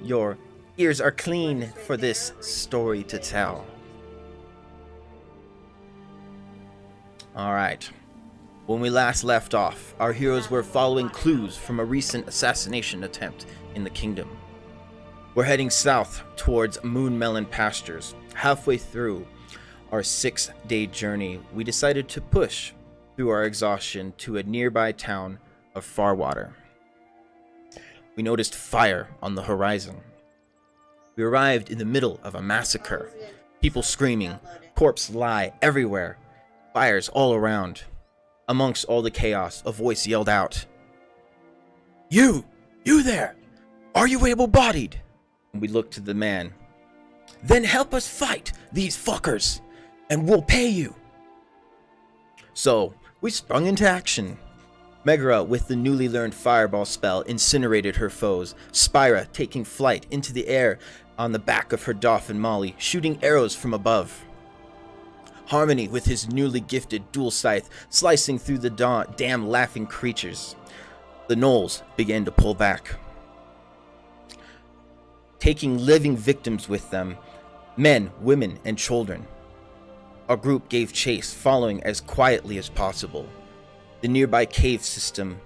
your ears are clean for this story to tell. Alright. When we last left off, our heroes were following clues from a recent assassination attempt in the kingdom. We're heading south towards Moonmelon Pastures. Halfway through our 6-day journey, we decided to push through our exhaustion to a nearby town of Farwater. We noticed fire on the horizon. We arrived in the middle of a massacre. People screaming, corpses lie everywhere, fires all around. Amongst all the chaos, a voice yelled out, You there! Are you able-bodied?" And we looked to the man. "Then help us fight these fuckers, and we'll pay you." So, we sprung into action. Megara, with the newly learned fireball spell, incinerated her foes, Spyra taking flight into the air on the back of her Dolphin Molly, shooting arrows from above. Harmony, with his newly gifted dual scythe, slicing through the damn laughing creatures. The gnolls began to pull back, taking living victims with them, men, women, and children. Our group gave chase, following as quietly as possible. The nearby cave system.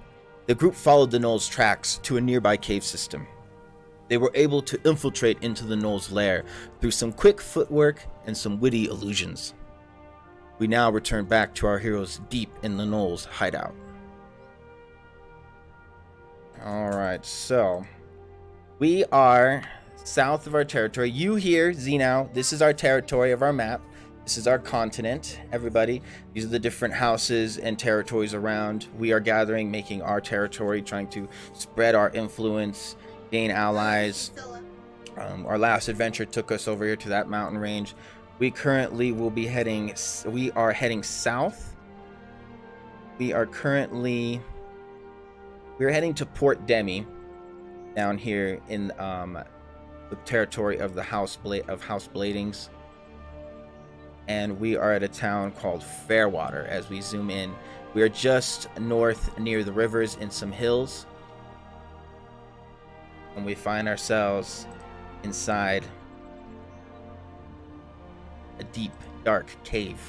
The group followed the gnolls' tracks to a nearby cave system. They were able to infiltrate into the gnolls' lair through some quick footwork and some witty illusions. We now return back to our heroes deep in the gnolls' hideout. Alright, so we are south of our territory. You here, Xenow, this is our territory of our map. This is our continent, everybody. These are the different houses and territories around. We are gathering, making our territory, trying to spread our influence, gain allies. Our last adventure took us over here to that mountain range. We currently will be heading, we are heading south. We're heading to Port Demi, down here in the territory of the House Bladings. And we are at a town called Fairwater. As we zoom in, we are just north near the rivers in some hills, and we find ourselves inside a deep, dark cave.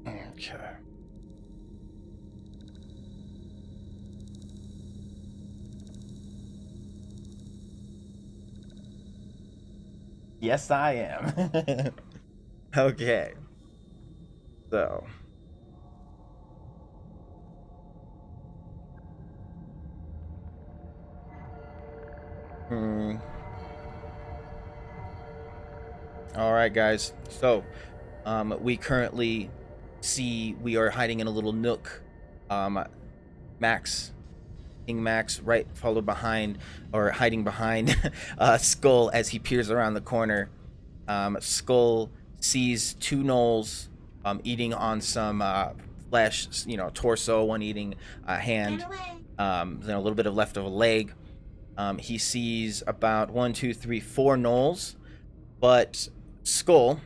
Okay. Yes, I am. Okay. So. Alright, guys. So, we currently see we are hiding in a little nook. King Max, right, followed behind, or hiding behind Skull as he peers around the corner. Skull sees two gnolls eating on some flesh, torso, one eating a hand, then a little bit of left of a leg. He sees about 4 gnolls, but Skull,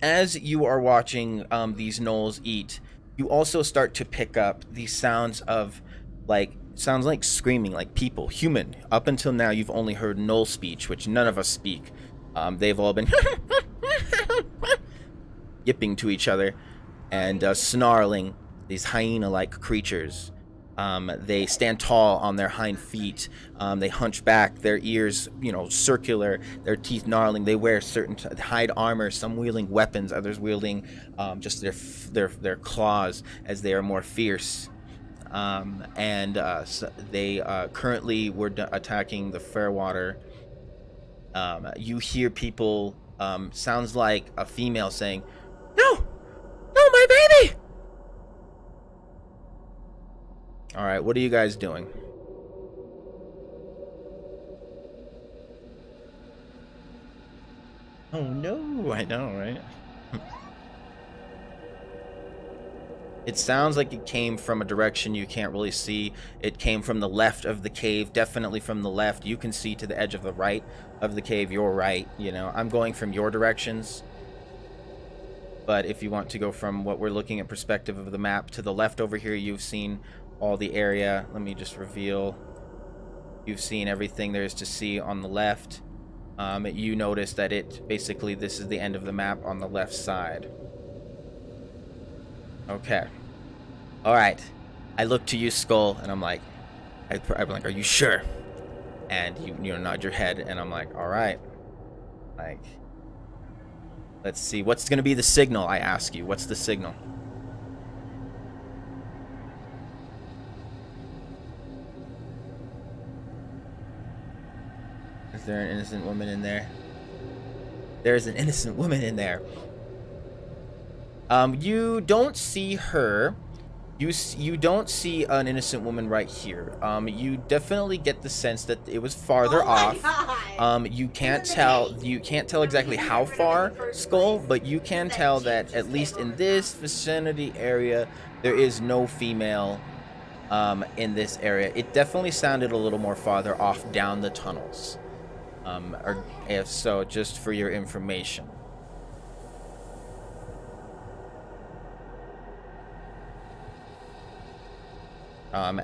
as you are watching these gnolls eat, you also start to pick up these sounds of sounds like screaming, like people, human. Up until now, you've only heard gnoll speech, which none of us speak. They've all been yipping to each other and snarling, these hyena-like creatures. They stand tall on their hind feet. They hunch back, their ears, circular, their teeth gnarling. They wear certain hide armor, some wielding weapons, others wielding just their claws, as they are more fierce. So they currently were attacking the Fairwater. You hear people, sounds like a female saying, No, my baby! Alright, what are you guys doing? Oh no, I know, right? It sounds like it came from a direction you can't really see. It came from the left of the cave, definitely from the left. You can see to the edge of the right of the cave, your right, I'm going from your directions. But if you want to go from what we're looking at perspective of the map to the left over here, you've seen all the area. Let me just reveal. You've seen everything there is to see on the left. You notice that basically this is the end of the map on the left side. Okay. All right. I look to you, Skull, and I'm like, I'm like, are you sure? And you nod your head, and I'm like, all right. Like, let's see. What's gonna be the signal? I ask you. What's the signal? Is there an innocent woman in there? There's an innocent woman in there. You don't see her. You don't see an innocent woman right here. You definitely get the sense that it was farther off. You can't tell exactly how far, Skull, but you can tell that at least in this vicinity area, there is no female in this area. It definitely sounded a little more farther off down the tunnels. Or if so, just for your information.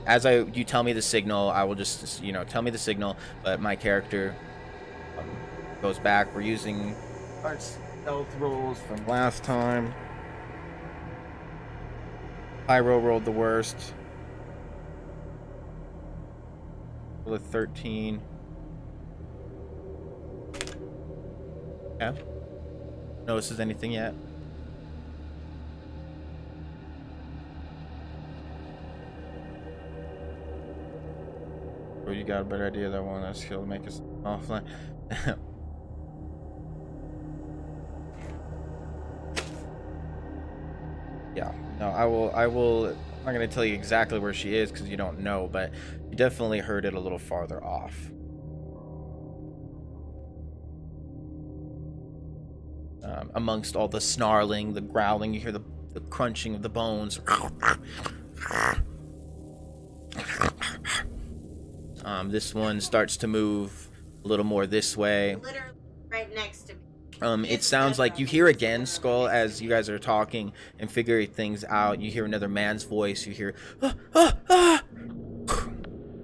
As you tell me the signal, I will just, tell me the signal, but my character goes back. We're using our stealth rolls from last time. Pyro rolled the worst. Roll a 13. Okay. Notices anything yet? Or you got a better idea that one that's he'll make us offline. Yeah, no, I will. I'm not gonna tell you exactly where she is because you don't know, but you definitely heard it a little farther off. Amongst all the snarling, the growling, you hear the crunching of the bones. This one starts to move a little more this way. Literally right next to me. It sounds like you hear again, Skull, as you guys are talking and figuring things out. You hear another man's voice. You hear, ah, ah, ah,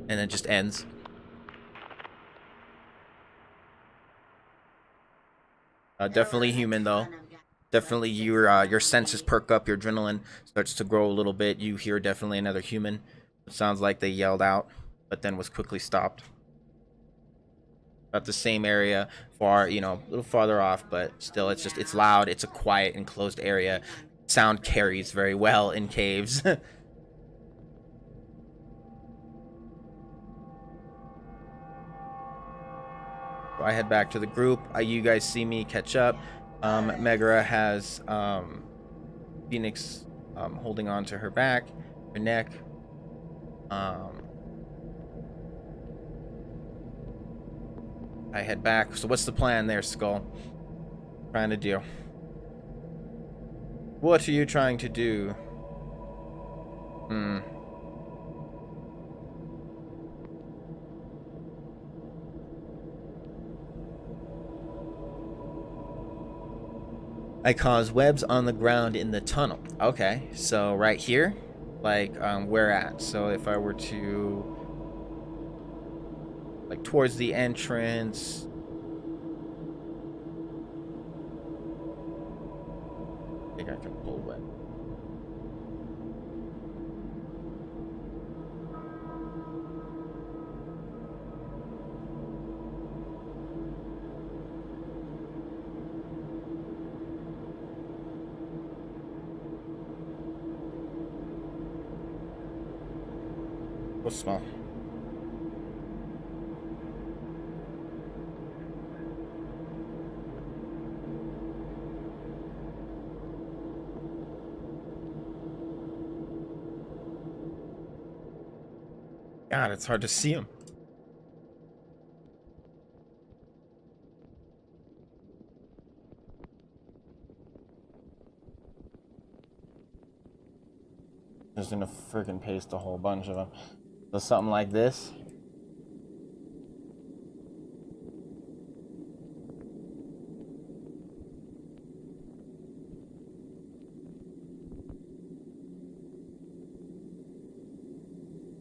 and it just ends. Definitely human, though. Definitely your senses perk up. Your adrenaline starts to grow a little bit. You hear definitely another human. It sounds like they yelled out, but then was quickly stopped. About the same area, far, a little farther off, but still, it's loud. It's a quiet, enclosed area. Sound carries very well in caves. I head back to the group. You guys see me catch up. Megara has Phoenix holding on to her back, her neck. I head back. So what's the plan there, Skull? Trying to do. What are you trying to do? I cause webs on the ground in the tunnel. Okay, so right here, like where at? So if I were to, like, towards the entrance. I think I can pull web. Go small. God, it's hard to see him. Just gonna freaking paste a whole bunch of them. So something like this.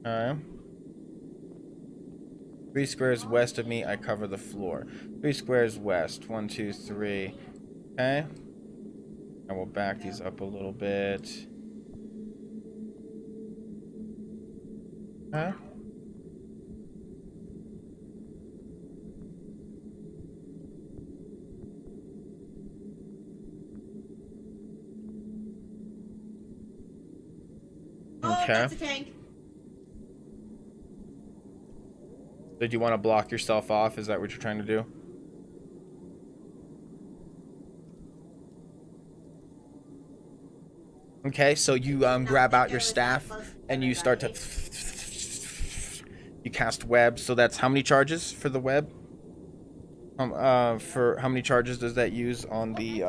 Alright. 3 squares west of me, I cover the floor. 3 squares west. 1, 2, 3. Okay. I will back these up a little bit. Okay. Oh, that's a tank. Did you want to block yourself off? Is that what you're trying to do? Okay, so you grab out your staff and you start to you cast web. So that's how many charges for the web? For how many charges does that use on the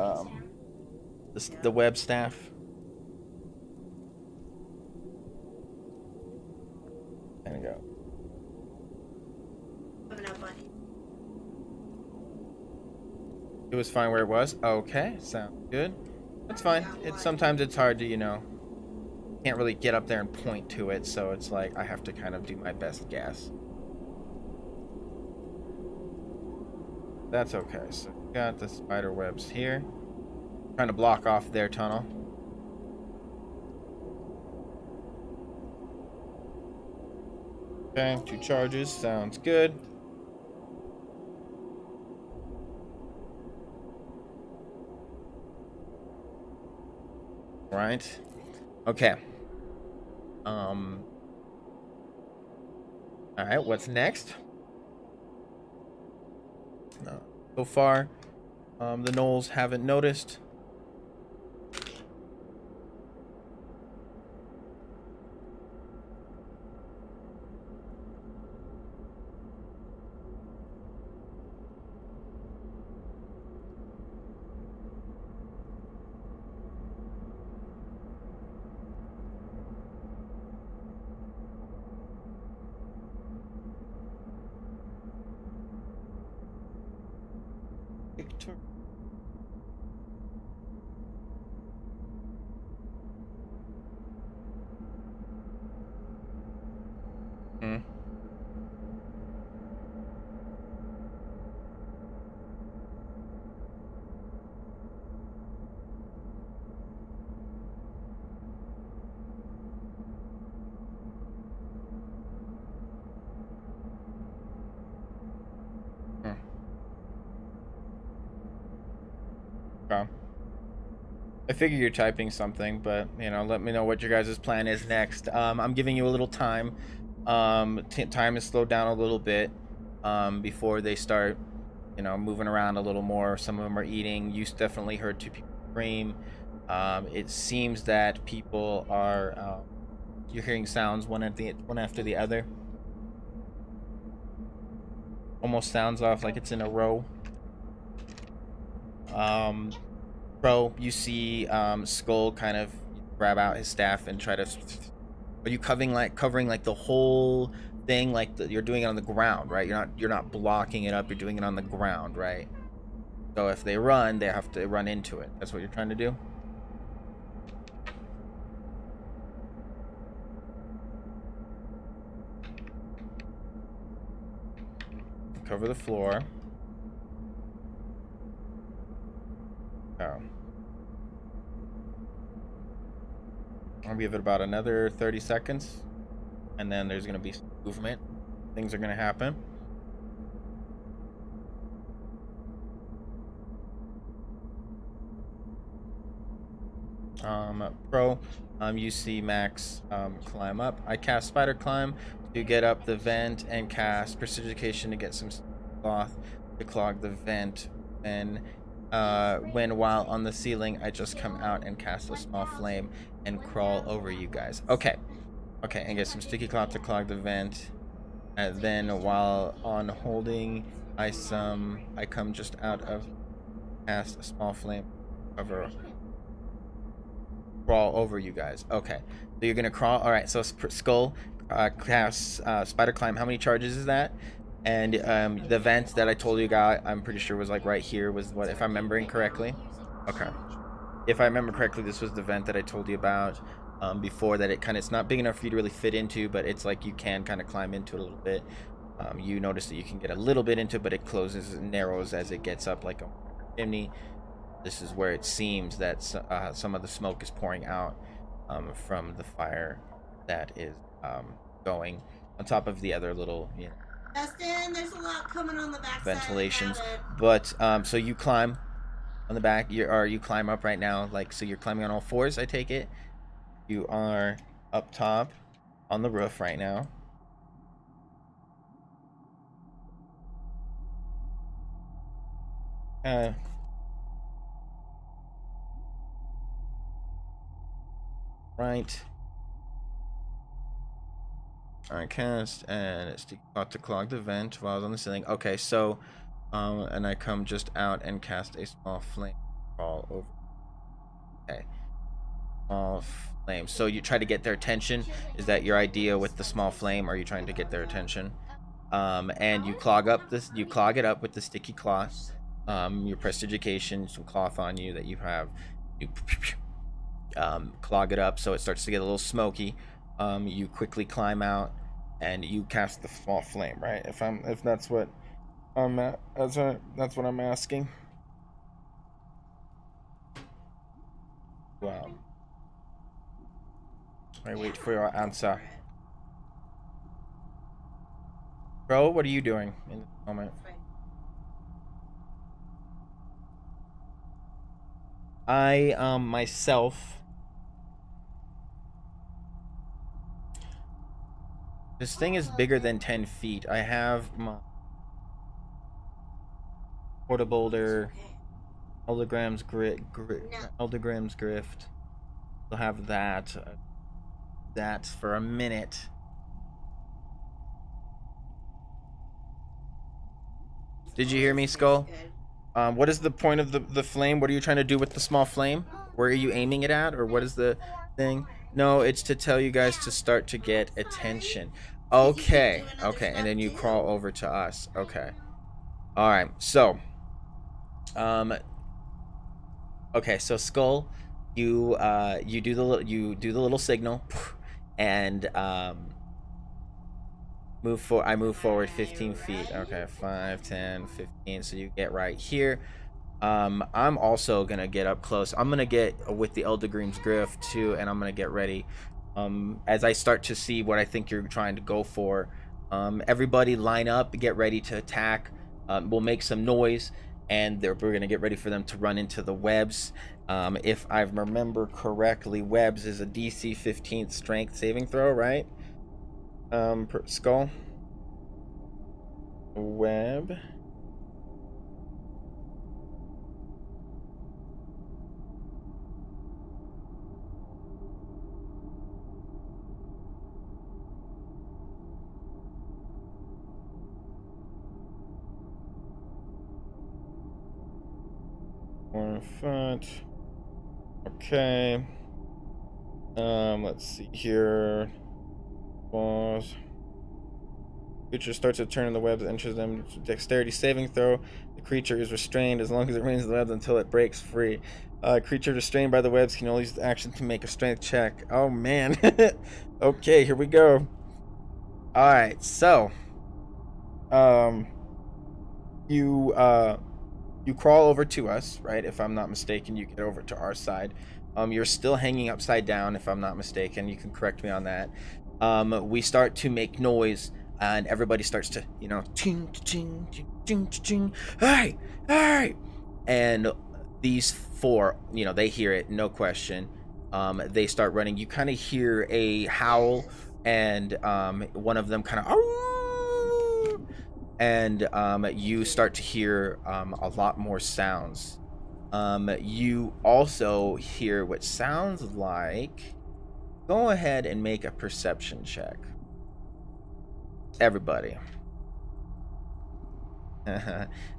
web staff? There we go. It was fine where it was. Okay, sounds good. That's fine. Sometimes it's hard to, you know, can't really get up there and point to it, so it's like I have to kind of do my best guess. That's okay. So we got the spider webs here. Trying to block off their tunnel. Okay, 2 charges. Sounds good. Right. Okay. All right, what's next? So far, the gnolls haven't noticed. Hmm. Okay. I figure you're typing something, but you know, let me know what your guys' plan is next. I'm giving you a little time. Time is slowed down a little bit before they start, you know, moving around a little more. Some of them are eating. You definitely heard 2 people scream. It seems that people are you're hearing sounds one after the other. Almost sounds off like it's in a row. Bro, you see Skull kind of grab out his staff and try to. Are you covering like the whole thing, like you're doing it on the ground, right? You're not blocking it up. You're doing it on the ground, right? So if they run, they have to run into it. That's what you're trying to do. Cover the floor. Oh. I'll give it about another 30 seconds, and then there's gonna be some movement. Things are gonna happen. Pro, you see Max climb up. I cast Spider Climb to get up the vent and cast Prestidigitation to get some cloth to clog the vent. And when while on the ceiling, I just come out and cast a small flame and crawl over you guys. Okay, and get some sticky cloth to clog the vent. And then while on holding, I come just out of cast a small flame cover. Crawl over you guys. Okay, so you're gonna crawl. All right, so Skull casts Spider Climb. How many charges is that? And the vent that I told you about, I'm pretty sure was like right here, was what, if I'm remembering correctly? Okay, if I remember correctly, this was the vent that I told you about. before that it's not big enough for you to really fit into, but it's like you can kind of climb into it a little bit. You notice that you can get a little bit into it, but it closes and narrows as it gets up like a chimney. This is where it seems that some of the smoke is pouring out from the fire that is going on top of the other little, Justin, there's a lot coming on the back ventilations. side of But so you climb on the back, you climb up right now, like, so you're climbing on all fours, I take it. You are up top on the roof right now. Right. I cast, and it's about to clog the vent while I was on the ceiling. Okay, so, and I come just out and cast a small flame all over. Okay. Small flame. So you try to get their attention. Is that your idea with the small flame? Or are you trying to get their attention? And you clog it up with the sticky cloth. Your prestidigitation, some cloth on you that you have. You clog it up so it starts to get a little smoky. You quickly climb out and you cast the small flame, right? If that's what that's what I'm asking. Wow. I wait for your answer. Bro, what are you doing in this moment? I myself, this thing is bigger than 10 feet. I have my porta boulder, Eldegram's Grift. I'll have that for a minute. Did you hear me, Skull? What is the point of the flame? What are you trying to do with the small flame? Where are you aiming it at? Or what is the thing? No, it's to tell you guys to start to get attention. Okay, okay, and then you crawl over to us. Okay. Alright, so okay, so Skull, you do the little signal, and I move forward 15 feet. Okay, 5, 10, 15. So you get right here. I'm also gonna get up close. I'm gonna get with the Eldegram's Grift too, and I'm gonna get ready. As I start to see what I think you're trying to go for, everybody line up, get ready to attack. We'll make some noise, and we're gonna get ready for them to run into the webs. If I remember correctly, webs is a DC 15 strength saving throw, right? Skull. Web. Front. Okay. Let's see here. Pause. Creature starts to turn in the webs, enters them. Dexterity saving throw. The creature is restrained as long as it remains in the webs until it breaks free. Creature restrained by the webs can only use the action to make a strength check. Oh man. Okay, here we go. Alright, so you crawl over to us, right? If I'm not mistaken, you get over to our side. You're still hanging upside down, if I'm not mistaken. You can correct me on that. We start to make noise, and everybody starts to, ting, ting, ting, ting, ting, hey, hey, and these four, they hear it, no question. They start running. You kind of hear a howl, and one of them kind of, and you start to hear a lot more sounds. You also hear what sounds like, go ahead and make a perception check, everybody.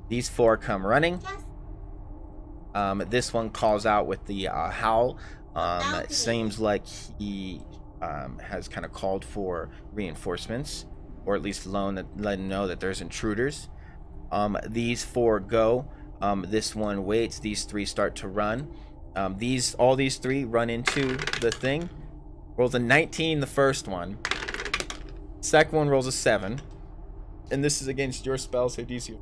These four come running. This one calls out with the howl. It seems like he has kind of called for reinforcements, or at least let him know that there's intruders. These four go. This one waits. These three start to run. All these three run into the thing. Rolls a 19 the first one. Second one rolls a 7. And this is against your spell, so DC.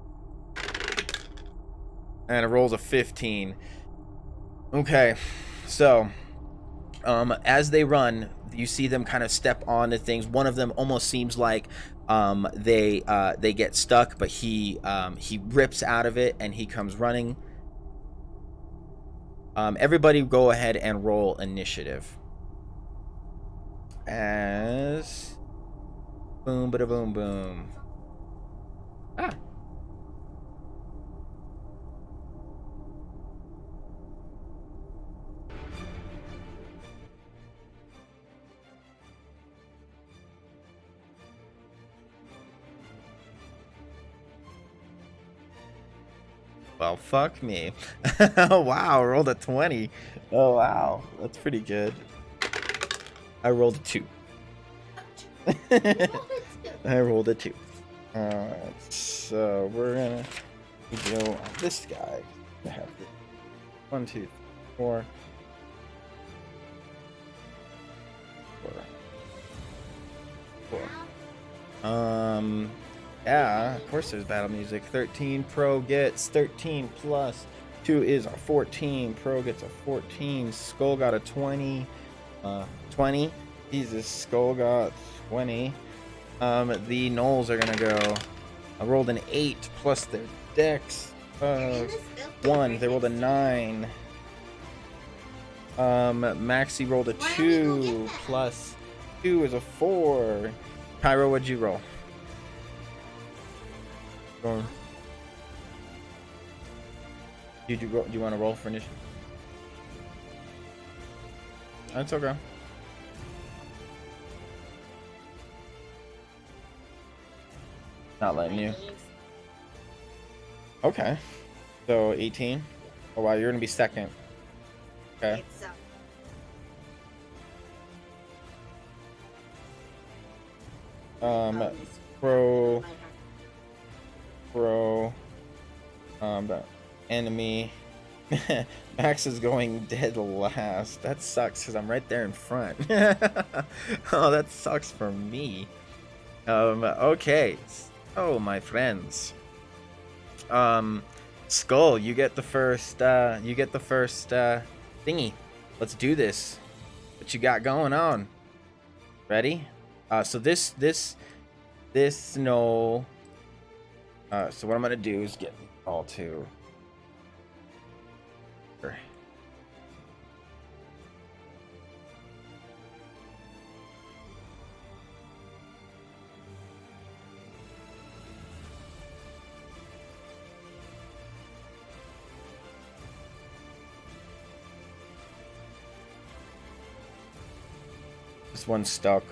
And it rolls a 15. Okay, so as they run, you see them kind of step onto things. One of them almost seems like they get stuck, but he rips out of it and he comes running. Everybody go ahead and roll initiative. As boom, bada boom, boom. Ah. Well, fuck me. Wow, rolled a 20. Oh, wow. That's pretty good. I rolled a 2. I rolled a 2. Alright, so we're gonna go on this guy. I have 1, 2, 4. 4. Yeah, of course there's battle music. 13, Pro gets 13 plus 2 is a 14. Pro gets a 14. Skull got a 20. 20. Jesus, Skull got 20. The Knolls are gonna go. I rolled an 8 plus their dex. 1. They rolled a 9. Maxie rolled a 2 plus 2 is a 4. Pyro, what'd you roll? Do you want to roll for initiative? That's okay. Not letting you. Okay. So 18. Oh wow, you're gonna be second. Okay. Pro, enemy. Max is going dead last. That sucks because I'm right there in front. Oh, that sucks for me. Okay. Oh, my friends. Skull, you get the first. Thingy. Let's do this. What you got going on? Ready? So this Snow. So what I'm gonna do is get all two. This one's stuck.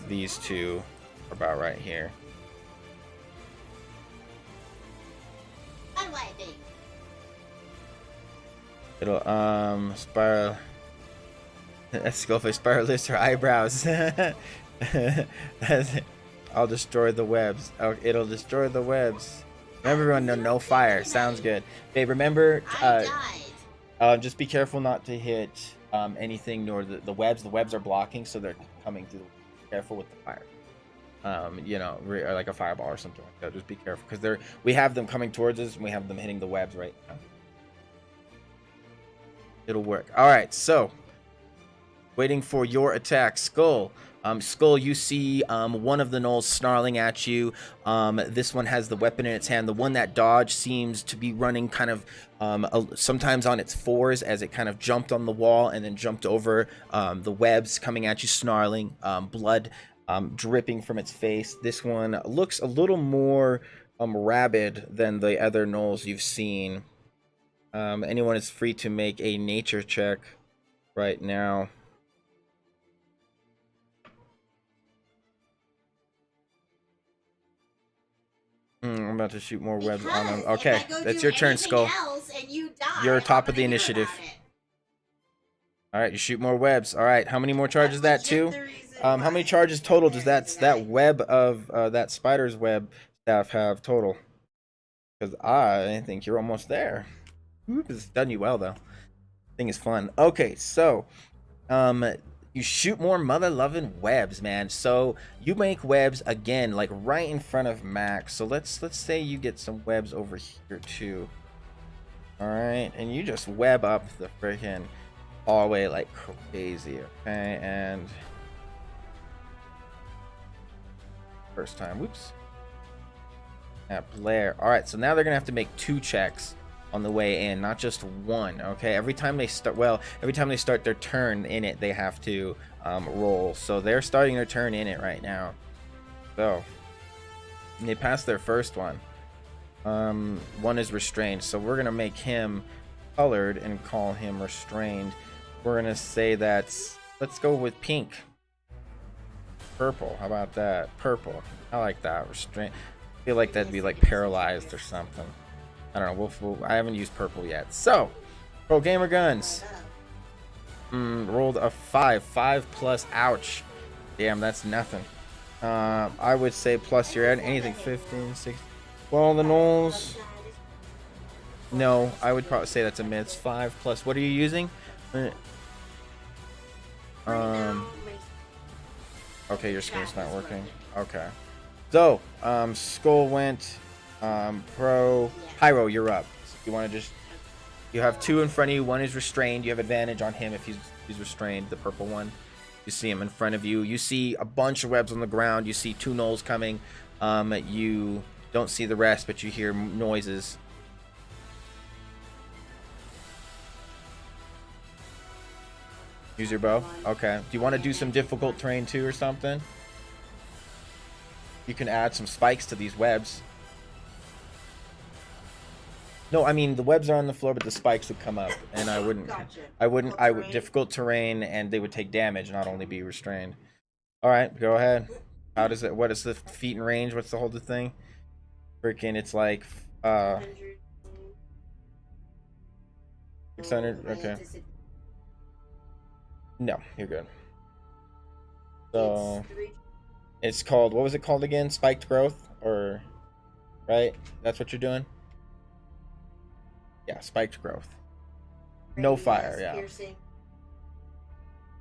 These two are about right here. It'll spiral. Skullface spiral lifts her eyebrows. I'll destroy the webs. Oh, it'll destroy the webs. Everyone, no fire. Sounds good. Okay, remember. Just be careful not to hit anything nor the webs. The webs are blocking, so they're coming through. Careful with the fire. You know, or like a fireball or something like that. Just be careful because we have them coming towards us and we have them hitting the webs right now. It'll work. All right, so waiting for your attack, Skull. Skull, you see one of the gnolls snarling at you. This one has the weapon in its hand. The one that dodged seems to be running kind of sometimes on its fours as it kind of jumped on the wall and then jumped over the webs coming at you, snarling, blood dripping from its face. This one looks a little more rabid than the other gnolls you've seen. Anyone is free to make a nature check right now. I'm about to shoot more webs on them. Okay, that's your turn, Skull. You're top of the initiative. All right, you shoot more webs. All right, how many more charges? That too? How many charges total does that web of that spider's web staff have total? Because I think you're almost there. It's done you well though. Thing is fun. Okay, so you You shoot more mother-loving webs, man. So you make webs again, like right in front of Max. So let's say you get some webs over here too. All right, and you just web up the freaking hallway like crazy. Okay, and first time, whoops. At Blair. All right, so now they're gonna have to make 2 checks on the way in, not just 1. Okay, every time they start their turn in it, they have to roll. So they're starting their turn in it right now. So they passed their first one. 1 is restrained, so we're gonna make him colored and call him restrained. We're gonna say that's, let's go with pink. Purple, how about that? Purple, I like that. Restrained. I feel like that'd be like paralyzed or something. I don't know. I haven't used purple yet. So, Pro Gamer Guns. Rolled a 5. 5 plus. Ouch. Damn, that's nothing. I would say plus your head. Anything 15, 16. Well, the Knolls. No, I would probably say that's a miss. 5 plus. What are you using? Okay, your screen's not working. Okay. So, Skull went. Pyro, you're up. You want to just, you have 2 in front of you. 1 is restrained. You have advantage on him if he's restrained. The purple one, you see him in front of you. You see a bunch of webs on the ground. You see 2 Knolls coming. You don't see the rest, but you hear noises. Use your bow. Okay. Do you want to do some difficult terrain too or something? You can add some spikes to these webs. No, I mean the webs are on the floor, but the spikes would come up, and I wouldn't. I would difficult terrain, and they would take damage, not only be restrained. All right, go ahead. How does it? What is the feet in range? What's the whole thing? Freaking, it's like 600. Okay. No, you're good. So it's called, what was it called again? Spiked growth, or right? That's what you're doing. Yeah, spiked growth. No fire, yeah.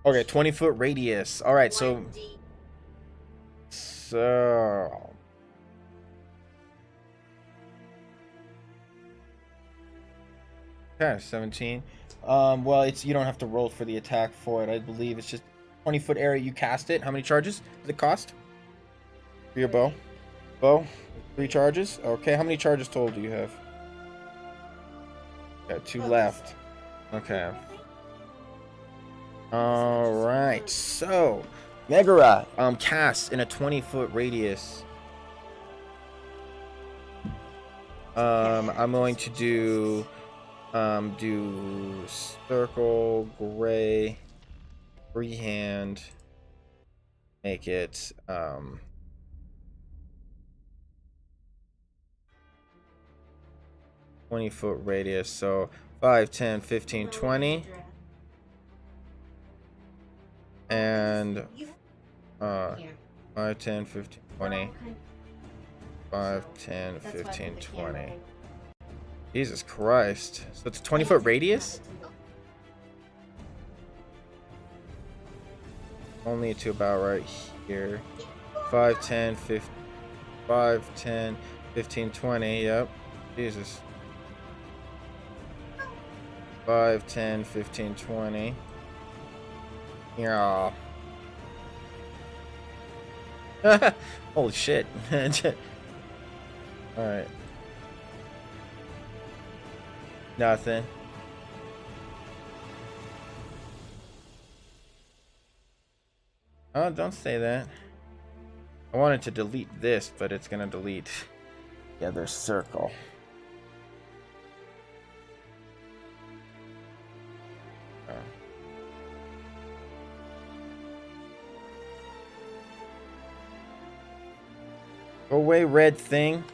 Okay, 20-foot radius. All right, so okay, 17. Well, it's, you don't have to roll for the attack for it. I believe it's just 20-foot area. You cast it. How many charges does it cost for your bow? 3 charges. Okay, how many charges total do you have? Got 2 left. Okay. All right. So, Megara casts in a 20-foot radius. I'm going to do circle, gray, freehand, make it 20-foot radius, so 5, 10, 15, 20, and 5, 10, 15, 20, 5, 10, 15, 20. Jesus Christ. So it's a 20-foot radius? Only to about right here. 5, 10, 15, 5, 10, 15, 20. Yep. Jesus. 5, 10, 15, 20. Yeah. Holy shit. Alright. Nothing. Oh, don't say that. I wanted to delete this, but it's gonna delete the other circle. Oh. Go away, red thing.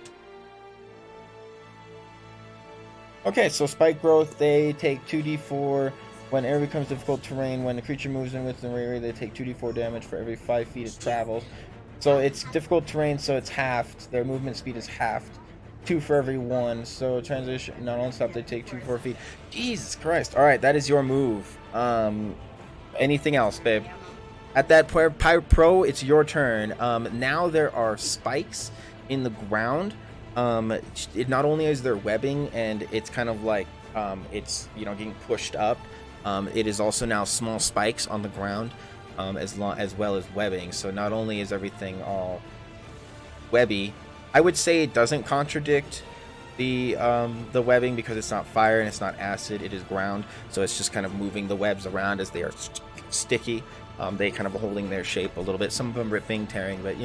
Okay, so spike growth, they take 2d4 when area becomes difficult terrain. When the creature moves in within the area, they take 2d4 damage for every 5 feet it travels. So it's difficult terrain, so it's halved. Their movement speed is halved. 2 for every 1. So transition, not on stop, they take 2 4 feet. Jesus Christ. Alright, that is your move. Anything else, babe? At that point, Pirate Pro, it's your turn. Now there are spikes in the ground. It not only is there webbing, and it's kind of like it's getting pushed up. It is also now small spikes on the ground, as well as webbing. So not only is everything all webby, I would say it doesn't contradict the webbing because it's not fire and it's not acid. It is ground, so it's just kind of moving the webs around as they are sticky. They kind of holding their shape a little bit. Some of them ripping, tearing, but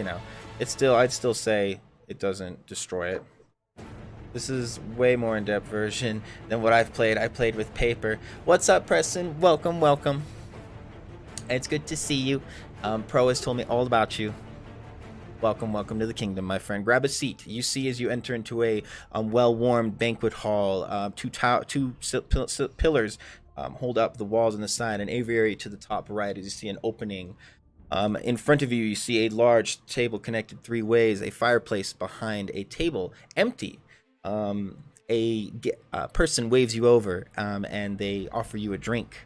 it's still, I'd still say it doesn't destroy it. This is way more in-depth version than what I've played. I played with paper. What's up, Preston? Welcome, welcome. It's good to see you. Pro has told me all about you. Welcome, welcome to the kingdom, my friend. Grab a seat. You see as you enter into a well-warmed banquet hall, two pillars hold up the walls on the side, an aviary to the top right as you see an opening. In front of you, you see a large table connected 3 ways, a fireplace behind a table, empty. A person waves you over and they offer you a drink.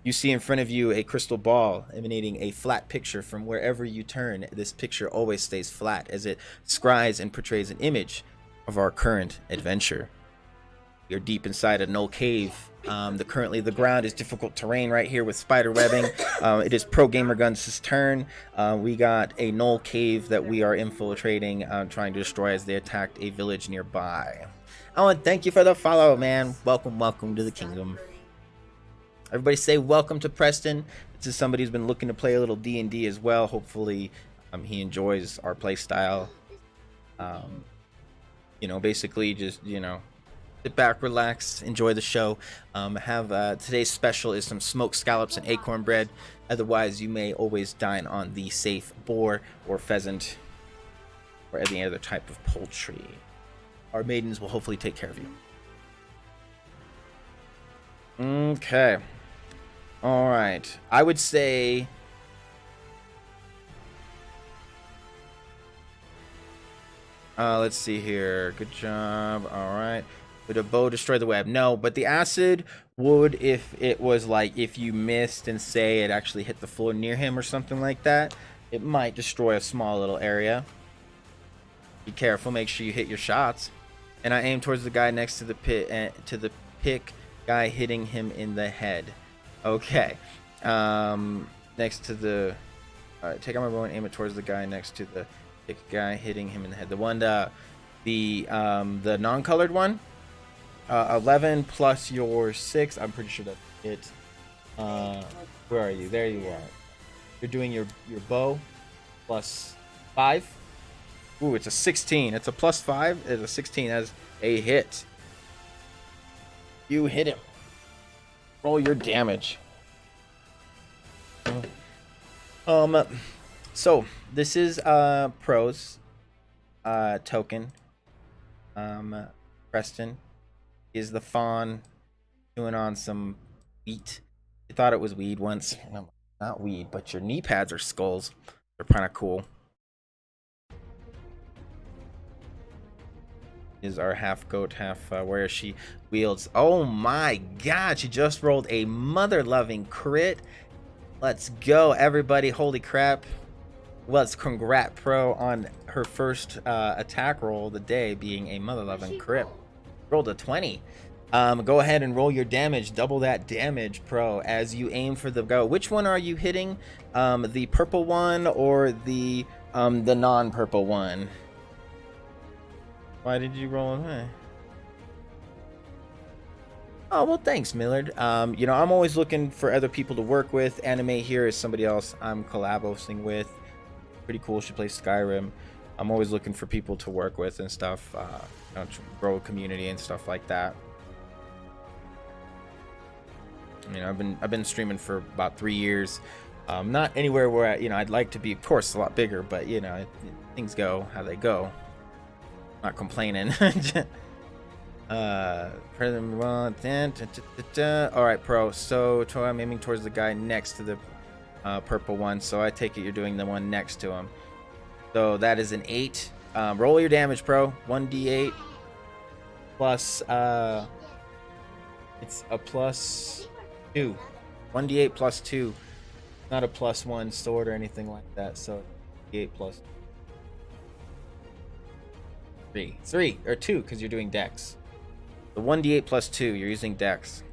You see in front of you a crystal ball emanating a flat picture. From wherever you turn, this picture always stays flat as it scries and portrays an image of our current adventure. You're deep inside a null cave. Currently the ground is difficult terrain right here with spider webbing. It is Pro Gamer Guns' turn. We got a null cave that we are infiltrating, trying to destroy as they attacked a village nearby. I want to thank you for the follow, man. Welcome, welcome to the kingdom. Everybody say welcome to Preston. This is somebody who's been looking to play a little D&D as well. Hopefully he enjoys our play style. Basically just, sit back, relax, enjoy the show. Today's special is some smoked scallops and acorn bread. Otherwise, you may always dine on the safe boar or pheasant or any other type of poultry. Our maidens will hopefully take care of you. Okay. All right. I would say let's see here. Good job. All right. Would a bow destroy the web? No, but the acid would if it was like if you missed and say it actually hit the floor near him or something like that. It might destroy a small little area. Be careful. Make sure you hit your shots. And I aim towards the guy next to the pick guy, hitting him in the head. Okay. Next to the. All right. Take out my bow and aim it towards the guy next to the pick guy, hitting him in the head. The one, the non-colored one. 11 plus your 6. I'm pretty sure that's it. Where are you? There you are. You're doing your bow plus 5. Ooh, it's a 16. It's a plus 5. It's a 16 as a hit. You hit him. Roll your damage. So this is Pro's token. Preston is the fawn chewing on some wheat. You thought it was weed once. No, not weed, but your knee pads are skulls. They're kind of cool. Is our half goat, half warrior. She wields. Oh my god, she just rolled a mother-loving crit. Let's go, everybody. Holy crap. Let's congrat Pro on her first attack roll of the day being a mother-loving crit. Rolled a 20. Go ahead and roll your damage. Double that damage, Pro, as you aim for the go. Which one are you hitting? The purple one or the non-purple one? Why did you roll away? Oh, well, thanks, Millard. I'm always looking for other people to work with. Anime here is somebody else I'm collabing with. Pretty cool. She plays Skyrim. I'm always looking for people to work with and stuff. To grow a community and stuff like that. I've been streaming for about 3 years. Not anywhere where I'd like to be, of course, a lot bigger, but things go how they go. Not complaining. All right, Pro. So I'm aiming towards the guy next to the purple one. So I take it you're doing the one next to him. So that is an 8. Roll your damage, Pro. 1d8 plus it's a plus 2. 1d8 plus 2. Not a +1 sword or anything like that, so D8 plus 3 or 2 because you're doing dex. The 1d8 plus 2, you're using dex.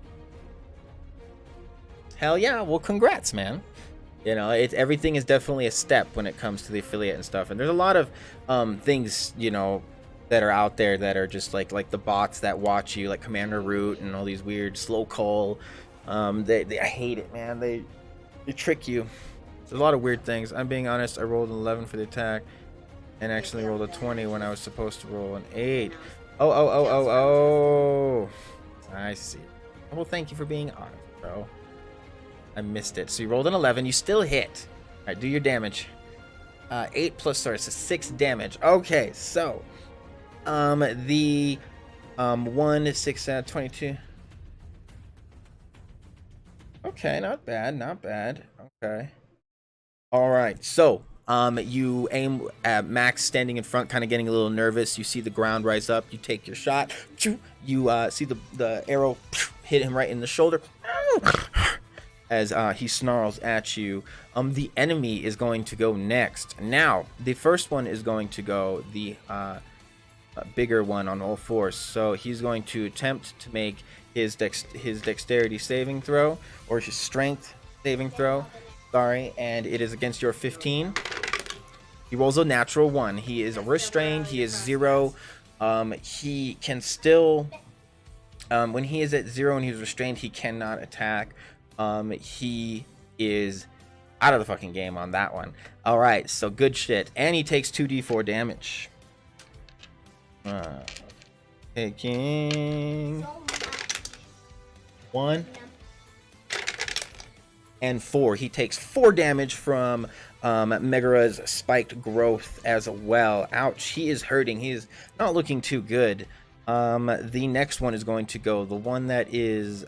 Hell yeah, well congrats, man. You know, everything is definitely a step when it comes to the affiliate and stuff. And there's a lot of things, you know, that are out there that are just like the bots that watch you, like Commander Root and all these weird slow call. I hate it, man. They trick you. There's a lot of weird things. I'm being honest, I rolled an 11 for the attack and actually rolled a 20 when I was supposed to roll an 8. Oh. I see. Well, thank you for being honest, bro. I missed it. So you rolled an 11. You still hit. All right, do your damage. 8 plus, sorry, so 6 damage. Okay, so the 1 6 22. Okay, not bad. Okay. All right, so you aim at Max standing in front, kind of getting a little nervous. You see the ground rise up. You take your shot. You see the arrow hit him right in the shoulder. As he snarls at you. The enemy is going to go next. Now, the first one is going to go the bigger one on all fours. So he's going to attempt to make his dexterity saving throw, or his strength saving throw. Sorry, and it is against your 15. He rolls a natural 1. He is restrained. He is 0. He can still, when he is at 0 and he's restrained, he cannot attack. He is out of the fucking game on that one. All right, so good shit. And he takes 2d4 damage. Taking 1 and 4. He takes 4 damage from Megara's spiked growth as well. Ouch, he is hurting. He is not looking too good. The next one is going to go. The one that is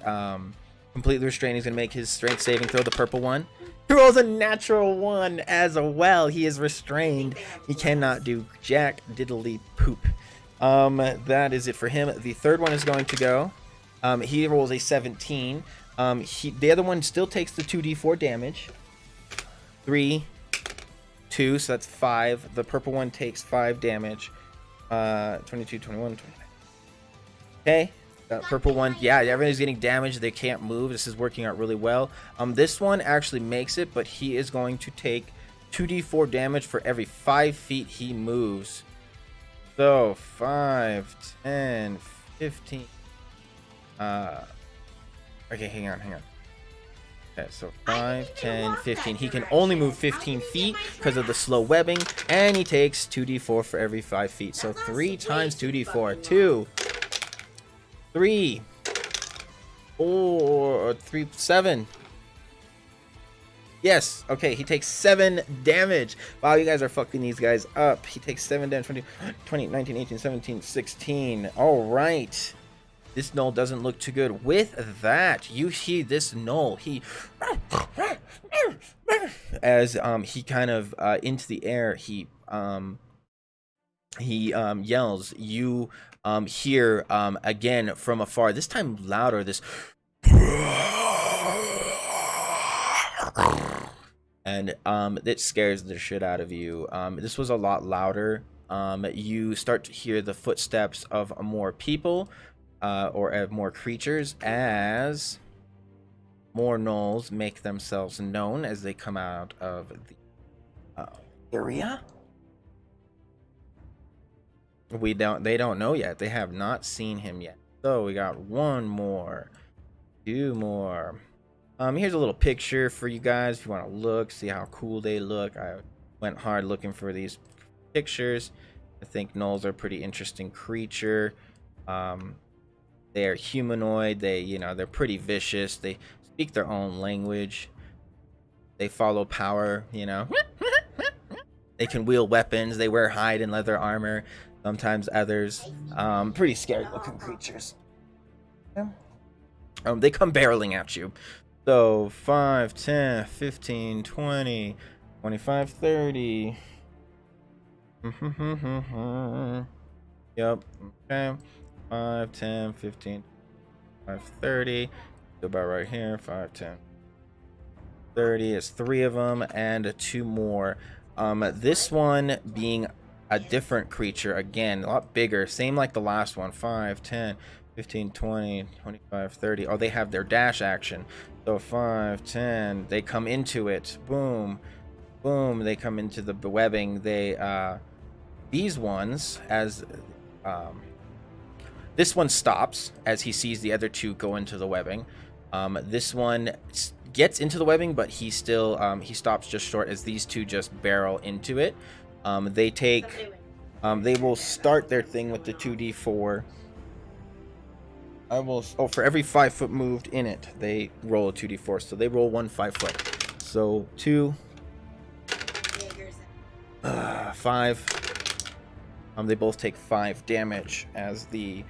completely restrained. He's going to make his strength saving throw, the purple one. He rolls a natural 1 as well. He is restrained. He cannot do jack diddly poop. That is it for him. The third one is going to go. He rolls a 17. The other one still takes the 2d4 damage. 3, 2, so that's 5. The purple one takes 5 damage. 22, 21, 29. Okay. Purple one, yeah, everybody's getting damaged. They can't move. This is working out really well. This one actually makes it, but he is going to take 2d4 damage for every 5 feet he moves. So 5, 10, 15. Okay, hang on. Okay, so 5, 10, 15. He can only move 15 feet because of the slow webbing, and he takes 2d4 for every 5 feet. So 3 times 2d4. 2, 3, 4, 3, 7. Yes, okay, he takes 7 damage. Wow, you guys are fucking these guys up. He takes 7 damage. 20, 19, 18, 17, 16. All right. This gnoll doesn't look too good. With that, you see this gnoll. He, as he kind of into the air, he yells. You hear again from afar. This time louder. This, and it scares the shit out of you. This was a lot louder. You start to hear the footsteps of more people. Or more creatures, as more gnolls make themselves known as they come out of the area. They don't know yet. They have not seen him yet. So we got 1 more, 2 more. Here's a little picture for you guys if you want to look, see how cool they look. I went hard looking for these pictures. I think gnolls are a pretty interesting creature. They are humanoid. They're pretty vicious. They speak their own language. They follow power, They can wield weapons. They wear hide and leather armor. Sometimes others. Pretty scary looking creatures. They come barreling at you. So 5, 10, 15, 20, 25, 30. Yep. Okay. 5, 10, 15, 5, 30. About right here. 5, 10. 30 is 3 of them, and 2 more. This one being a different creature, again, a lot bigger, same like the last one. 5, 10, 15, 20, 25, 30. Oh, they have their dash action. So 5, 10, they come into it. Boom, boom, they come into the webbing. They, these ones, as, this one stops as he sees the other 2 go into the webbing. This one gets into the webbing, but he still he stops just short as these 2 just barrel into it. They take they will start their thing with the 2d4. For every 5 foot moved in it, they roll a 2d4. So they roll 1 5 foot. So 2, 5. They both take 5 damage as the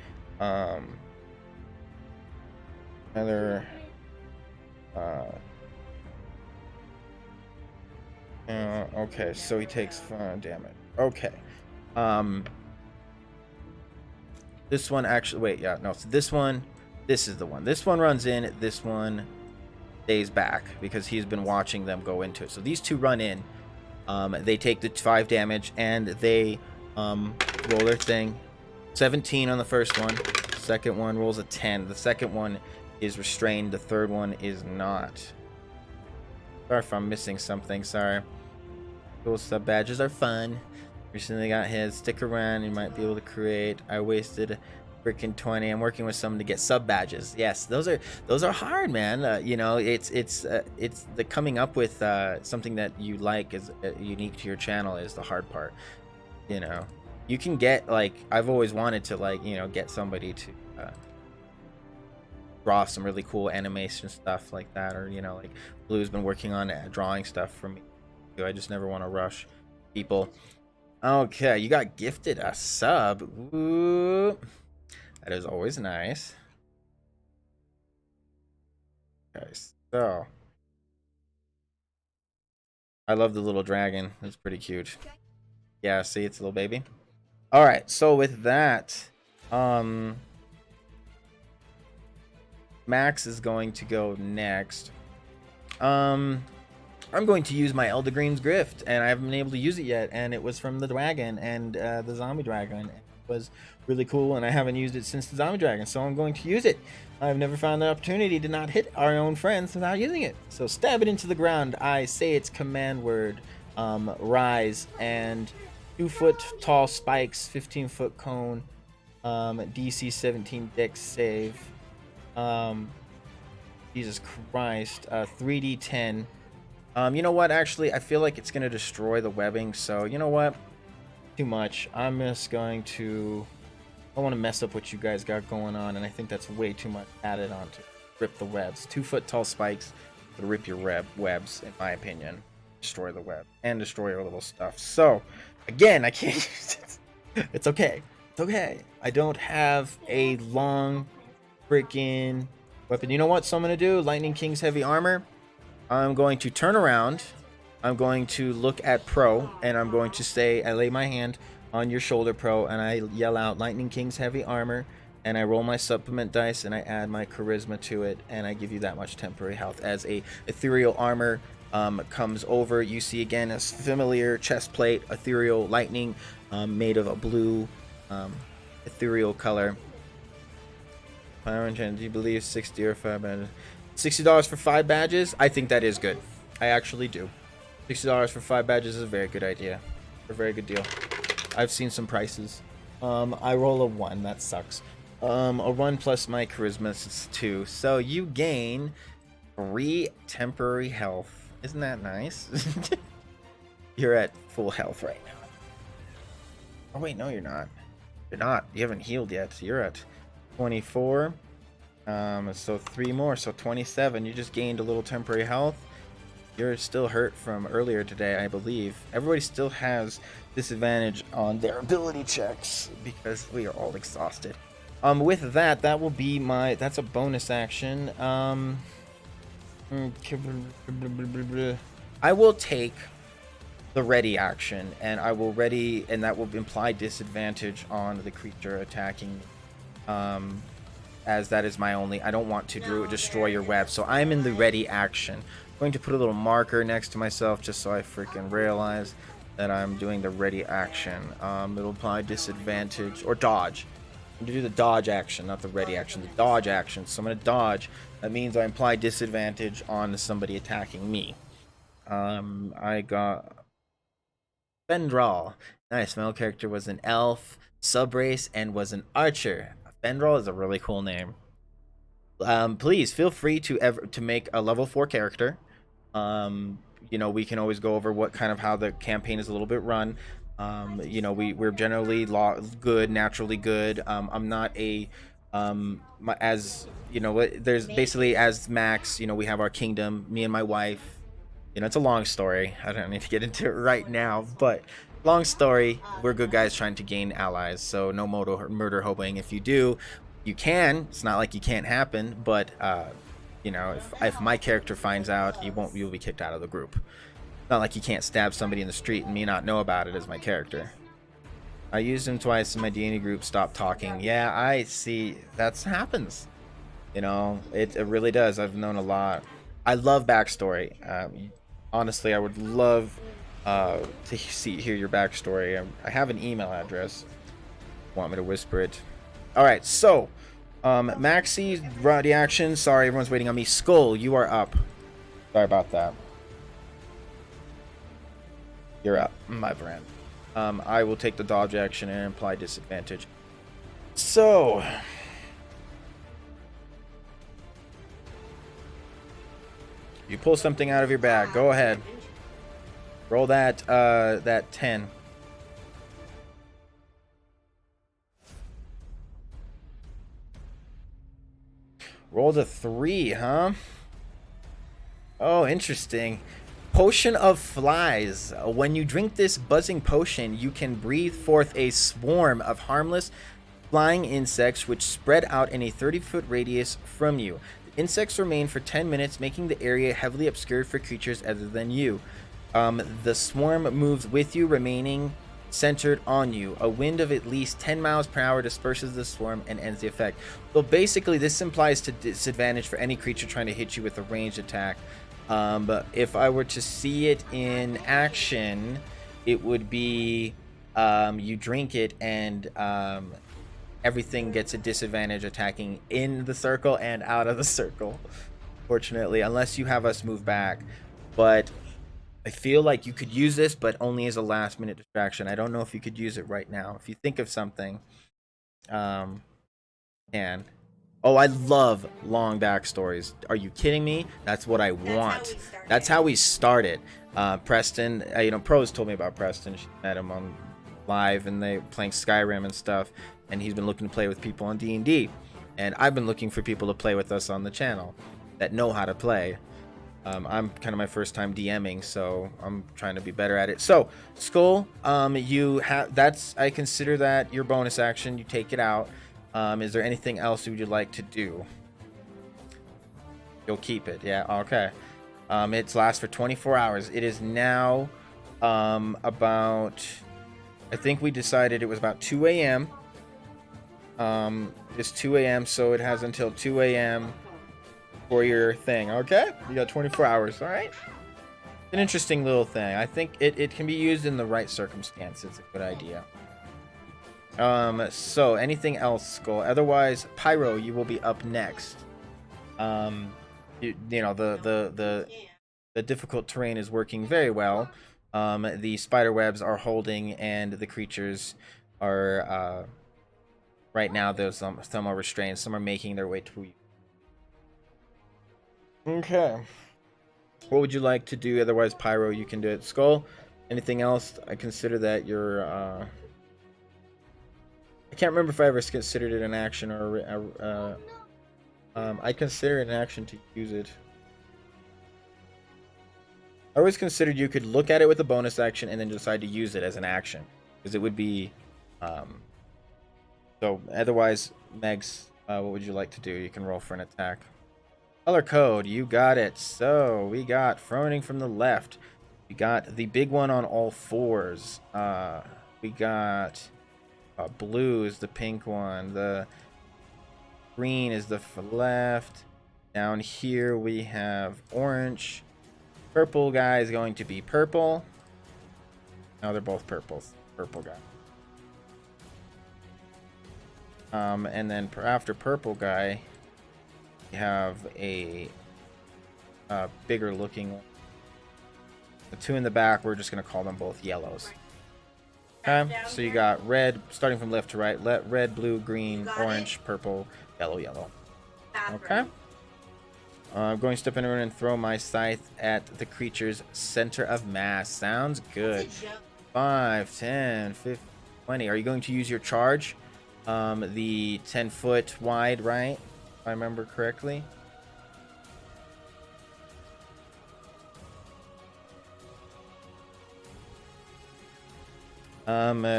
other okay, so he takes 5 damage. Okay. This one actually, wait, yeah, no, so this is the one. This one runs in, this one stays back because he's been watching them go into it. So these 2 run in. They take the 5 damage and they roll their thing. 17 on the first one. Second one rolls a 10. The second one is restrained. The third one is not. Sorry if I'm missing something. Sorry. Cool sub badges are fun. Recently got his. Stick around. You might be able to create. I wasted freaking 20. I'm working with someone to get sub badges. Yes, those are hard, man. You know, it's the coming up with something that you like is unique to your channel is the hard part. You know, you can get, like, I've always wanted to, like, you know, get somebody to draw some really cool animation stuff like that, or, you know, like Blue's been working on drawing stuff for me. I just never want to rush people. Okay, you got gifted a sub. Ooh, that is always nice. Okay, so I love the little dragon. It's pretty cute. Yeah, see, it's a little baby. All right, so with that, Max is going to go next. I'm going to use my Eldergreen's Grift, and I haven't been able to use it yet, and it was from the dragon and the zombie dragon. It was really cool, and I haven't used it since the zombie dragon, so I'm going to use it. I've never found the opportunity to not hit our own friends without using it. So stab it into the ground. I say its command word, rise, and 2 foot tall spikes, 15 foot cone, DC 17 dex save. Jesus Christ, 3d10. You know what? Actually, I feel like it's going to destroy the webbing. So, you know what? Too much. I'm just going to... I don't want to mess up what you guys got going on. And I think that's way too much added on to rip the webs. 2 foot tall spikes to rip your webs, in my opinion. Destroy the web. And destroy your little stuff. So, again, I can't use it. It's okay. It's okay. I don't have a long freaking weapon. You know what? So I'm going to do Lightning King's heavy armor. I'm going to turn around, I'm going to look at Pro, and I'm going to say, I lay my hand on your shoulder, Pro, and I yell out Lightning King's heavy armor, and I roll my supplement dice, and I add my charisma to it, and I give you that much temporary health. As a ethereal armor comes over, you see again a familiar chest plate, ethereal lightning, made of a blue ethereal color. Do you believe 60 or 5 badges? $60 for 5 badges? I think that is good. I actually do. $60 for 5 badges is a very good idea. A very good deal. I've seen some prices. I roll a 1. That sucks. A 1 plus my charisma is 2. So you gain 3 temporary health. Isn't that nice? You're at full health right now. Oh wait, no you're not. You're not. You haven't healed yet. You're at 24. So 3 more, so 27. You just gained a little temporary health. You're still hurt from earlier today, I believe. Everybody still has disadvantage on their ability checks because we are all exhausted. With that, that will be my... That's a bonus action. I will take the ready action, and I will ready, and that will imply disadvantage on the creature attacking. As that is my only... I don't want to destroy your web, so I'm in the ready action going to put a little marker next to myself just so I freaking realize that I'm doing the ready action. It'll apply disadvantage or dodge. I'm going to do the dodge action, not the ready action, the dodge action. So I'm going to dodge. That means I apply disadvantage on somebody attacking me. I got Fendral. Nice. My character was an elf, subrace, and was an archer. Fendral is a really cool name. Please feel free to make a level 4 character. You know, we can always go over what kind of how the campaign is a little bit run. You know, we're generally good, naturally good. I'm not a as you know, there's basically as Max. You know, we have our kingdom. Me and my wife. You know, it's a long story. I don't need to get into it right now, but long story. We're good guys trying to gain allies. So no murder hoboing. If you do, you can. It's not like you can't happen, but you know, if my character finds out, you'll be kicked out of the group. Not like you can't stab somebody in the street and me not know about it as my character. I used him twice in my D&D group. Stop talking. Yeah, I see. That happens. You know, it really does. I've known a lot. I love backstory. Honestly, I would love to hear your backstory. I have an email address. Want me to whisper it? All right. So, Maxi, ready action. Sorry, everyone's waiting on me. Skull, you are up. Sorry about that. You're up, my friend. I will take the dodge action and apply disadvantage. So, you pull something out of your bag. Go ahead. Roll that 10. Rolled a 3, huh? Oh, interesting. Potion of Flies. When you drink this buzzing potion, you can breathe forth a swarm of harmless flying insects which spread out in a 30-foot radius from you. The insects remain for 10 minutes, making the area heavily obscured for creatures other than you. The swarm moves with you, remaining centered on you. A wind of at least 10 miles per hour disperses the swarm and ends the effect. So basically, this implies to disadvantage for any creature trying to hit you with a ranged attack. But if I were to see it in action, it would be you drink it and everything gets a disadvantage attacking in the circle and out of the circle, fortunately, unless you have us move back. But I feel like you could use this, but only as a last minute distraction. I don't know if you could use it right now. If you think of something, can. Oh, I love long backstories. Are you kidding me? That's what I want. That's how we started. Preston, you know, Pros told me about Preston. She met him on live, and they playing Skyrim and stuff. And he's been looking to play with people on D&D. And I've been looking for people to play with us on the channel that know how to play. I'm kind of my first time DMing, so I'm trying to be better at it. So, Skull, you have I consider that your bonus action. You take it out. Is there anything else you would like to do? You'll keep it, yeah. Okay. It lasts for 24 hours. It is now about, I think we decided it was about 2 a.m. It's 2 a.m., so it has until 2 a.m. for your thing. Okay, you got 24 hours. All right. An interesting little thing. I think it can be used in the right circumstance. It's a good idea. So anything else, Skull? Otherwise, Pyro, you will be up next. You know, the difficult terrain is working very well. The spider webs are holding, and the creatures are right now. There's some are restrained, some are making their way to you. Okay. What would you like to do? Otherwise, Pyro, you can do it. Skull, anything else? I consider that you're I can't remember if I ever considered it an action or I consider it an action to use it. I always considered you could look at it with a bonus action and then decide to use it as an action, because it would be so otherwise. Megs, what would you like to do? You can roll for an attack. Color code, you got it. So we got froning from the left. We got the big one on all fours. We got blue is the pink one. The green is the left. Down here we have orange. Purple guy is going to be purple. No, they're both purples. Purple guy. And then after purple guy, we have a bigger looking one. The two in the back, we're just going to call them both yellows. Okay, so you got red, starting from left to right. Red, blue, green, orange, purple, yellow, yellow. Okay. I'm going to step in and throw my scythe at the creature's center of mass. Sounds good. 5, 10, 15, 20. Are you going to use your charge? The 10-foot wide, right? If I remember correctly.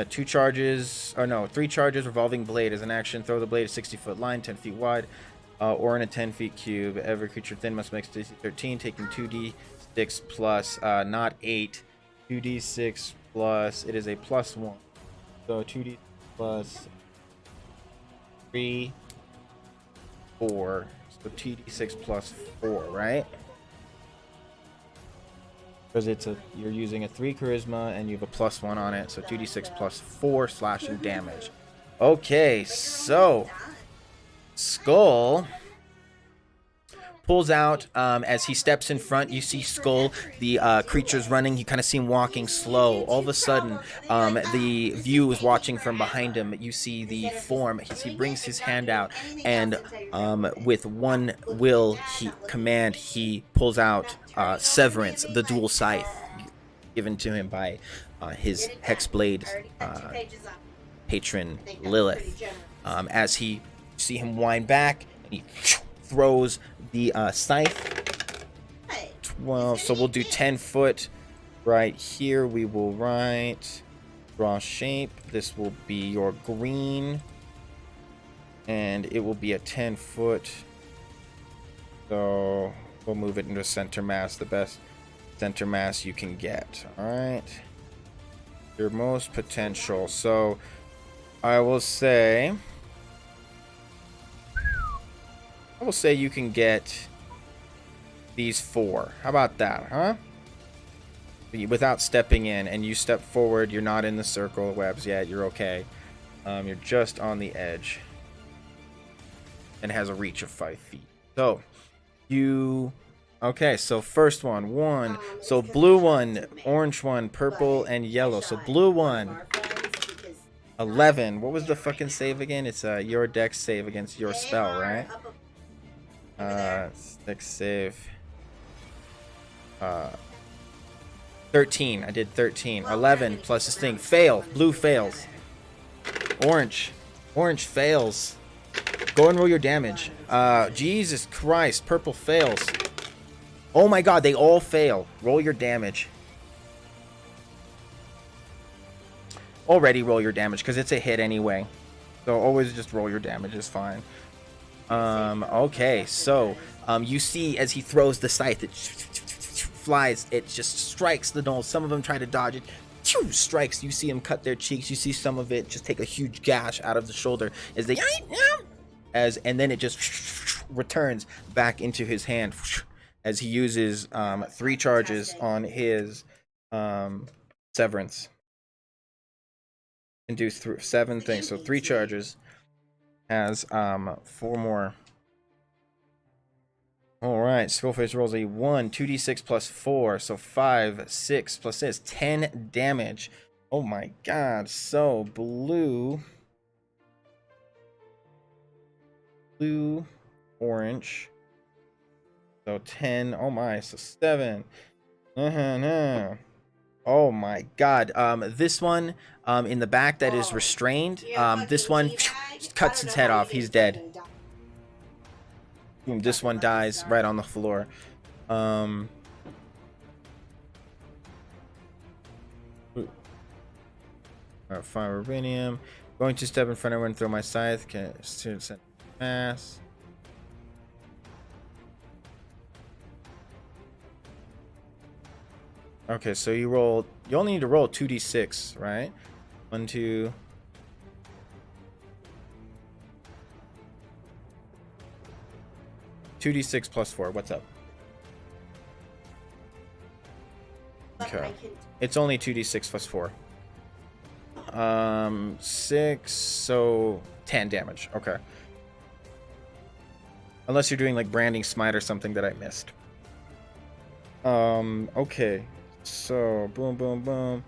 Three charges, revolving blade as an action. Throw the blade a 60-foot line, 10 feet wide, or in a 10-feet cube. Every creature within must make DC 13, taking 2d6 plus, not 8. 2d6 plus, it is a plus 1. So 2d plus 3, 4. So 2d6 plus 4, right? Because you're using a 3 charisma and you have a plus 1 on it, so 2d6 plus 4 slashing damage. Okay, so Skull pulls out as he steps in front. You see Skull, the creature's running. You kind of see him walking slow. All of a sudden, the view is watching from behind him. You see the form. He brings his hand out, and with one command, he pulls out Severance, the dual scythe, given to him by his Hexblade patron Lilith. As he see him wind back, and he throws the scythe. 12, so we'll do 10 foot right here. We will draw shape. This will be your green, and it will be a 10 foot. So we'll move it into center mass, the best center mass you can get. All right, your most potential. So I will say you can get these 4. How about that, huh? Without stepping in, and you step forward. You're not in the circle of webs yet. You're okay. You're just on the edge, and has a reach of 5 feet. So okay. So first one. So blue one, orange one, purple, and yellow. So blue one. 11. What was the fucking save again? It's your dex save against your spell, right? Dex save. 13. I did 13. 11 plus this thing. Fail. Blue fails. Orange fails. Go and roll your damage. Jesus Christ. Purple fails. Oh my god, they all fail. Roll your damage. Already roll your damage because it's a hit anyway. So always just roll your damage is fine. Okay, so you see as he throws the scythe, it flies, it just strikes the gnolls. Some of them try to dodge it, strikes. You see him cut their cheeks. You see some of it just take a huge gash out of the shoulder as they and then it just returns back into his hand as he uses 3 charges on his Severance. And do 7 things. So 3 charges. Has 4 more. Alright, Skullface rolls a 1, 2d6 plus 4, so 5, 6 plus this, 10 damage. Oh my god. So blue, orange. So 10. Oh my, so 7. Oh my god. This one in the back that is restrained, this one cuts its head off. He's dead. Boom, this one dies right on the floor. Fire Urbanium. Going to step in front of her and throw my scythe. Can send mass. Okay, so you only need to roll 2d6, right? 1, 2. $2d6 plus 4. What's up? Okay. It's only 2d6 plus 4. 6, so 10 damage. Okay. Unless you're doing like branding smite or something that I missed. Okay. So boom, boom, boom.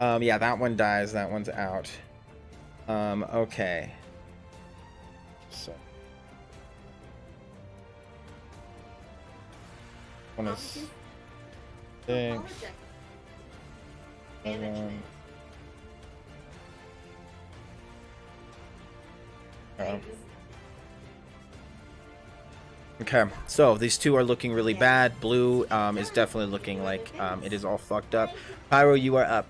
Yeah, that one dies. That one's out. Okay. So one is 6. 7. Okay, so these two are looking really bad. Blue is definitely looking like it is all fucked up. Pyro, you are up.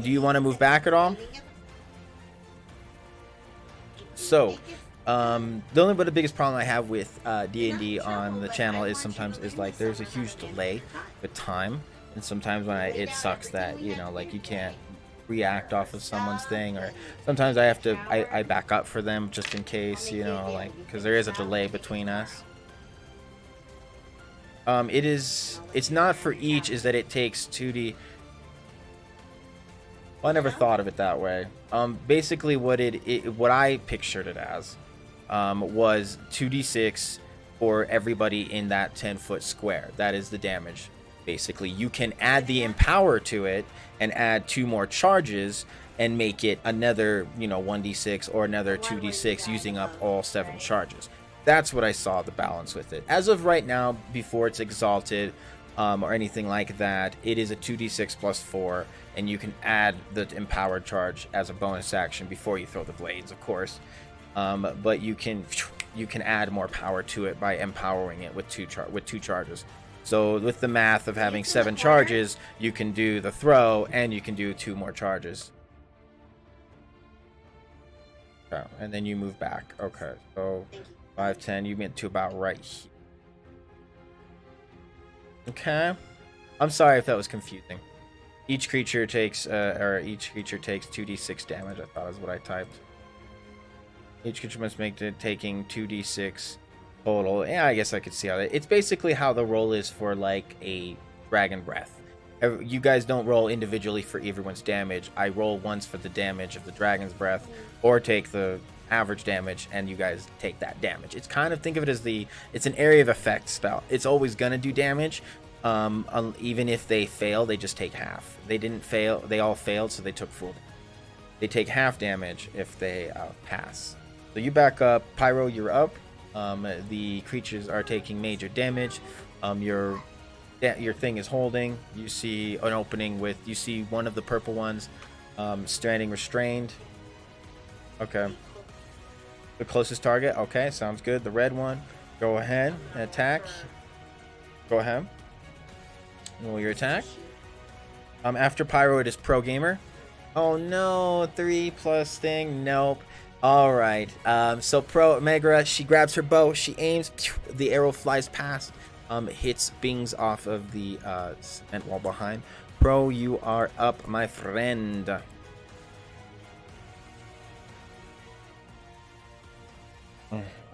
Do you want to move back at all? So, the biggest problem I have with D&D on the channel is sometimes like there's a huge delay with time, and sometimes when it sucks that, you know, like you can't react off of someone's thing, or sometimes I have to I back up for them just in case, you know, like because there is a delay between us. It's not for each, is that it takes 2d. Well, I never thought of it that way. Basically what what I pictured it as was 2d6 for everybody in that 10-foot square. That is the damage. Basically, you can add the empower to it and add 2 more charges and make it another, you know, 1d6 or another 2d6 using up all 7 charges. That's what I saw the balance with it. As of right now, before it's exalted or anything like that, it is a 2d6 plus 4, and you can add the empowered charge as a bonus action before you throw the blades, of course. But you can add more power to it by empowering it with 2 charges. So with the math of having 7 charges, you can do the throw and you can do 2 more charges. Okay, and then you move back. Okay, so 5, 10, you went to about right here. Okay. I'm sorry if that was confusing. Each creature takes 2d6 damage, I thought is what I typed. Each creature must make taking 2d6 total. Yeah, I guess I could see how that. It's basically how the roll is for like a dragon breath. You guys don't roll individually for everyone's damage. I roll once for the damage of the dragon's breath, or take the average damage, and you guys take that damage. It's kind of, think of it as it's an area of effect spell. It's always gonna do damage. Even if they fail, they just take half. They didn't fail, they all failed, so they took full damage. They take half damage if they pass. So you back up. Pyro, you're up. The creatures are taking major damage. Your thing is holding. You see an opening with, you see one of the purple ones standing restrained. Okay. The closest target. Okay, sounds good. The red one. Go ahead and attack. Go ahead. Roll your attack. After Pyro, it is Pro Gamer. Oh no, 3 plus thing. Nope. All right. So Pro Megra, she grabs her bow, she aims, the arrow flies past, hits, bings off of the cement wall behind. Pro, you are up, my friend.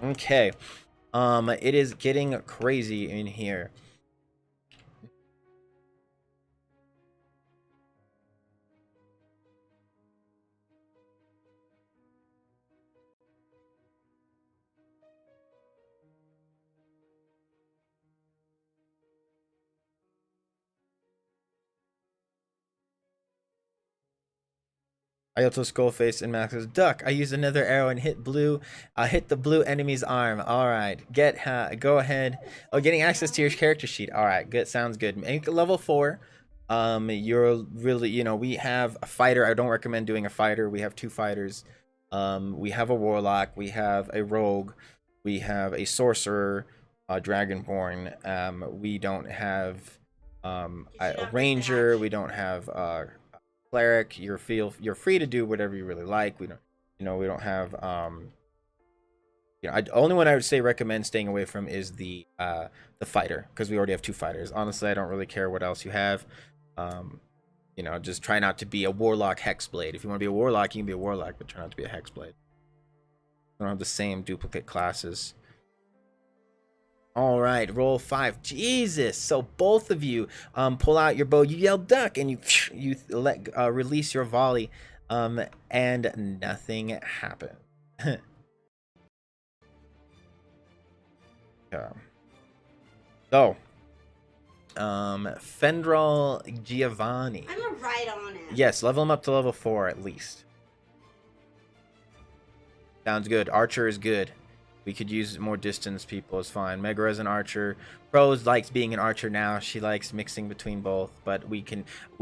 Okay. It is getting crazy in here. I also Skullface and Max says, duck. I used another arrow and hit blue. Hit the blue enemy's arm. All right. Go ahead. Oh, getting access to your character sheet. All right. Good. Sounds good. Make level 4. You're really, you know, we have a fighter. I don't recommend doing a fighter. We have 2 fighters. We have a warlock. We have a rogue. We have a sorcerer, dragonborn. We don't have a ranger. We don't have cleric. You're free to do whatever you really like. We don't, you know, we don't have only one I would say recommend staying away from is the fighter, because we already have 2 fighters. Honestly, I don't really care what else you have. You know, just try not to be a warlock hexblade. If you want to be a warlock, you can be a warlock, but try not to be a hexblade. We don't have the same duplicate classes. All right, roll 5. Jesus. So both of you pull out your bow. You yell duck, and you release your volley, and nothing happened. Okay. So, Fendral Giovanni. I'm right on it. Yes, level him up to level 4 at least. Sounds good. Archer is good. We could use more distance people is fine. Megara is an archer. Rose likes being an archer now. She likes mixing between both. But we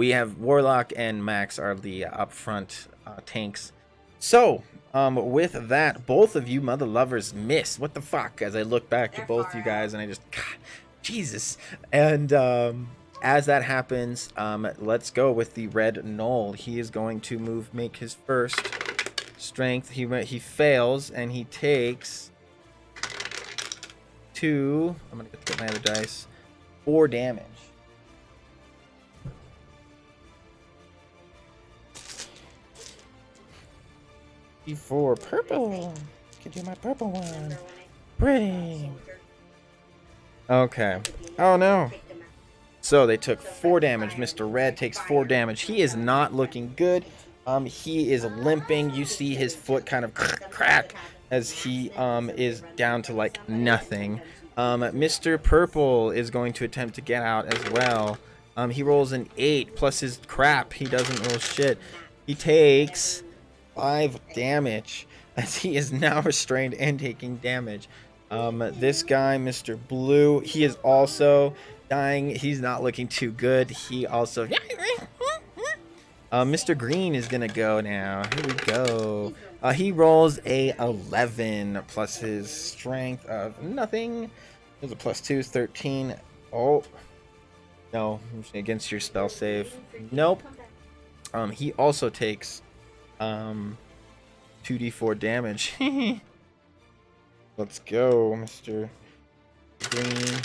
have Warlock and Max are the upfront tanks. So, with that, both of you mother lovers miss. What the fuck? As I look back to both you guys and I just, God, Jesus. And as that happens, let's go with the red Knoll. He is going to make his first strength. He fails and he takes 2. I'm gonna get my other dice. 4 damage. D4 purple. Can do my purple one. Pretty. Okay. Oh no. So they took 4 damage. Mr. Red takes 4 damage. He is not looking good. He is limping. You see his foot kind of crack as he is down to like nothing. Mr. Purple is going to attempt to get out as well. He rolls an 8 plus his crap. He doesn't roll shit. He takes 5 damage as he is now restrained and taking damage. This guy, Mr. Blue, he is also dying. He's not looking too good. He also... Mr. Green is gonna go now. Here we go. He rolls a 11 plus his strength of nothing. There's a +2 is 13. Oh no, against your spell save. Nope. He also takes 2d4 damage. Let's go, Mr. Green.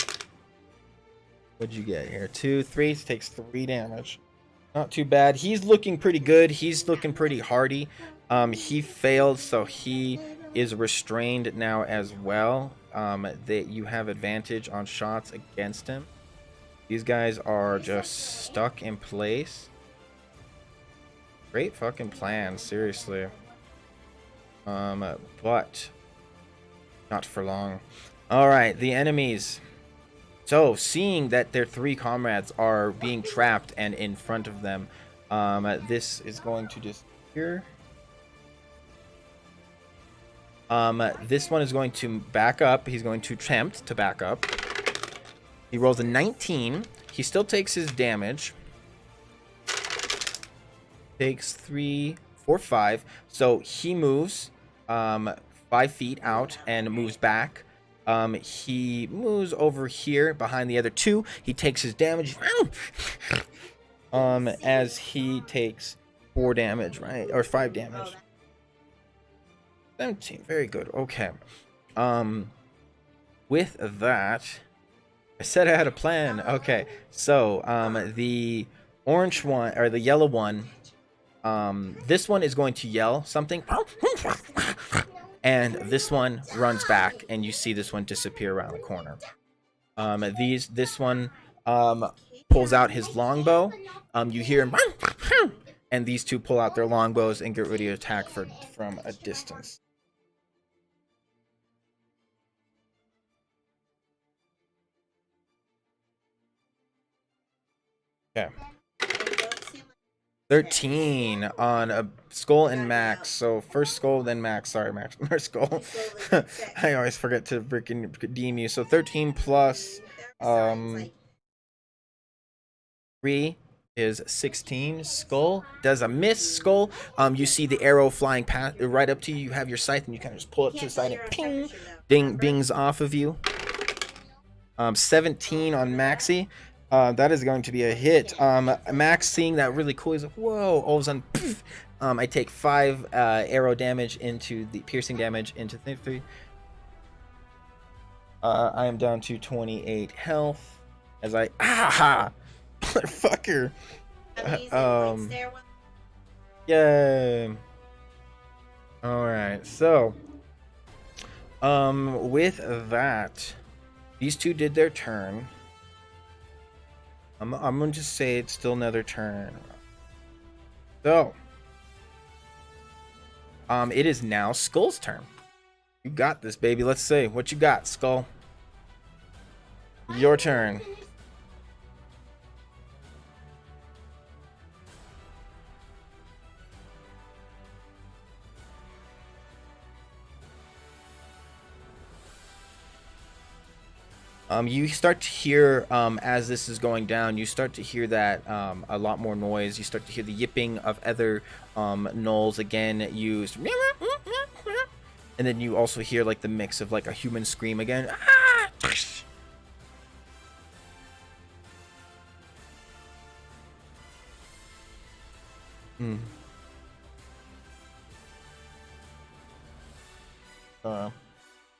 What'd you get here? 2, 3. Takes 3 damage. Not too bad. He's looking pretty good. He's looking pretty hardy. He failed, so he is restrained now as well. That you have advantage on shots against him. These guys are just stuck in place. Great fucking plan, seriously. But not for long. All right, the enemies. So, seeing that their 3 comrades are being trapped and in front of them, this is going to disappear. This one is going to back up. He's going to attempt to back up. He rolls a 19. He still takes his damage. Takes 3, 4, 5. So, he moves 5 feet out and moves back. He moves over here behind the other 2. He takes his damage. As he takes 4 damage, right? Or 5 damage. 17. Very good. Okay. With that, I said I had a plan. Okay. So, the orange one or the yellow one, this one is going to yell something. And this one runs back, and you see this one disappear around the corner. This one pulls out his longbow. You hear him, and these 2 pull out their longbows and get ready to attack from a distance. Okay. 13 on a skull and Max. So first skull, then Max. Sorry, Max. First skull. I always forget to freaking redeem you. So 13 plus 3 is 16. Skull does a miss. Skull. You see the arrow flying past right up to you. You have your scythe and you kind of just pull it to the side and ping, bings off of you. 17 on Maxi. That is going to be a hit. Max, seeing that really cool, he's like, whoa, all of a sudden, poof, I take 5 arrow damage into the piercing damage into 3. I am down to 28 health as I, motherfucker. Yay. Alright, so, with that, These two did their turn. I'm gonna just say it's still another turn. So, it is now Skull's turn. You got this, baby. Let's see what you got, Skull. Your turn. You start to hear, as this is going down, you start to hear that a lot more noise. You start to hear the yipping of other gnolls again. And then you also hear like the mix of like a human scream again.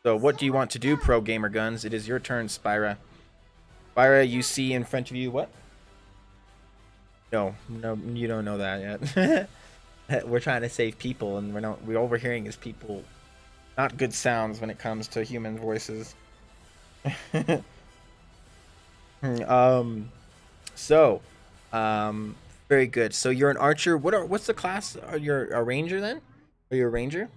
So what do you want to do, Pro Gamer Guns? It is your turn, Spyra. Spyra, you see in front of you what? No, you don't know that yet. We're trying to save people, and we're overhearing is people. Not good sounds when it comes to human voices. Very good. So you're an archer. What's the class? Are you a ranger then? Are you a ranger?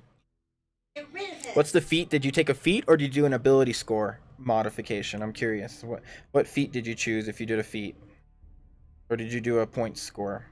What's the feat? Did you take a feat or did you do an ability score modification? I'm curious. What feat did you choose if you did a feat? Or did you do a point score?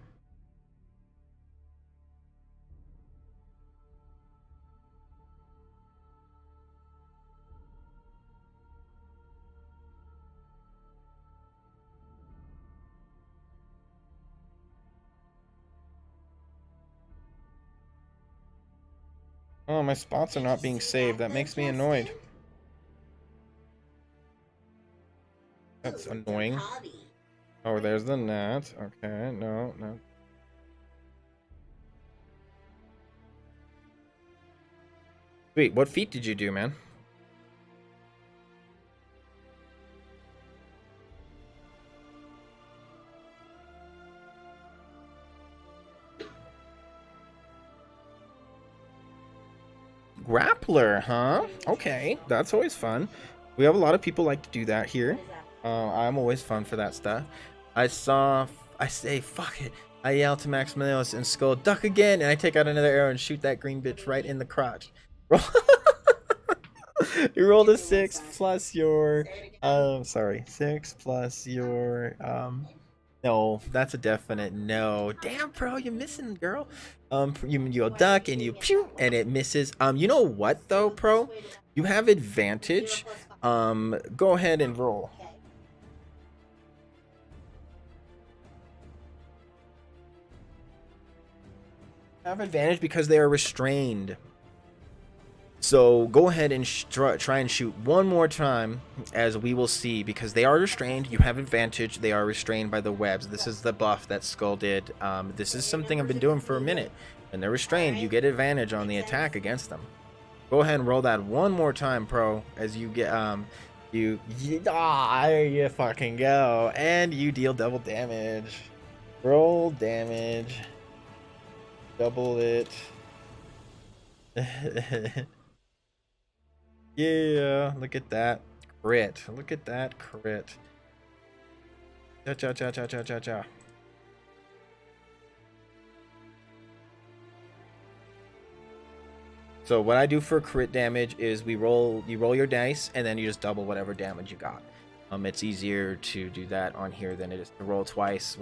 Oh, my spots are not being saved. That makes me annoyed. That's annoying. Oh, there's the net. Okay, no. Wait, what feat did you do, man? Grappler, huh? Okay, that's always fun. We have a lot of people like to do that here. I'm always fun for that stuff. I say, fuck it. I yell to Maxamillios and Skull, duck again, and I take out another arrow and shoot that green bitch right in the crotch. You rolled a 6 plus your, 6 plus your, no, that's a definite no. Damn, bro, you're missing, girl. You'll duck and you pew, and it misses. You know what though, pro? You have advantage. Go ahead and roll. Have advantage because they are restrained. So go ahead and try and shoot one more time, as we will see, because they are restrained. You have advantage. They are restrained by the webs. This is the buff that Skull did. This is something I've been doing for a minute. When they're restrained, you get advantage on the attack against them. Go ahead and roll that one more time, pro, as you get there you fucking go, and you deal double damage. Roll damage. Double it. Yeah, look at that crit. Look at that crit. Cha. So what I do for crit damage is you roll your dice and then you just double whatever damage you got. It's easier to do that on here than it is to roll twice.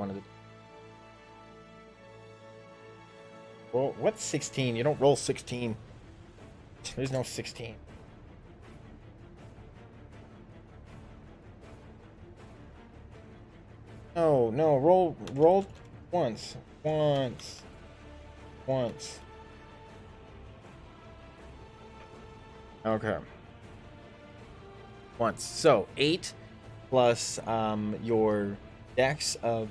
What's 16? You don't roll 16. There's no 16. No, roll once. Okay. Once. So 8 plus your dex of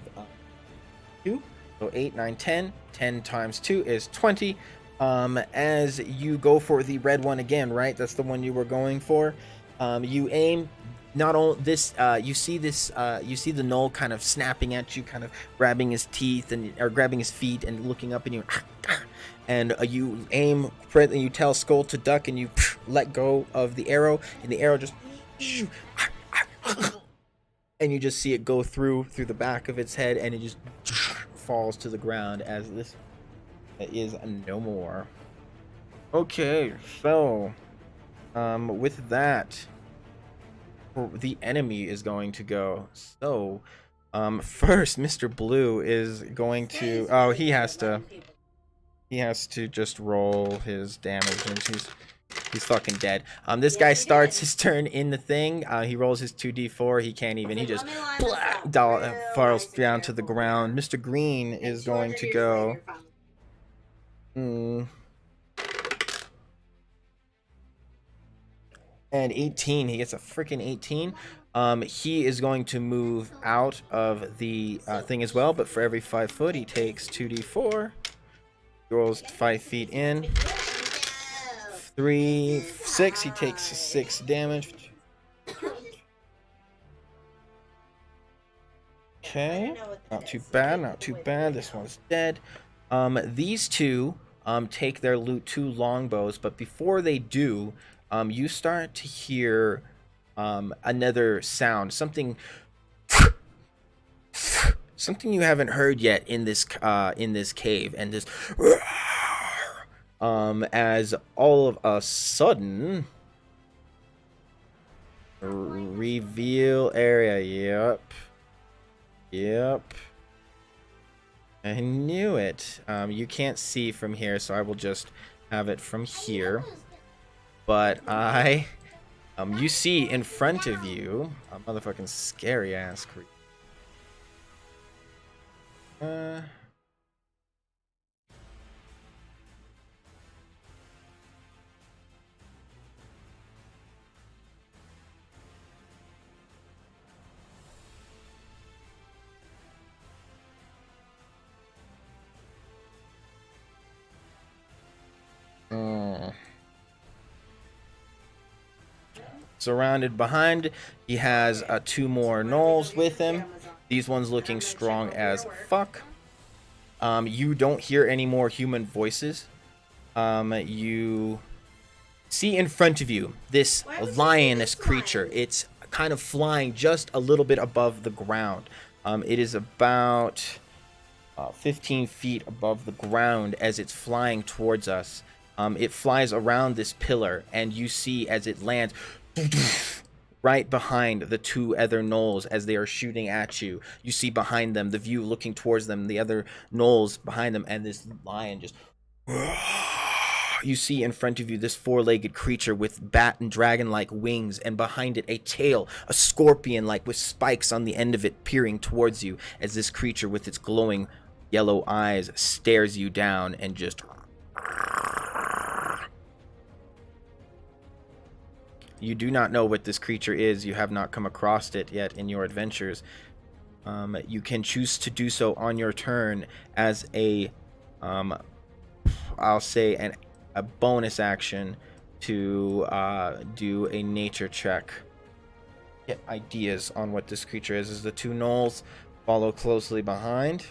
2. So 8, 9, 10. 10 times 2 is 20. As you go for the red one again, right? That's the one you were going for. You aim. Not only this, you see the gnoll kind of snapping at you, kind of grabbing his teeth or grabbing his feet and looking up at you, and you aim and you tell Skull to duck, and you let go of the arrow, and the arrow just and you just see it go through the back of its head, and it just falls to the ground as this is no more. Okay, so with that, the enemy is going to go. So first, Mr. Blue is going to, oh, he has to just roll his damage, and he's fucking dead. This guy starts his turn in the thing. He rolls his 2d4. He can't even. He just falls down to the ground. Mr. Green is going to go. And 18. He gets a freaking 18. He is going to move out of the thing as well, but for every 5 foot, he takes 2d4. He rolls 5 feet in. 3, 6. He takes 6 damage. Okay, not too bad, not too bad. This one's dead. These two take their loot 2 longbows, but before they do, you start to hear another sound, something you haven't heard yet in this cave, and this as all of a sudden, reveal area. Yep. I knew it. You can't see from here, so I will just have it from here. But you see in front of you a motherfucking scary ass creature. Surrounded behind, he has 2 more gnolls with him. These ones looking strong as fuck. You don't hear any more human voices. You see in front of you this lioness creature. It's kind of flying just a little bit above the ground. It is about 15 feet above the ground as it's flying towards us. It flies around this pillar, and you see as it lands right behind the 2 other gnolls as they are shooting at you. You see behind them, the view looking towards them, the other gnolls behind them, and this lion just... You see in front of you this 4-legged creature with bat and dragon-like wings, and behind it a tail, a scorpion-like with spikes on the end of it peering towards you as this creature with its glowing yellow eyes stares you down and just... You do not know what this creature is. You have not come across it yet in your adventures. You can choose to do so on your turn as a, I'll say a bonus action to do a nature check. Get ideas on what this creature is. As the 2 gnolls follow closely behind.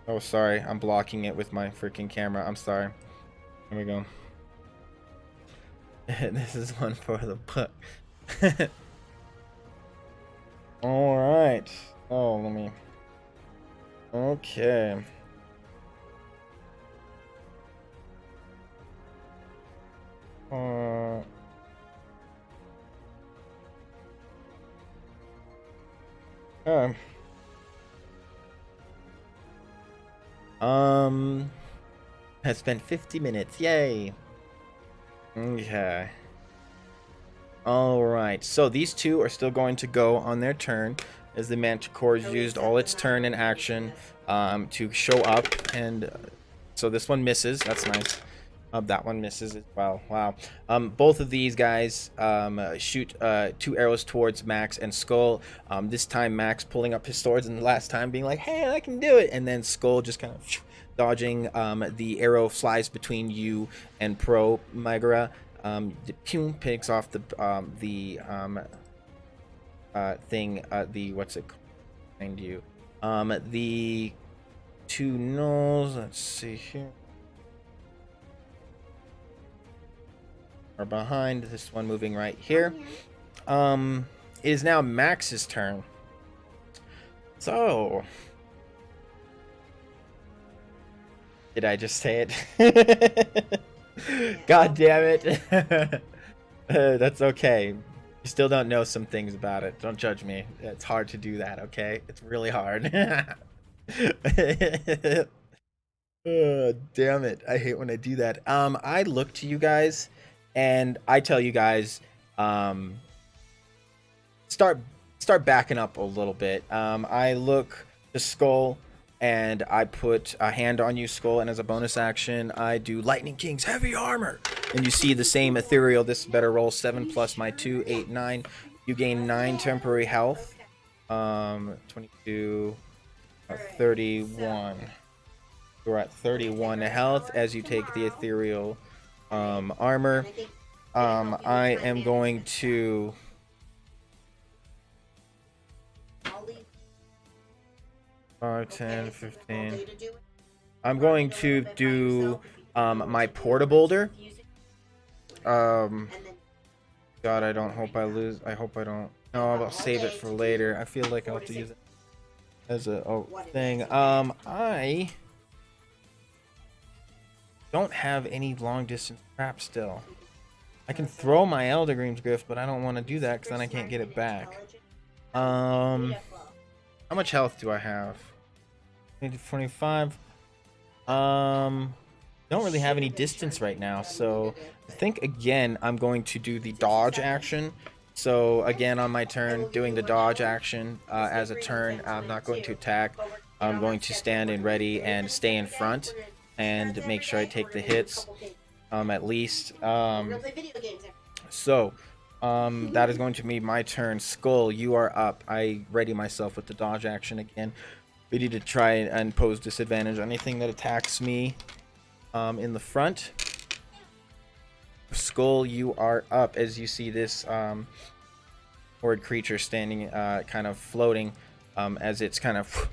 Oh, sorry. I'm blocking it with my freaking camera. I'm sorry. Here we go. This is one for the book. Alright. Oh, let me... Okay. Has been 50 minutes. Yay. Okay. Alright, so these 2 are still going to go on their turn as the Manticore's used all its turn and action to show up, and so this one misses. That's nice. That one misses as well. Wow. Both of these guys shoot 2 arrows towards Max and Skull. This time Max pulling up his swords, and the last time being like, hey, I can do it, and then Skull just kind of dodging. The arrow flies between you and Pro Migra. Picks off the thing, the what's it called behind you. The 2 gnolls, let's see here. or behind. This one moving right here. It is now Max's turn. So, did I just say it? God damn it. That's okay. You still don't know some things about it. Don't judge me. It's hard to do that, okay? It's really hard. Damn it. I hate when I do that. I look to you guys and I tell you guys, start backing up a little bit. I look to Skull and I put a hand on you, Skull, and as a bonus action, I do Lightning King's Heavy Armor. And you see the same ethereal. This better roll 7 plus my 2, 8, 9. You gain 9 temporary health. 22, 31. You're at 31 health as you take the ethereal armor. I am going to 5, 10, 15. I'm going to do my porta boulder. God, I don't hope I lose. I hope I don't. No, I'll save it for later. I feel like I'll have to use it as a thing. I don't have any long distance crap still. I can throw my Eldergream's Grift, but I don't want to do that because then I can't get it back. How much health do I have? 25. Don't really have any distance right now, so I think again I'm going to do the dodge action. So again on my turn, doing the dodge action as a turn. I'm not going to attack. I'm going to stand in ready and stay in front and make sure I take the hits at least. So that is going to be my turn. Skull, you are up. I ready myself with the dodge action again. We need to try and pose disadvantage on anything that attacks me in the front. Skull, you are up as you see this horde creature standing, kind of floating as it's kind of,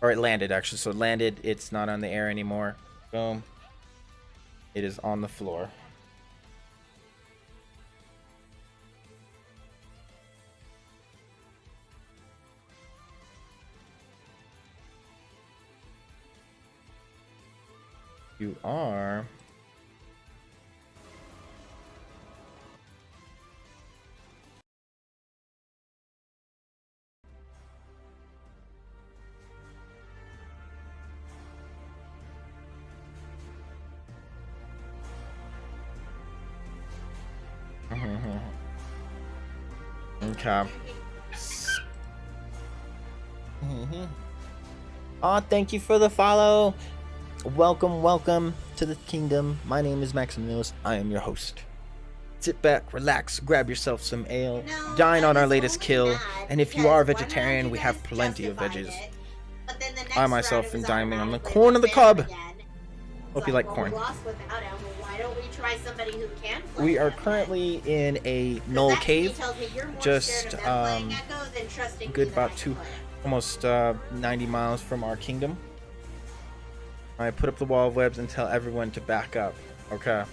or it landed actually. So it landed, it's not on the air anymore. Boom. It is on the floor. You are okay. Aw, thank you for the follow. Welcome to the kingdom. My name is Maxamillios. I am your host. Sit back, relax, grab yourself some ale, dine on our latest kill, and if you are a vegetarian, we have plenty of veggies. I myself am dining on the corn of the cob. Hope you like corn. We are currently in a null cave, just good about almost 90 miles from our kingdom. I put up the wall of webs and tell everyone to back up. Okay.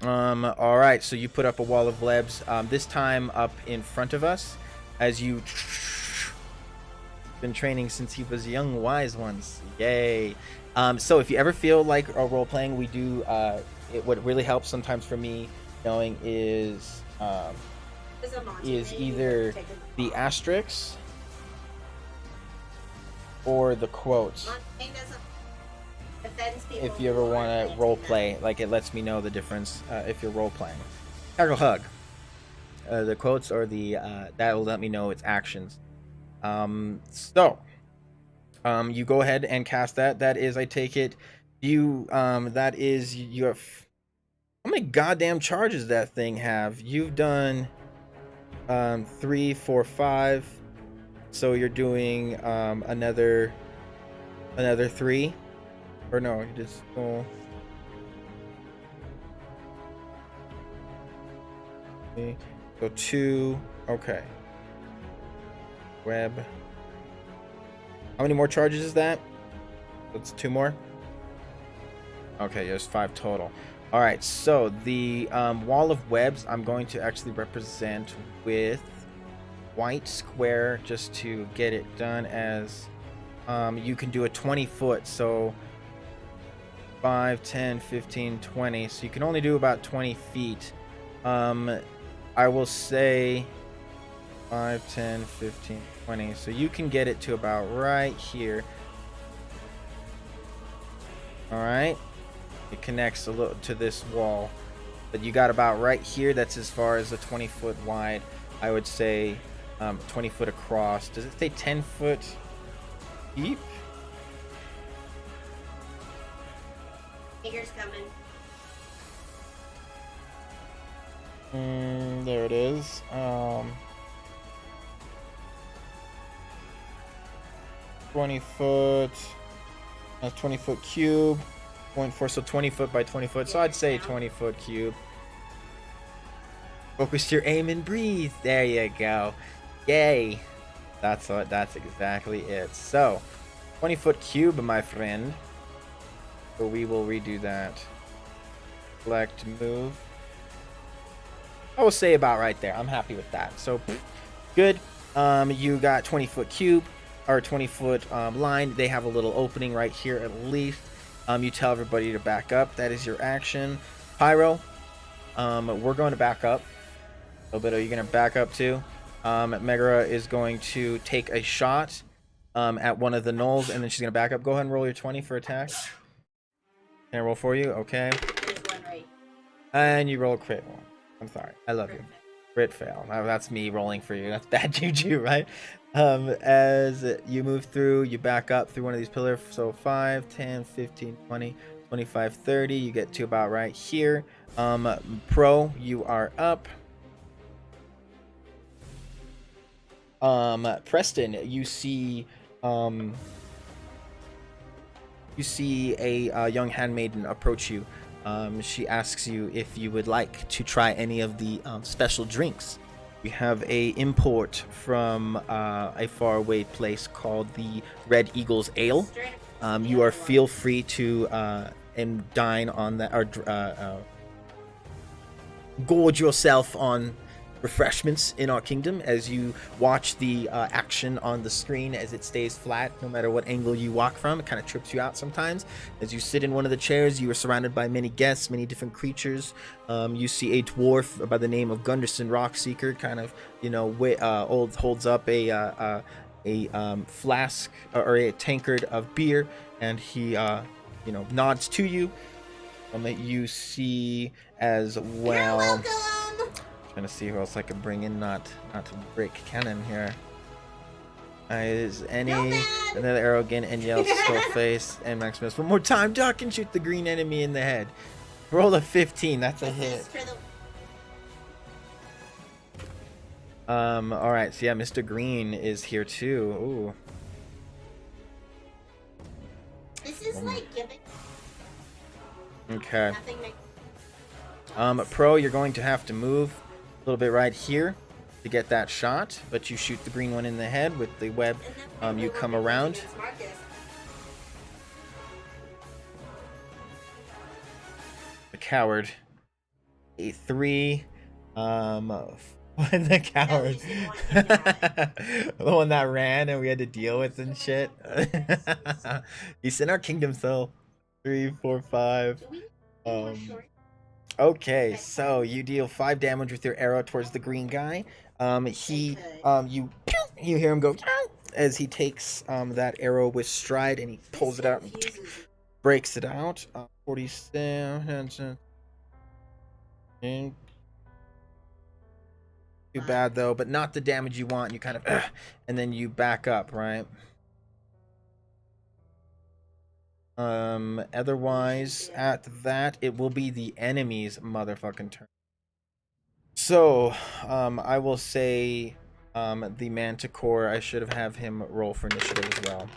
All right. So you put up a wall of webs. This time up in front of us, as you been training since he was young, wise ones. Yay. So if you ever feel like a role playing, we do. What really helps sometimes for me knowing is either the asterisks or the quotes. If you ever want to role play, like it lets me know the difference if you're role playing. Tackle hug. The quotes or the that will let me know it's actions. So you go ahead and cast that. That is, I take it, you that is your. How many goddamn charges that thing have? You've done 3, 4, 5. So you're doing another 3. Or no, you just go. Okay. So 2. Okay. Web. How many more charges is that? That's 2 more. Okay, there's 5 total. All right, so the wall of webs I'm going to actually represent with white square just to get it done as you can do a 20 foot, so 5, 10, 15, 20, so you can only do about 20 feet. I will say 5, 10, 15, 20, so you can get it to about right here. All right, it connects a little to this wall, but you got about right here. That's as far as the 20 foot wide. I would say 20 foot across. Does it say 10 foot deep? Fingers coming. There it is. 20 foot. That's 20 foot cube. 0.4, so 20 foot by 20 foot. So I'd say 20 foot cube. Focus your aim and breathe. There you go. Yay. That's exactly it. So 20 foot cube, my friend. So we will redo that. Select move. I will say about right there. I'm happy with that. So good. You got 20 foot cube or 20 foot line. They have a little opening right here at least. You tell everybody to back up. That is your action. Pyro, we're going to back up. A little bit. Are you going to back up too? Megara is going to take a shot at one of the gnolls, and then she's going to back up. Go ahead and roll your 20 for attack. Can I roll for you? Okay. And you roll a crit one. I'm sorry. I love you. Crit fail. Now, that's me rolling for you. That's bad juju, right? As you move through, you back up through one of these pillars. So 5, 10, 15, 20, 25, 30. You get to about right here. Pro, you are up. Preston, you see a young handmaiden approach you. She asks you if you would like to try any of the special drinks. We have a import from a faraway place called the Red Eagle's Ale. You are feel free to and dine on that, or gorge yourself on refreshments in our kingdom as you watch the action on the screen as it stays flat no matter what angle you walk from. It kind of trips you out sometimes. As you sit in one of the chairs, you are surrounded by many guests, many different creatures. You see a dwarf by the name of Gunderson Rockseeker kind of, holds up a flask or a tankard of beer, and he nods to you. You see as well. Trying to see who else I could bring in, not to break canon here. Is any another arrow again, and yell Skullface and Maxamillios. One more time, duck and shoot the green enemy in the head. Roll a 15. That's a hit. All right. So yeah, Mr. Green is here too. Ooh. This is like giving. Okay. Pro, you're going to have to move a little bit right here to get that shot, but you shoot the green one in the head with the web. You come around. The coward. A 3. The coward. The one that ran and we had to deal with and shit. He's in our kingdom, so 3, 4, 5. Okay, so you deal 5 damage with your arrow towards the green guy. You hear him go as he takes that arrow with stride, and he pulls it out and breaks it out. 47. Too bad though, but not the damage you want. You kind of and then you back up, right? Otherwise, at that, it will be the enemy's motherfucking turn. So, I will say, the Manticore, I should have him roll for initiative as well.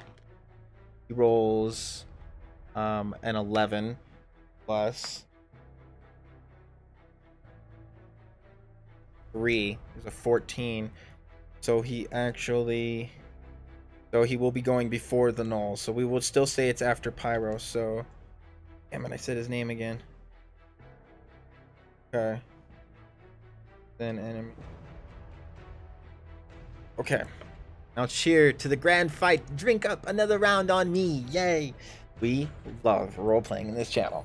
He rolls, an 11 plus 3 is a 14. So he actually... So he will be going before the gnoll. So we will still say it's after Pyro. So, damn it, I said his name again. Okay. Then enemy. Okay. Now cheer to the grand fight. Drink up another round on me. Yay. We love role-playing in this channel.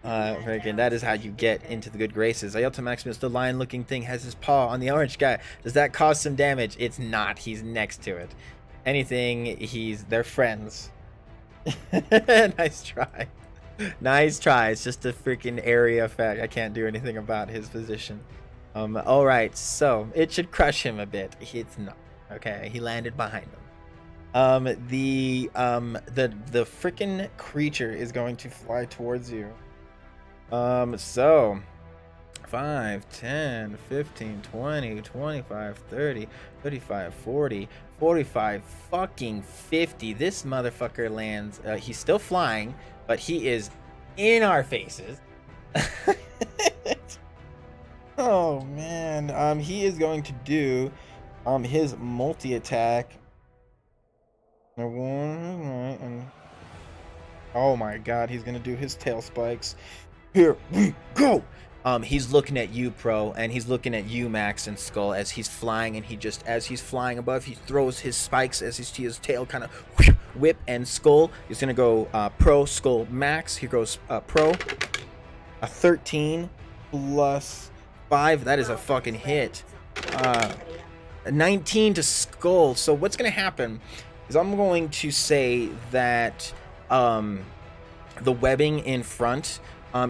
Freaking, that is how you get into the good graces. I yell to Maxamillios, the lion-looking thing has his paw on the orange guy. Does that cause some damage? It's not. He's next to it. Anything, they're friends. Nice try. Nice try. It's just a freaking area effect. I can't do anything about his position. All right, so it should crush him a bit. It's not. Okay, he landed behind him. The freaking creature is going to fly towards you. So 5, 10, 15, 20, 25, 30, 35, 40, 45, fucking 50. This motherfucker lands. He's still flying, but he is in our faces. Oh man. He is going to do his multi-attack. And oh my god, he's gonna do his tail spikes. Here we go. He's looking at you, Pro, and he's looking at you, Max and Skull, as he's flying, and as he's flying above, he throws his spikes as he sees his tail kind of whip, and Skull is gonna go Pro, Skull, Max. Here goes Pro. A 13 plus 5. That is a fucking hit. 19 to Skull. So what's gonna happen is I'm going to say that the webbing in front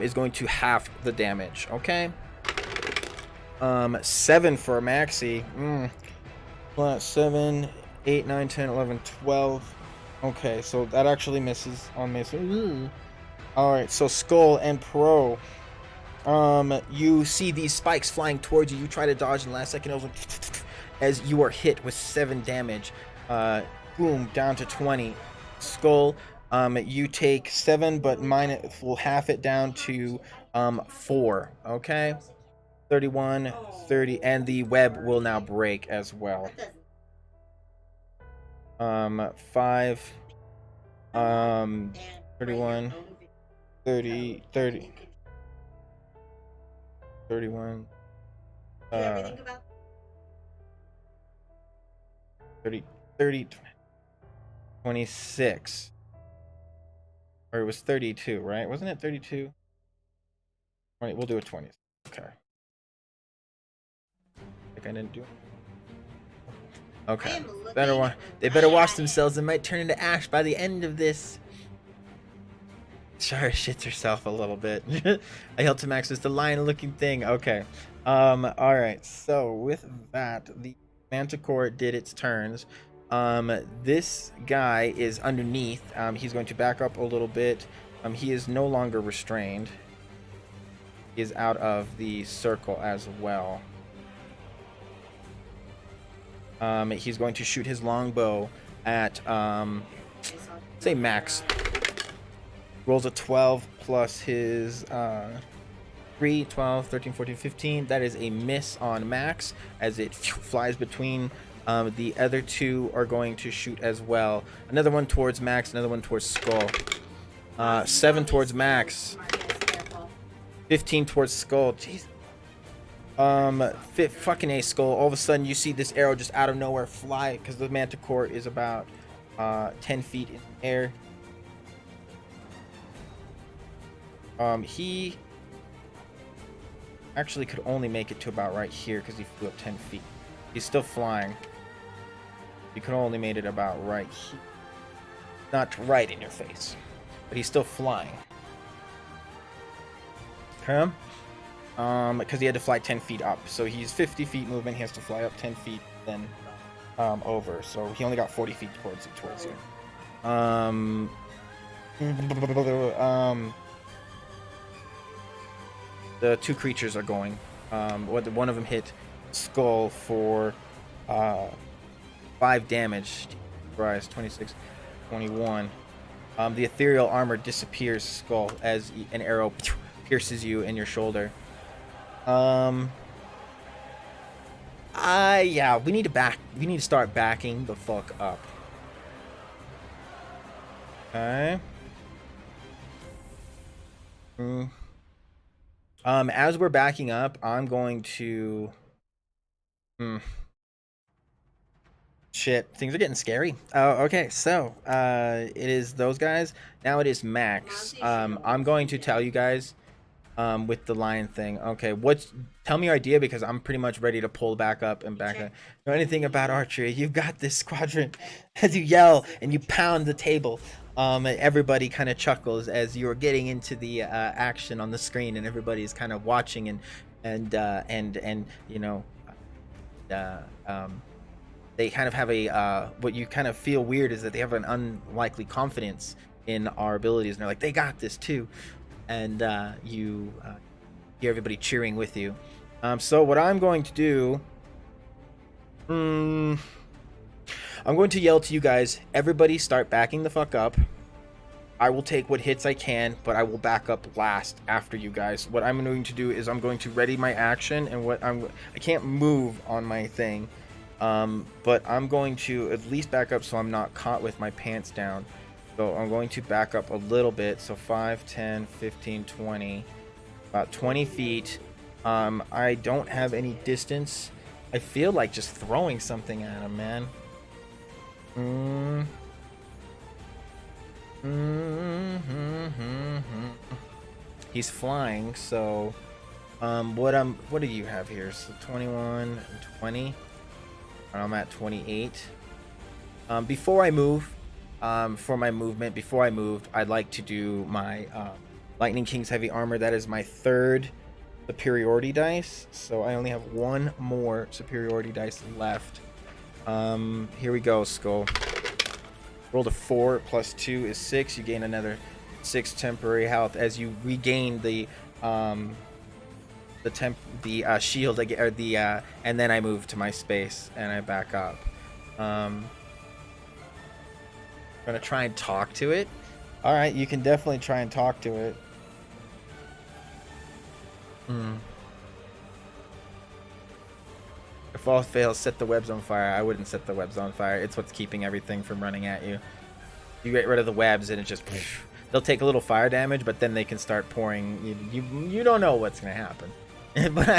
is going to half the damage. Okay. 7 for Maxi. Plus 7, 8, 9, 10, 11, 12. Okay, so that actually misses on me. So, all right, so Skull and Pro. You see these spikes flying towards you. You try to dodge in the last second. As you are hit with 7 damage. Boom, down to 20. Skull, you take 7, but mine will half it down to 4. Okay, 31, 30, and the web will now break as well. 5, 31, 30, 30, 31, 30, 30, 26. Or it was 32, right? Wasn't it 32? 20, we'll do a 20. Okay. I think I didn't do it. Okay. They better watch themselves. They might turn into ash by the end of this. Shara shits herself a little bit. I yelled to Max, it's the lion-looking thing. Okay. Alright. So with that, the Manticore did its turns. This guy is underneath. He's going to back up a little bit. He is no longer restrained. He is out of the circle as well. He's going to shoot his longbow at, say Max. Rolls a 12 plus his 3, 12, 13, 14, 15. That is a miss on Max as it flies between. The other 2 are going to shoot as well. Another one towards Max, another one towards Skull. 7 towards Max. 15 towards Skull. Jeez. Fucking A, Skull. All of a sudden you see this arrow just out of nowhere fly because the Manticore is about 10 feet in the air. He actually could only make it to about right here because he flew up 10 feet. He's still flying. You could only made it about right here. Not right in your face. But he's still flying. Okay? Because he had to fly 10 feet up. So he's 50 feet movement. He has to fly up 10 feet, then over. So he only got 40 feet towards you. The 2 creatures are going. One of them hit Skull for 5 damage. Rise 26, 21. The ethereal armor disappears, Skull, as an arrow pierces you in your shoulder. Yeah, we need to start backing the fuck up. Okay. As we're backing up, I'm going to. Shit, things are getting scary. Okay, so it is those guys. Now it is Max. I'm going to tell you guys with the lion thing. Okay, tell me your idea, because I'm pretty much ready to pull back up and back up. Know anything about archery? You've got this, squadron. As you yell and you pound the table, everybody kind of chuckles as you're getting into the action on the screen, and everybody's kind of watching and you know, uh, um, they kind of have a what you kind of feel weird is that they have an unlikely confidence in our abilities, and they're like, they got this too, and you hear everybody cheering with you. So what I'm going to do, I'm going to yell to you guys, everybody start backing the fuck up. I will take what hits I can, but I will back up last after you guys. What I'm going to do is I'm going to ready my action, and I can't move on my thing. But I'm going to at least back up so I'm not caught with my pants down. So I'm going to back up a little bit. So 5, 10, 15, 20, about 20 feet. I don't have any distance. I feel like just throwing something at him, man. He's flying, so what do you have here? So 21 and 20. I'm at 28. Before I move, for my movement, before I moved, I'd like to do my Lightning King's Heavy Armor. That is my 3rd superiority dice, so I only have 1 more superiority dice left. Here we go, Skull. Rolled a 4 plus 2 is 6. You gain another 6 temporary health as you regain the shield, or and then I move to my space and I back up. I'm gonna try and talk to it. All right, you can definitely try and talk to it. If all fails, set the webs on fire. I wouldn't set the webs on fire. It's what's keeping everything from running at you. You get rid of the webs and it just they'll take a little fire damage, but then they can start pouring. You don't know what's gonna happen. But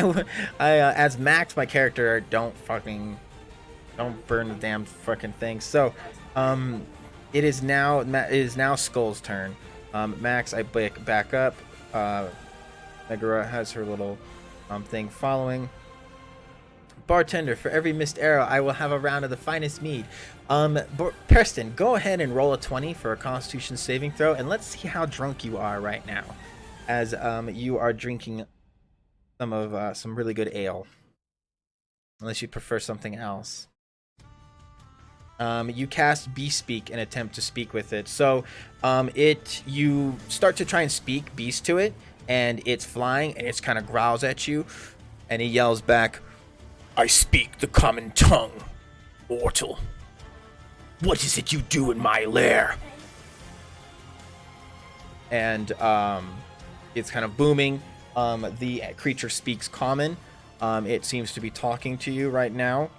I as Max, my character, don't burn the damn fucking thing. So, it is now Skull's turn. Max, I back up. Megara has her little thing following. Bartender, for every missed arrow, I will have a round of the finest mead. Preston, go ahead and roll a 20 for a Constitution saving throw, and let's see how drunk you are right now, as you are drinking some really good ale, unless you prefer something else. You cast Bespeak and attempt to speak with it. So you start to try and speak beast to it, and it's flying, and it's kind of growls at you, and he yells back, I speak the common tongue, mortal. What is it you do in my lair? And it's kind of booming. The creature speaks common. It seems to be talking to you right now.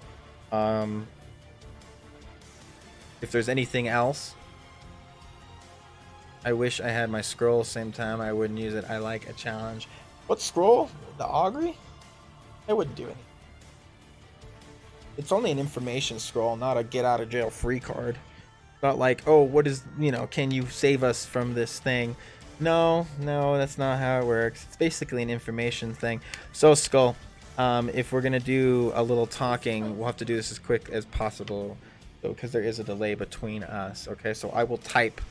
If there's anything else, I wish I had my scroll same time. I wouldn't use it. I like a challenge. What scroll? The augury? I wouldn't do anything. It's only an information scroll, not a get out of jail free card. Not like, oh, what is, can you save us from this thing? No, that's not how it works. It's basically an information thing. So, Skull, if we're going to do a little talking, we'll have to do this as quick as possible, because there is a delay between us. Okay, so I will type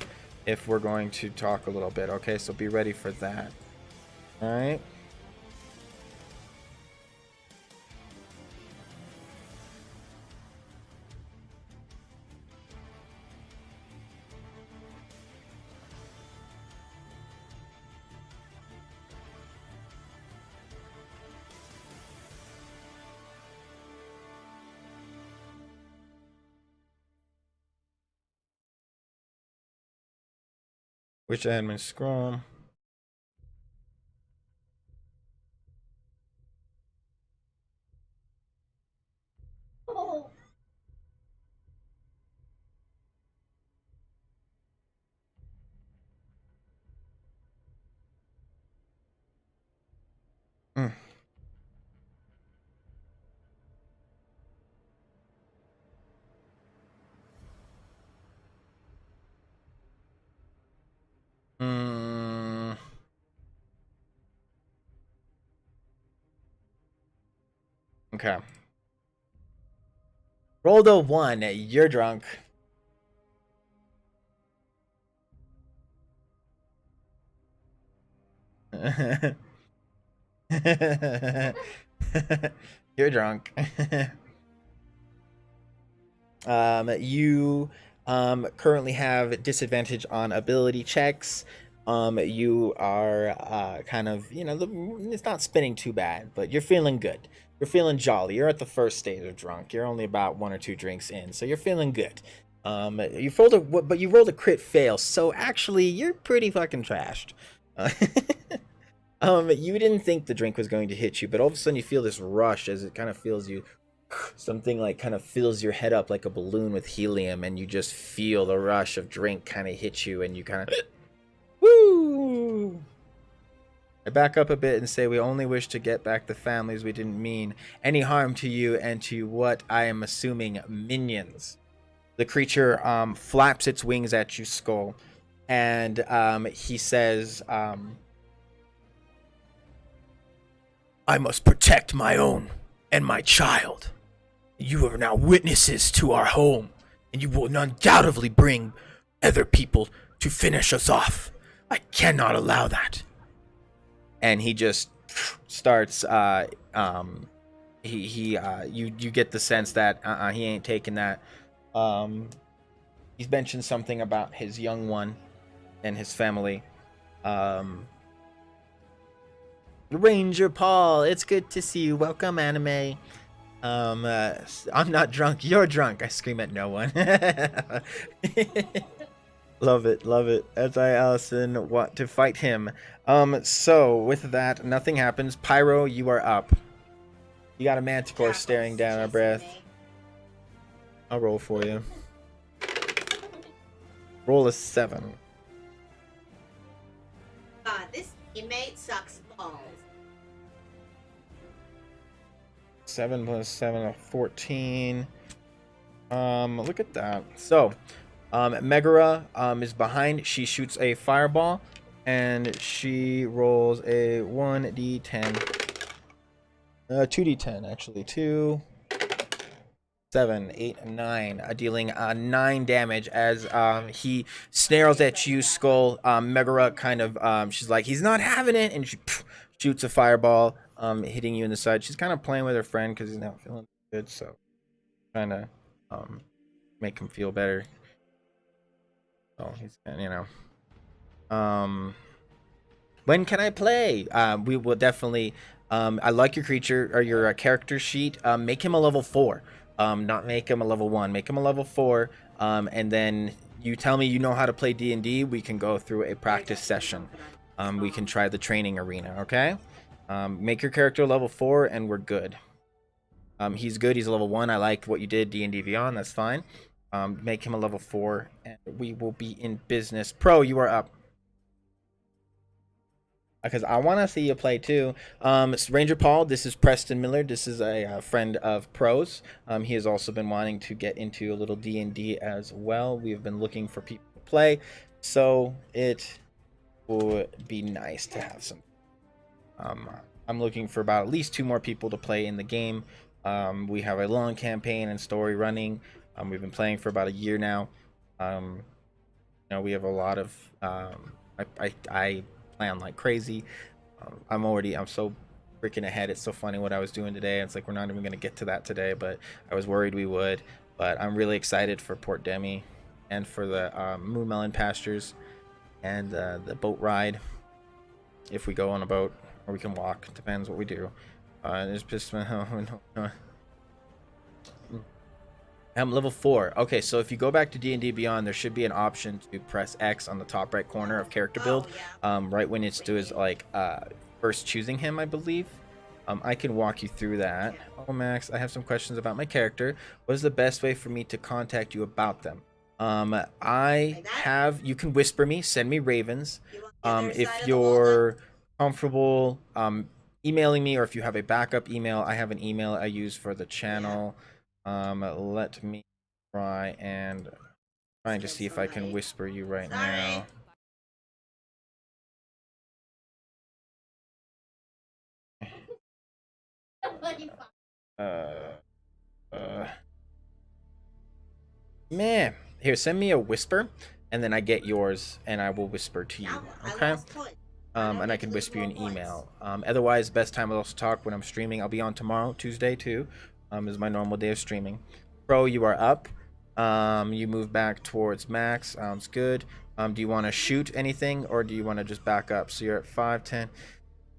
if we're going to talk a little bit. Okay, so be ready for that. All right. Wish I had my scroll. Oh. Mm. Mm. Okay. Roll the 1. You're drunk. You're drunk. You currently have disadvantage on ability checks. You are kind of, it's not spinning too bad, but you're feeling good. You're feeling jolly. You're at the first stage of drunk. You're only about 1 or 2 drinks in, so you're feeling good. But you rolled a crit fail, so actually you're pretty fucking trashed. Uh, you didn't think the drink was going to hit you, but all of a sudden you feel this rush as it kind of feels you. Something like kind of fills your head up like a balloon with helium, and you just feel the rush of drink kind of hit you, and you kind of woo. I back up a bit and say we only wish to get back the families. We didn't mean any harm to you and to what I am assuming minions. The creature flaps its wings at you, Skull, and he says, I must protect my own and my child. You are now witnesses to our home, and you will undoubtedly bring other people to finish us off. I cannot allow that. And he just starts. You get the sense that he ain't taking that. He's mentioned something about his young one and his family. Ranger Paul, it's good to see you. Welcome, anime. I'm not drunk. You're drunk. I scream at no one. Love it, love it. As I, Allison, want to fight him. So with that, nothing happens. Pyro, you are up. You got a manticore staring down our breath. I'll roll for you. Roll a 7. God, this teammate sucks balls. 7 plus 7, 14. Look at that. So, Megara is behind. She shoots a fireball, and she rolls a 1d10. 2d10, actually. 2, 7, 8, 9. Dealing 9 damage as he snarls at you, Skull. Megara kind of, she's like, he's not having it, and she shoots a fireball, hitting you in the side. She's kind of playing with her friend because he's not feeling good, so trying to make him feel better. Oh, he's, when can I play? We will definitely. I like your creature or your character sheet. Make him a level 4. Not make him a level 1. Make him a level 4. And then you tell me you know how to play D&D. We can go through a practice session. We can try the training arena. Okay. Make your character level 4, and we're good. He's good. He's a level 1. I liked what you did, D&D Beyond. That's fine. Make him a level 4, and we will be in business. Pro, you are up. Because I want to see you play too. Ranger Paul, this is Preston Miller. This is a friend of Pro's. He has also been wanting to get into a little D&D as well. We have been looking for people to play, so it would be nice to have some. I'm looking for about at least 2 more people to play in the game. We have a long campaign and story running. We've been playing for about a year now. We have a lot of. I plan like crazy. I'm so freaking ahead. It's so funny what I was doing today. It's like we're not even going to get to that today, but I was worried we would. But I'm really excited for Port Demi and for the Moon Melon pastures and the boat ride. If we go on a boat or we can walk, depends what we do. There's just I'm level 4. Okay, so if you go back to D&D Beyond, there should be an option to press X on the top right corner of character build. Right when it's doing like first choosing him, I believe. I can walk you through that. Oh, Max, I have some questions about my character. What is the best way for me to contact you about them? You can whisper me, send me ravens. If you're comfortable emailing me, or if you have a backup email, I have an email I use for the channel. Let me try and trying to see if I can whisper you right now. Man, here, send me a whisper, and then I get yours, and I will whisper to you. Okay. And I can whisper you an email. Otherwise, best time to also talk when I'm streaming. I'll be on tomorrow, Tuesday too. Is my normal day of streaming. Pro, you are up. You move back towards Max. Sounds good. Do you want to shoot anything, or do you want to just back up? So you're at 5, 10,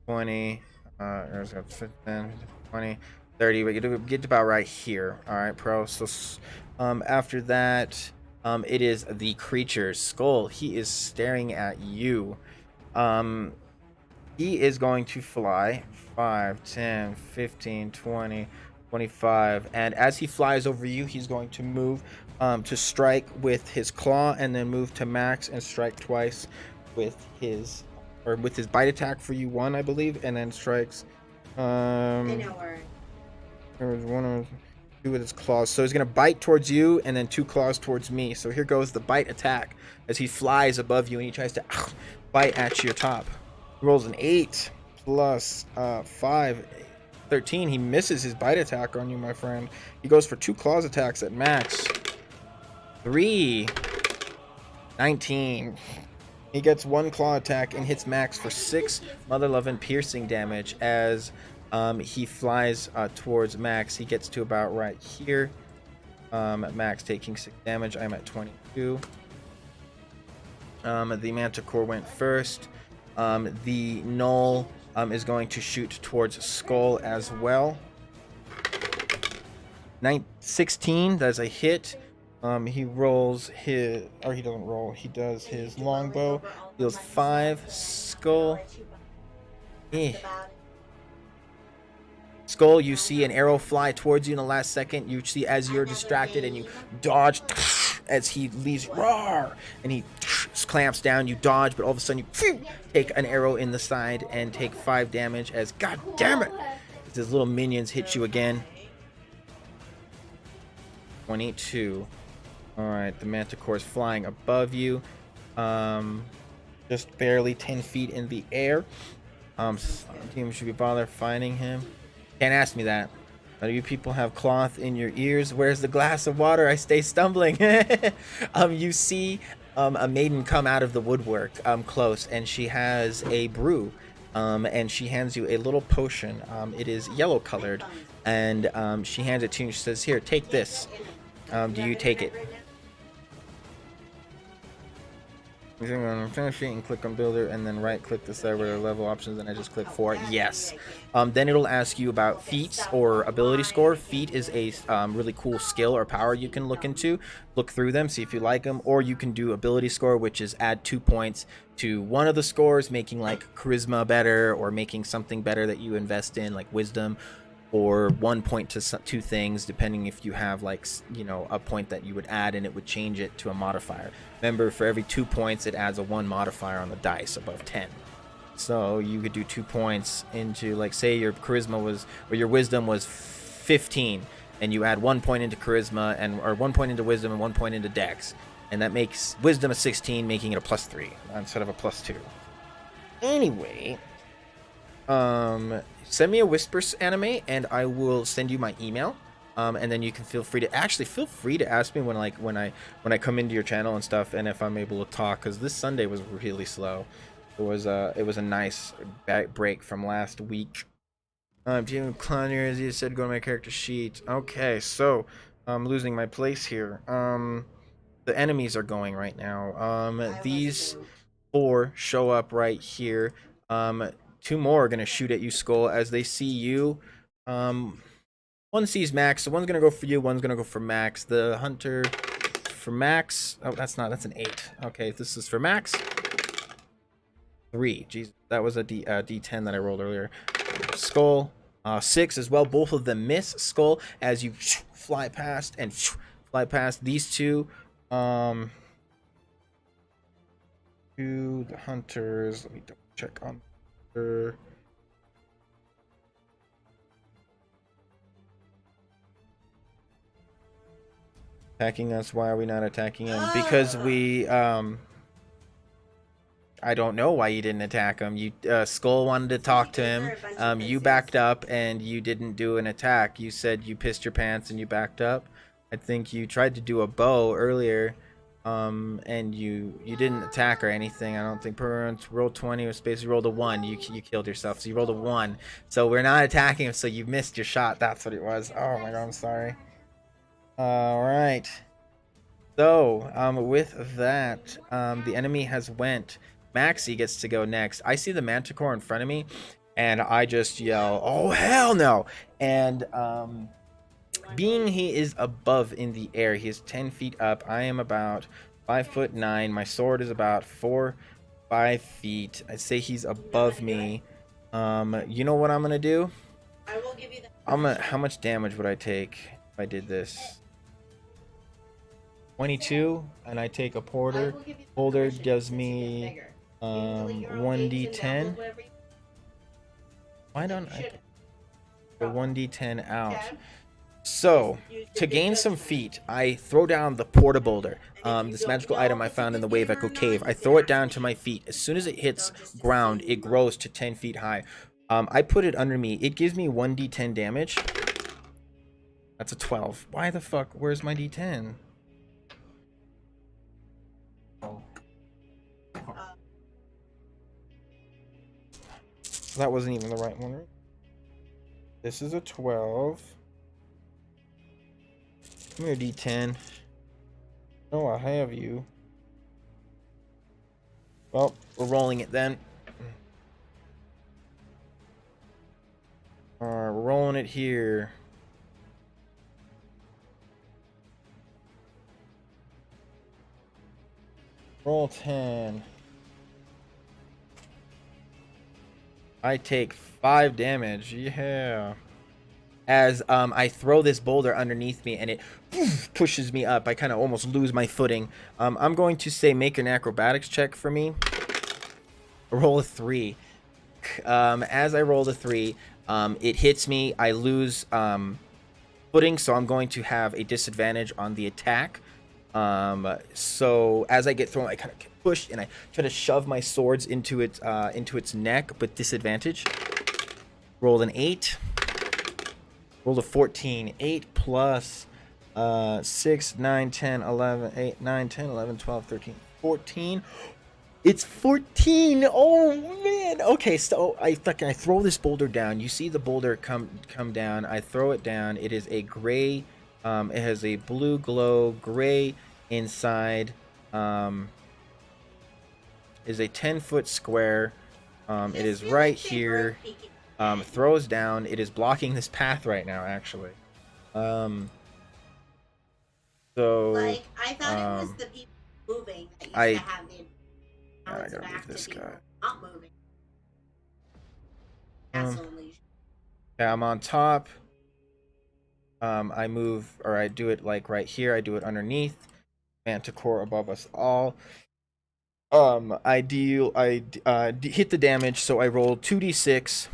20. 15, 20, 30. We get about right here. All right, Pro. So, after that, it is the creature's skull. He is staring at you. He is going to fly 5, 10, 15, 20, 25, and as he flies over you, he's going to move to strike with his claw, and then move to Max and strike twice with his bite attack for you, one I believe, and then strikes there was one two with his claws. So he's gonna bite towards you and then 2 claws towards me. So here goes the bite attack as he flies above you and he tries to bite at your top. He rolls an 8 plus 5, 13. He misses his bite attack on you, my friend. He goes for 2 claws attacks at Max. 3, 19. He gets 1 claw attack and hits Max for 6 mother loving piercing damage as he flies towards Max. He gets to about right here. Max taking 6 damage. I'm at 22. The Manticore went first. The Null is going to shoot towards Skull as well. 16, that's a hit. He rolls his, or he doesn't roll, he does his longbow, deals 5, Skull. Skull, you see an arrow fly towards you in the last second. You see as you're distracted and you dodge as he leaves, roar, and he clamps down. You dodge, but all of a sudden you take an arrow in the side and take 5 damage as, god damn it, as his little minions hit you again. 22. Alright, the Manticore is flying above you. Just barely 10 feet in the air. Team should be bothered finding him. Can't ask me that. You people have cloth in your ears. Where's the glass of water? I stay stumbling. You see a maiden come out of the woodwork close, and she has a brew. And she hands you a little potion. It is yellow colored, and she hands it to you and she says, here, take this. Do you take it? I'm trying to sheet and click on builder and then right click the side where there are level options and I just click 4. Yes. Then it'll ask you about feats or ability score. Feat is a really cool skill or power you can look into. Look through them, see if you like them. Or you can do ability score, which is add 2 points to one of the scores, making like charisma better or making something better that you invest in, like wisdom. Or 1 point to 2 things, depending if you have like, you know, a point that you would add and it would change it to a modifier. Remember, for every 2 points, it adds a 1 modifier on the dice above 10. So you could do 2 points into, like, say your charisma was, or your wisdom was 15, and you add 1 point into charisma and or 1 point into wisdom and 1 point into dex, and that makes wisdom a 16, making it a +3 instead of a +2. Anyway, send me a Whispers anime and I will send you my email. And then you can feel free to ask me when I come into your channel and stuff, and if I'm able to talk, because this Sunday was really slow. It was a nice break from last week. Jim Clonier, as you said, go to my character sheet. Okay, so I'm losing my place here. The enemies are going right now. These 4 show up right here. 2 more are gonna shoot at you, Skull, as they see you. One sees Max, so one's gonna go for you, one's gonna go for Max. The hunter for Max. Oh, that's an 8. Okay, this is for Max. 3. Jeez, that was a D10 that I rolled earlier. Skull, 6 as well. Both of them miss. Skull, as you fly past and fly past these 2. To the hunters. Let me double check on her. Attacking us? Why are we not attacking him? Because we, I don't know why you didn't attack him. You, Skull wanted to talk to him. You backed up and you didn't do an attack. You said you pissed your pants and you backed up. I think you tried to do a bow earlier, and you didn't attack or anything. I don't think permanent roll 20 was basically rolled a 1. You killed yourself, so you rolled a 1. So we're not attacking him. So you missed your shot. That's what it was. Oh my god, I'm sorry. All right. So with that, the enemy has went. Maxie gets to go next. I see the Manticore in front of me, and I just yell, "Oh hell no!" And being he is above in the air, he is 10 feet up. I am about 5'9". My sword is about 5 feet. I'd say he's above me. You know what I'm gonna do? I will give you the. How much damage would I take if I did this? 22, and I take a porter. Porter gives me 1d10. Why don't I the 1d10 out? So, to gain some feet, I throw down the porta boulder. This magical item I found in the Wave Echo Cave. I throw it down to my feet. As soon as it hits ground, it grows to 10 feet high. I put it under me. It gives me 1d10 damage. That's a 12. Why the fuck? Where's my d10? That wasn't even the right one, right? This is a 12. Come here, D10. Oh, I have you. Well, we're rolling it then. Alright, we're rolling it here. Roll 10. I take 5 damage. Yeah. As I throw this boulder underneath me and it pushes me up. I kind of almost lose my footing. I'm going to say make an acrobatics check for me. Roll a 3. As I roll a 3, it hits me. I lose footing, so I'm going to have a disadvantage on the attack. So as I get thrown, I kind of get pushed and I try to shove my swords into its neck, but disadvantage. Rolled an 8. Rolled a 14. 8 plus 6, 9, 10, 11, 8, 9, 10, 11, 12, 13, 14. It's 14. Oh man. Okay, so I throw this boulder down. You see the boulder come down. I throw it down. It is a gray. It has a blue glow, gray inside. Is a 10-foot square. It is right here. Throws down. It is blocking this path right now, actually. So like I thought it was the people moving that used to have the. I gotta move this guy. Not moving. Yeah, I'm on top. I move, or I do it like right here. I do it underneath. Manticore above us all. I hit the damage, so I roll 2d6.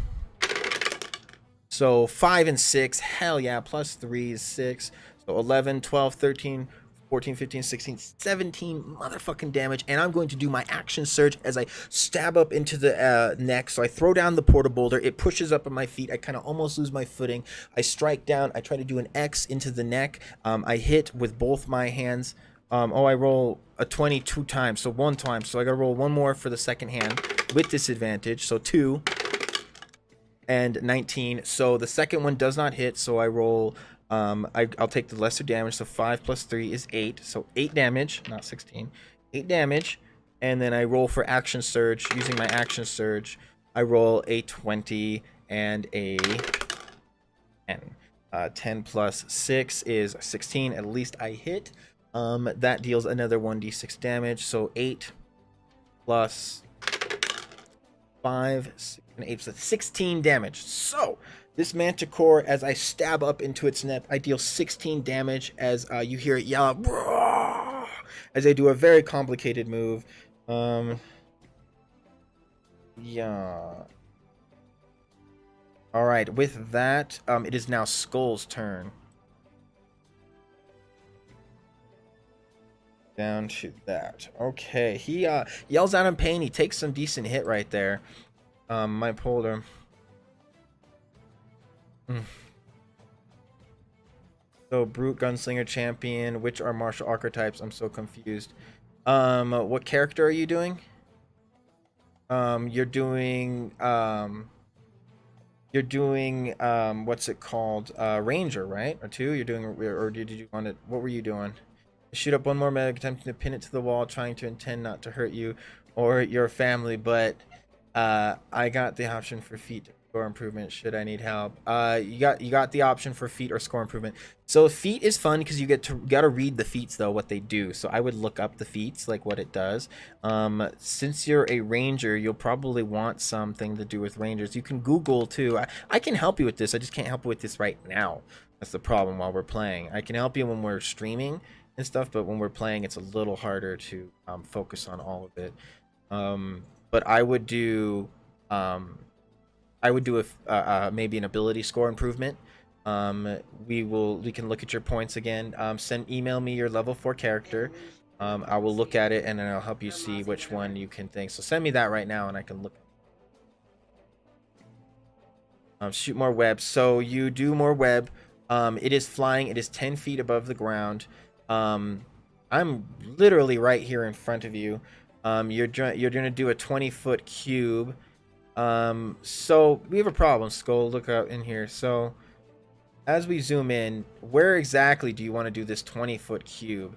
So 5 and 6, hell yeah, plus 3 is 6. So 11, 12, 13, 14, 15, 16, 17 motherfucking damage. And I'm going to do my action surge as I stab up into the neck. So I throw down the porta boulder. It pushes up on my feet. I kind of almost lose my footing. I strike down. I try to do an X into the neck. I hit with both my hands. I roll a 20 2 times, so 1 time. So I gotta roll 1 more for the second hand with disadvantage. So 2 and 19. So the second one does not hit. So I roll. I'll take the lesser damage. So 5 plus 3 is 8. So 8 damage, not 16. 8 damage, and then I roll for action surge. Using my action surge, I roll a 20 and a 10. 10 plus 6 is 16. At least I hit. That deals another 1d6 damage, so 8 plus 5, 6, and 8, so 16 damage. So, this Manticore, as I stab up into its neck, I deal 16 damage as you hear it yell, "Bruh!" as I do a very complicated move. Yeah. Alright, with that, it is now Skull's turn. Down to that. Okay, he yells out in pain. He takes some decent hit right there. My polder. So brute, gunslinger, champion. Which are martial archetypes? I'm so confused. What character are you doing? You're doing what's it called? Ranger, right? Or two? You're doing, or did you want it? What were you doing? Shoot up one more medic, attempting to pin it to the wall, trying to intend not to hurt you or your family, but I got the option for feet score improvement should I need help. You got the option for feet or score improvement. So feat is fun because you gotta read the feats though, what they do. So I would look up the feats, like what it does. Since you're a ranger, you'll probably want something to do with rangers. You can Google too. I can help you with this. I just can't help you with this right now. That's the problem while we're playing. I can help you when we're streaming and stuff, but when we're playing, it's a little harder to focus on all of it. But I would do maybe an ability score improvement. We can look at your points again. Email me your level 4 character. I will look at it and then I'll help you see which one you can think. So send me that right now and I can look. Shoot more web. So you do more web. It is flying. It is 10 feet above the ground. I'm literally right here in front of you. You're gonna do a 20-foot cube. So we have a problem, Skull. Look out in here. So as we zoom in, where exactly do you want to do this 20-foot cube?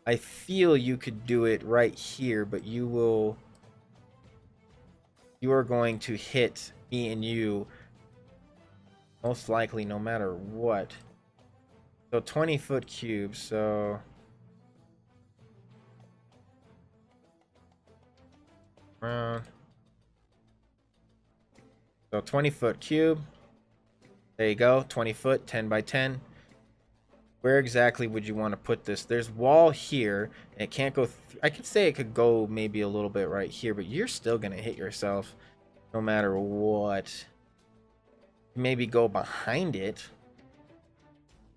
I feel you could do it right here, but you are going to hit me and you most likely no matter what. So 20-foot cube. So so 20-foot cube. There you go. 20 foot, 10 by 10. Where exactly would you want to put this? There's wall here, and it can't go. I could say it could go maybe a little bit right here, but you're still gonna hit yourself, no matter what. Maybe go behind it,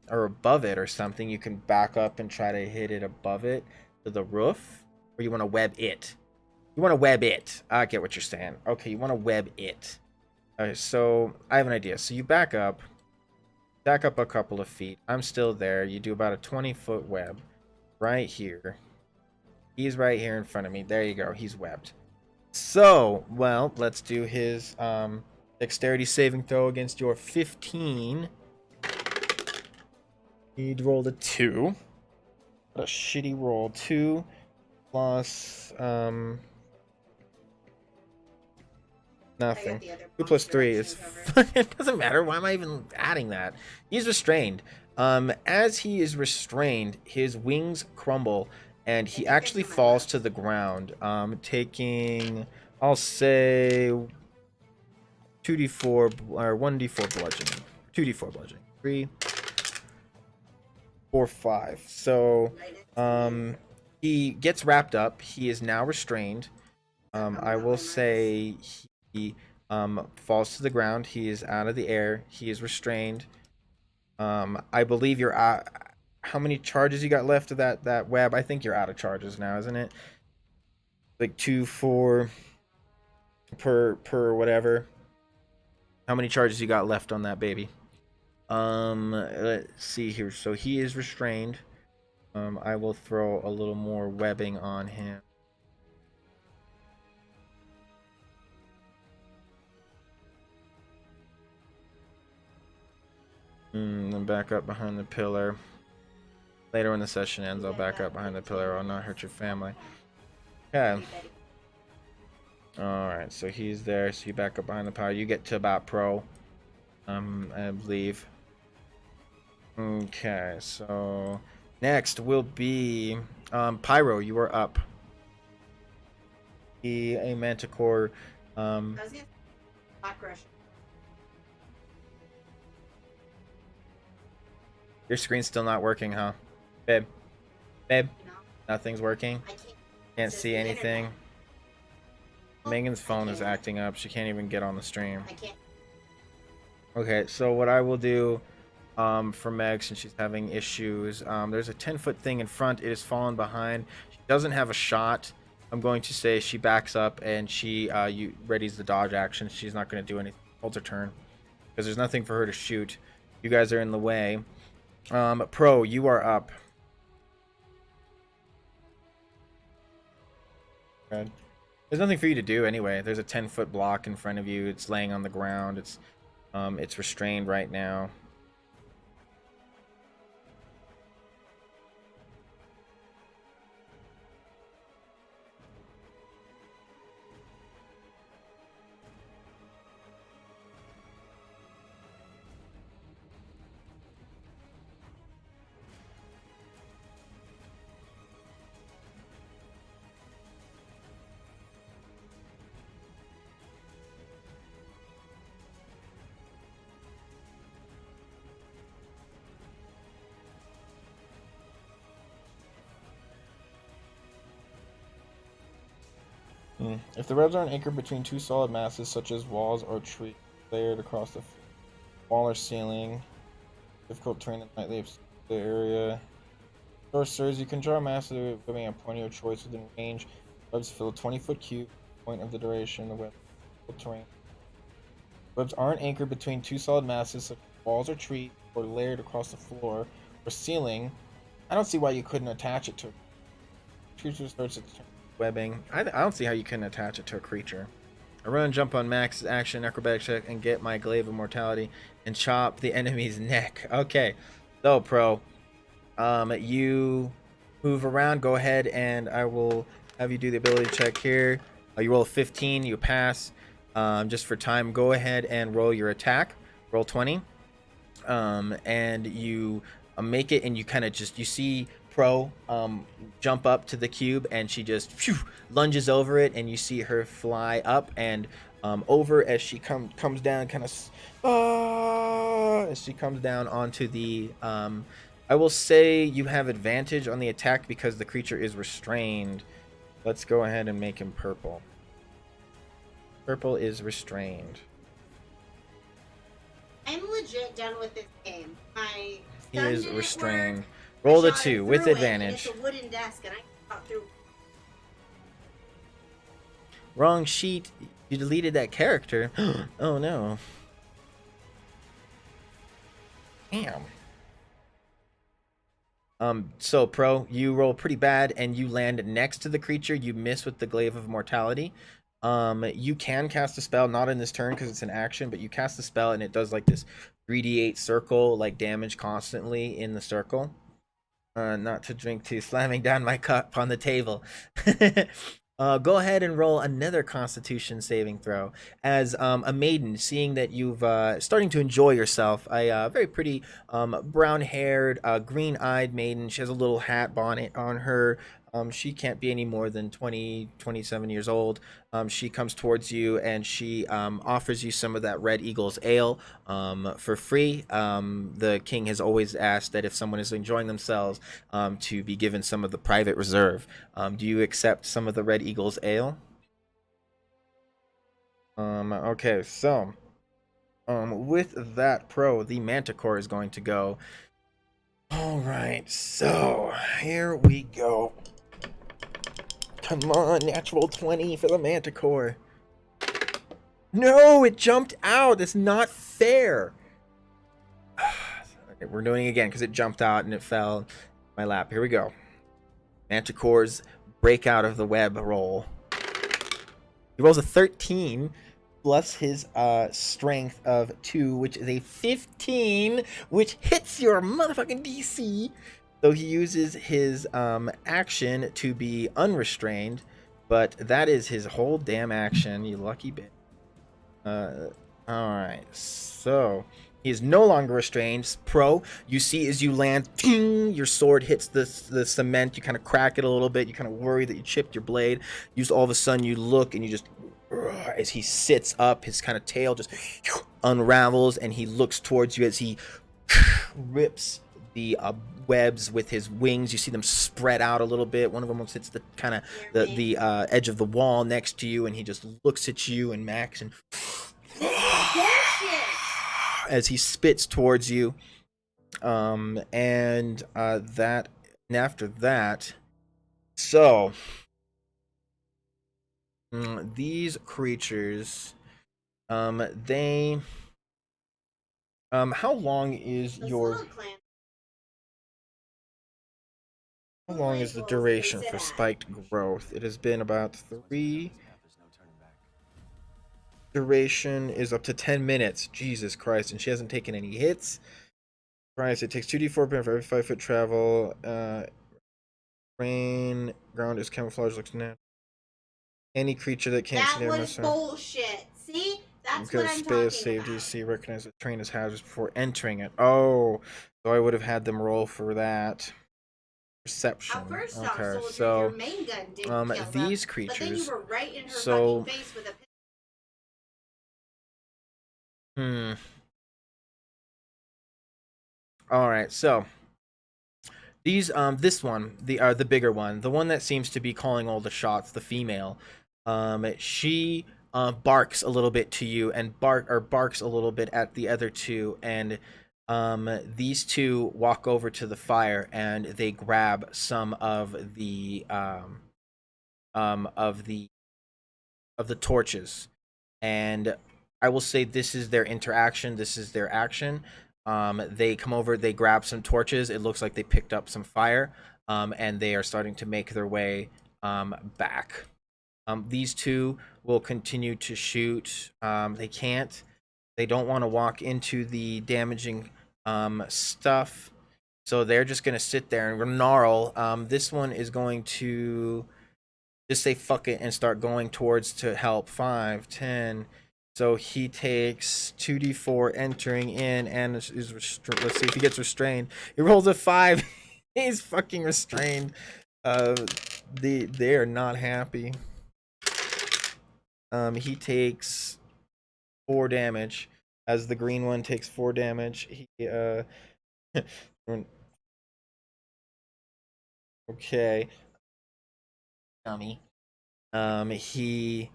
or above it, or something. You can back up and try to hit it above it to the roof, or you want to web it. You want to web it. I get what you're saying. Okay, you want to web it. So I have an idea. So you back up a couple of feet. I'm still there. You do about a 20-foot web right here. He's right here in front of me. There you go. He's webbed. So, well, let's do his dexterity saving throw against your 15. He'd rolled a 2. What a shitty roll. 2 plus nothing. 2 plus 3 is it doesn't matter. Why am I even adding that? He's restrained. As he is restrained, his wings crumble and he actually falls to the ground, taking, I'll say, 2d4 or 1d4 bludgeoning. 2d4 bludgeoning. 3, 4, 5. So he gets wrapped up. He is now restrained. I will say he falls to the ground. He is out of the air. He is restrained. I believe you're out. How many charges you got left of that web? I think you're out of charges now, isn't it? Like 2, 4 per whatever. How many charges you got left on that baby? Let's see here. So he is restrained. I will throw a little more webbing on him. Then back up behind the pillar. Later when the session ends, I'll back up behind the pillar. I'll not hurt your family. Okay. Alright, so he's there. So you back up behind the pillar. You get to about pro. I believe. Okay, so next will be Pyro. You are up. A Manticore. Your screen's still not working, huh? Babe? Babe? Nothing's working? Can't see anything? Megan's phone is acting up. She can't even get on the stream. Okay, so what I will do, for Meg since she's having issues. There's a 10-foot thing in front. It has fallen behind. She doesn't have a shot. I'm going to say she backs up and she readies the dodge action. She's not going to do anything. Holds her turn because there's nothing for her to shoot. You guys are in the way. Pro, you are up. Good. There's nothing for you to do anyway. There's a 10-foot block in front of you. It's laying on the ground. It's restrained right now. If the webs aren't anchored between two solid masses, such as walls or trees layered across the wall or ceiling, difficult terrain that might leave the area. Sorcerers, you can draw a mass giving a point of your choice within range. Webs fill a 20-foot cube, point of the duration, the web terrain. Webs aren't anchored between two solid masses, such as walls or trees, or layered across the floor or ceiling. I don't see why you couldn't attach it to a creature starts its turn. Webbing. I don't see how you couldn't attach it to a creature. I run and jump on Max's action, acrobatic check, and get my glaive of mortality and chop the enemy's neck. Okay, so Pro, you move around. Go ahead, and I will have you do the ability check here. You roll a 15, you pass. Just for time, go ahead and roll your attack. Roll 20, and you make it, and you kind of you see Pro jump up to the cube, and she just lunges over it, and you see her fly up and over as she comes down, kind of as she comes down onto the I will say you have advantage on the attack because the creature is restrained. Let's go ahead and make him purple. Purple is restrained. I'm legit done with this game. He is restrained. Roll the 2 with advantage. It's a wooden desk, and I got through. Wrong sheet. You deleted that character. Oh no. Damn. So Pro, you roll pretty bad and you land next to the creature. You miss with the glaive of mortality. You can cast a spell, not in this turn because it's an action, but you cast a spell and it does like this 3d8 circle, like damage constantly in the circle. Not to drink too, slamming down my cup on the table. Go ahead and roll another Constitution saving throw. As a maiden, seeing that you've starting to enjoy yourself, a very pretty brown-haired, green-eyed maiden. She has a little hat bonnet on her. She can't be any more than 27 years old. She comes towards you and she offers you some of that Red Eagle's ale for free. The king has always asked that if someone is enjoying themselves to be given some of the private reserve. Do you accept some of the Red Eagle's ale? Okay, so with that, Pro, the Manticore is going to go. All right, so here we go. Come on, natural 20 for the Manticore. No, it jumped out. It's not fair. Okay, we're doing it again because it jumped out and it fell in my lap. Here we go. Manticore's break out of the web roll. He rolls a 13 plus his strength of 2, which is a 15, which hits your motherfucking DC. So he uses his action to be unrestrained, but that is his whole damn action, you lucky bitch. Alright, so he is no longer restrained. Pro, you see as you land, ting, your sword hits the cement, you kind of crack it a little bit, you kind of worry that you chipped your blade. All of a sudden you look and you just, as he sits up, his kind of tail just unravels and he looks towards you as he rips the webs with his wings. You see them spread out a little bit. One of them hits the kind of the edge of the wall next to you, and he just looks at you and Max and as he spits towards you. And after that, so these creatures, they, how long is your, how long is the duration for spiked growth? It has been about 3. Duration is up to 10 minutes. Jesus Christ, and she hasn't taken any hits. Christ, it takes 2d4 for every 5-foot travel. Rain, ground is camouflage, looks natural. Any creature that can't see that was bullshit. See, that's what I'm talking save about. DC, recognize the terrain as hazardous before entering it. Oh, so I would have had them roll for that. Perception. First okay, off, soldier, so your main gun didn't kill these them, creatures. but then you were right in her so, fucking face with a. All right, so these this one, the bigger one, the one that seems to be calling all the shots, the female, she barks a little bit to you and barks a little bit at the other two, and these two walk over to the fire and they grab some of the of the torches, and I will say this is their interaction, this is their action. They come over, they grab some torches, it looks like they picked up some fire, and they are starting to make their way back. These two will continue to shoot. They don't want to walk into the damaging stuff, so they're just going to sit there and gnarl. This one is going to just say fuck it and start going towards to help. 5, 10. So he takes 2d4 entering in and let's see if he gets restrained. He rolls a 5. He's fucking restrained. They are not happy. He takes 4 damage as the green one takes 4 damage. He okay. Dummy. He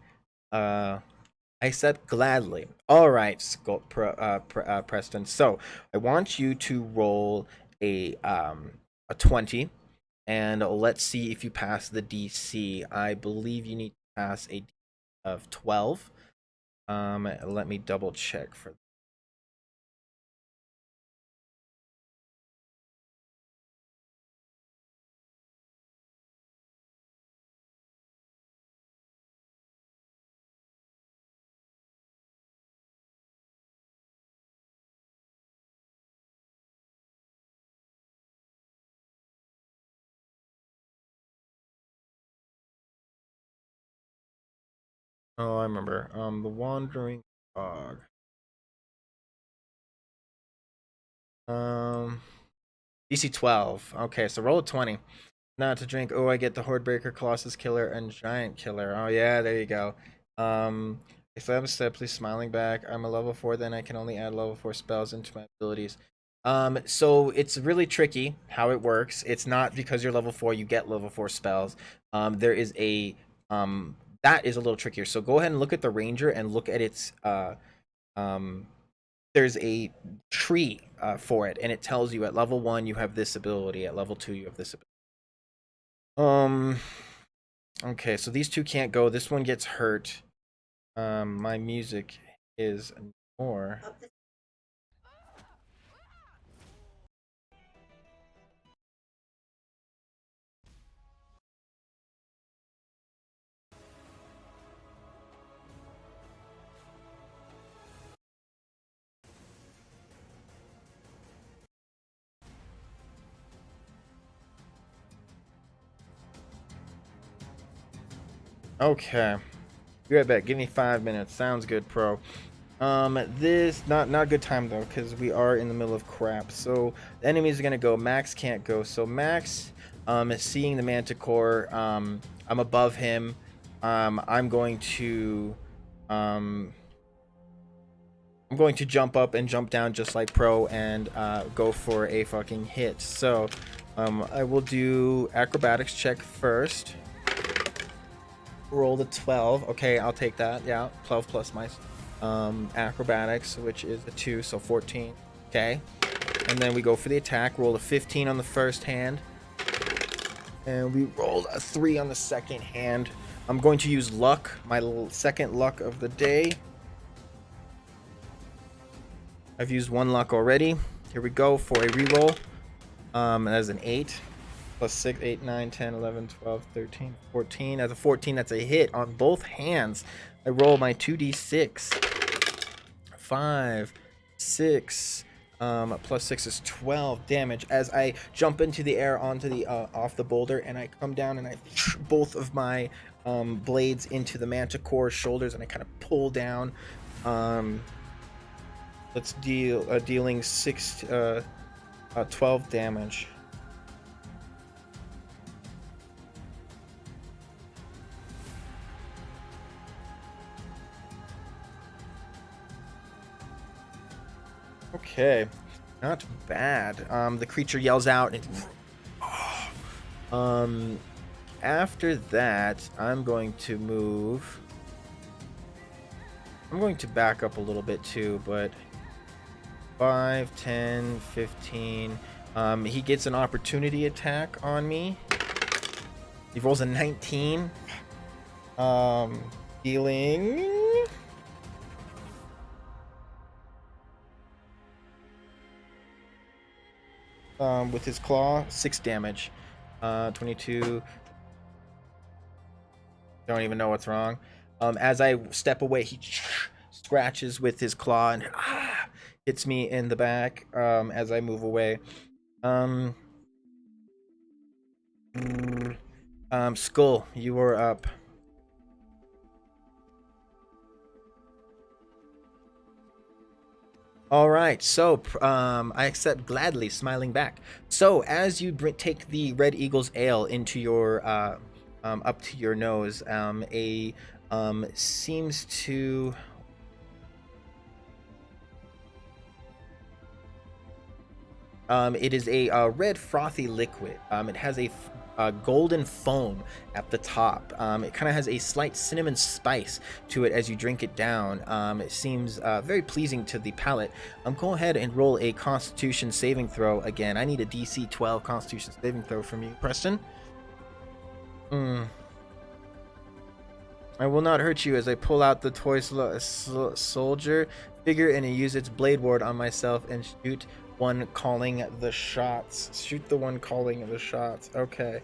I said gladly. All right, Preston. So I want you to roll a 20, and let's see if you pass the DC. I believe you need to pass a DC of 12. Let me double check for. Oh, I remember. The Wandering Dog. DC 12. Okay, so roll a 20. Not to drink. Oh, I get the Hordebreaker, Colossus Killer, and Giant Killer. Oh yeah, there you go. If I have a step, please smiling back. I'm a level 4, then I can only add level 4 spells into my abilities. So it's really tricky how it works. It's not because you're level 4 you get level 4 spells. There is a that is a little trickier. So go ahead and look at the Ranger and look at its there's a tree for it, and it tells you at level 1 you have this ability, at level 2 you have this ability. Okay, so these two can't go. This one gets hurt. My music is more. Okay. Be right back. Give me 5 minutes. Sounds good, pro. This not a good time though, because we are in the middle of crap. So the enemies are gonna go. Max can't go. So Max is seeing the Manticore. I'm above him. I'm going to jump up and jump down just like pro and go for a fucking hit. So I will do acrobatics check first. Roll the 12. Okay, I'll take that. Yeah, 12 plus my acrobatics, which is a 2, so 14. Okay. And then we go for the attack. Roll a 15 on the first hand. And we rolled a 3 on the second hand. I'm going to use luck, my second luck of the day. I've used 1 luck already. Here we go for a reroll. That's an 8. Plus 6, 8, 9, 10, 11, 12, 13, 14. As a 14, that's a hit on both hands. I roll my 2d6. 5, 6, plus 6 is 12 damage as I jump into the air onto the off the boulder, and I come down and I both of my blades into the manticore's shoulders, and I kind of pull down. Let's dealing 12 damage. Okay, not bad. The creature yells out, and after that, I'm going to move. I'm going to back up a little bit too, but 5, 10, 15. He gets an opportunity attack on me. He rolls a 19. Dealing with his claw, 6 damage. 22. Don't even know what's wrong. As I step away, he scratches with his claw and hits me in the back as I move away. Skull, you are up. All right, so I accept gladly, smiling back. So as you take the Red Eagle's ale into your up to your nose, seems to it is a red frothy liquid. It has a golden foam at the top. It kind of has a slight cinnamon spice to it as you drink it down. It seems very pleasing to the palate. Go ahead and roll a Constitution saving throw again. I need a DC 12 Constitution saving throw from you, Preston. I will not hurt you as I pull out the toy soldier figure and I use its blade ward on myself and shoot one calling the shots. Shoot the one calling the shots. Okay.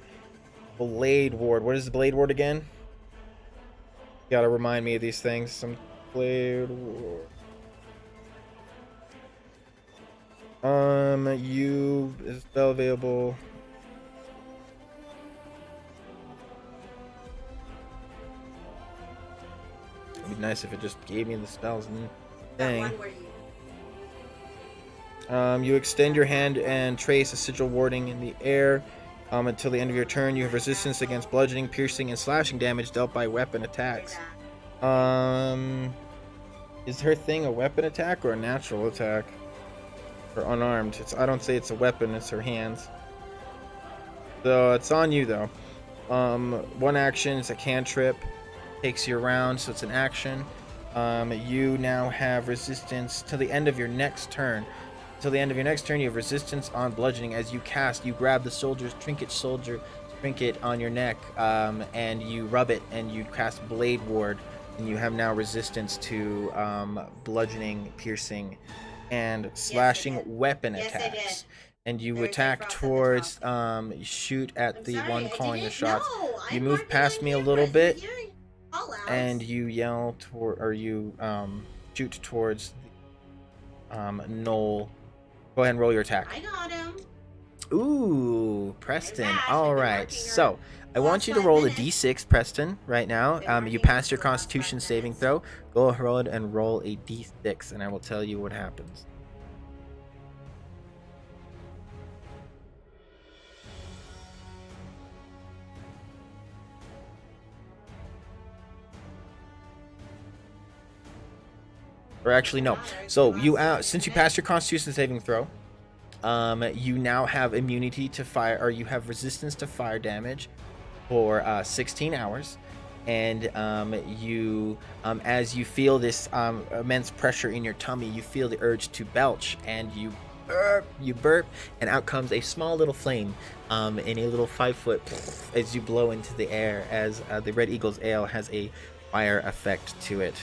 Blade ward. What is the blade ward again? You gotta remind me of these things. Some blade ward. You is spell available. It'd be nice if it just gave me the spells and thing. You extend your hand and trace a sigil warding in the air until the end of your turn. You have resistance against bludgeoning, piercing, and slashing damage dealt by weapon attacks. Is her thing a weapon attack or a natural attack? Or unarmed? I don't say it's a weapon, it's her hands. So it's on you though. One action is a cantrip. Takes you around, so it's an action. You now have resistance till the end of your next turn. Till the end of your next turn, you have resistance on bludgeoning. As you cast, you grab the soldier's trinket on your neck, and you rub it, and you cast Blade Ward, and you have now resistance to bludgeoning, piercing, and slashing weapon attacks. And you attack towards, you shoot at the one calling the shots. You move past me a little bit, and you yell toward, or you shoot towards Noel. Go ahead and roll your attack. I got him. Ooh, Preston. All right. So I want you to roll a d6, Preston, right now. You passed your Constitution saving throw. Go ahead and roll a d6, and I will tell you what happens. Or actually, no. So you since you passed your Constitution saving throw, you now have immunity to fire, or you have resistance to fire damage for 16 hours. And you, as you feel this immense pressure in your tummy, you feel the urge to belch, and you You burp, and out comes a small little flame, in a little 5-foot as you blow into the air. As the Red Eagle's ale has a fire effect to it.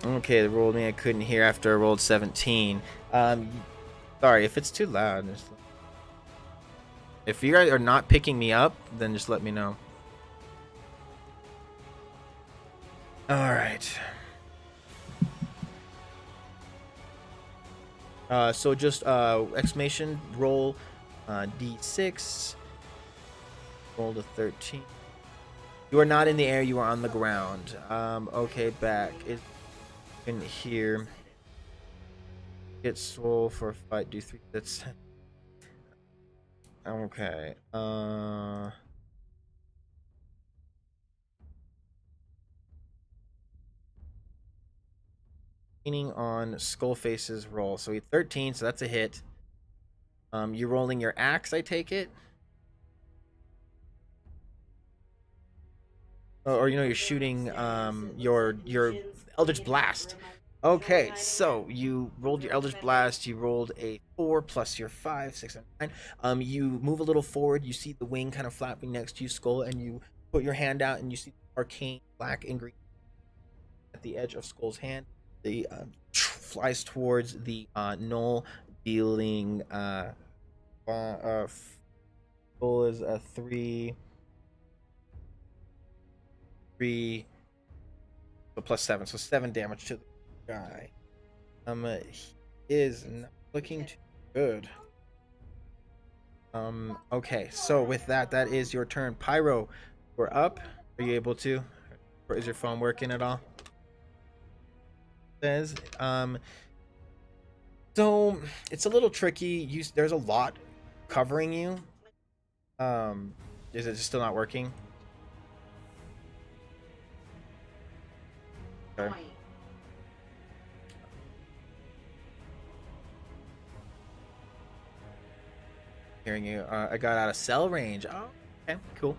Okay, the rolled me. I couldn't hear after I rolled 17. Sorry if it's too loud. If you guys are not picking me up, then just let me know. All right. So just exclamation roll d6. Roll to 13. You are not in the air. You are on the ground. Okay, back. It's in here. Get swole for a fight. Do 3. That's okay. Leaning on Skullface's roll. So he 13. So that's a hit. You're rolling your axe, I take it. Or you're shooting your Eldritch Blast. Okay, so you rolled your Eldritch Blast. You rolled a 4 plus your 5, 6, and 9. You move a little forward. You see the wing kind of flapping next to you, Skull, and you put your hand out, and you see the arcane black and green at the edge of Skull's hand. The flies towards the knoll, dealing Skull is a 3. 3 plus 7, so 7 damage to the guy. He is not looking too good. Okay, so with that is your turn. Pyro, we're up. Are you able to? Or is your phone working at all? Says, so it's a little tricky. There's a lot covering you. Is it just still not working? Okay. Hearing you. I got out of cell range. Oh, okay, cool.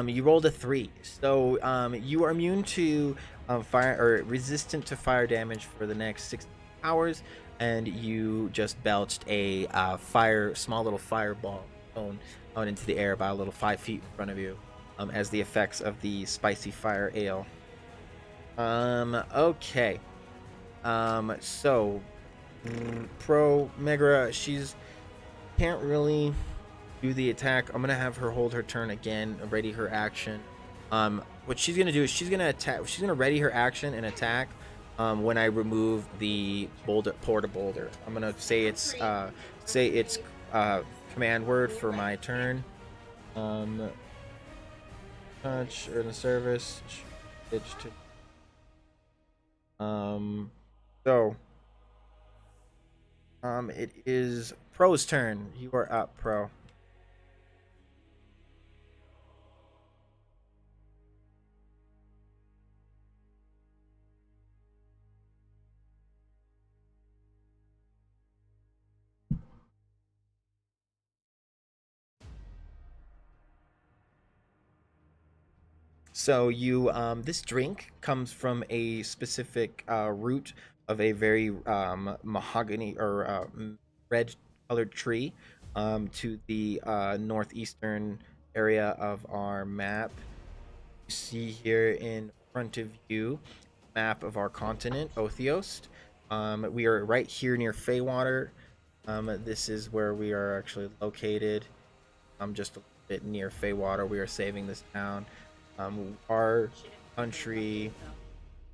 You rolled a 3, so you are immune to fire, or resistant to fire damage for the next 6 hours, and you just belched a small little fireball out into the air about a little 5 feet in front of you, as the effects of the spicy fire ale. Okay. So Pro Megra, she's can't really do the attack. I'm gonna have her hold her turn again, ready her action. What she's gonna do is she's gonna attack. She's gonna ready her action and attack when I remove the porta boulder. I'm gonna say it's command word for my turn. Touch or the service. Itch to. It is Pro's turn. You are up, Pro. So you this drink comes from a specific root of a very mahogany or red colored tree to the northeastern area of our map. You see here in front of you map of our continent, Othiost. We are right here near Feywater. This is where we are actually located. Just a bit near Feywater. We are saving this town. Our country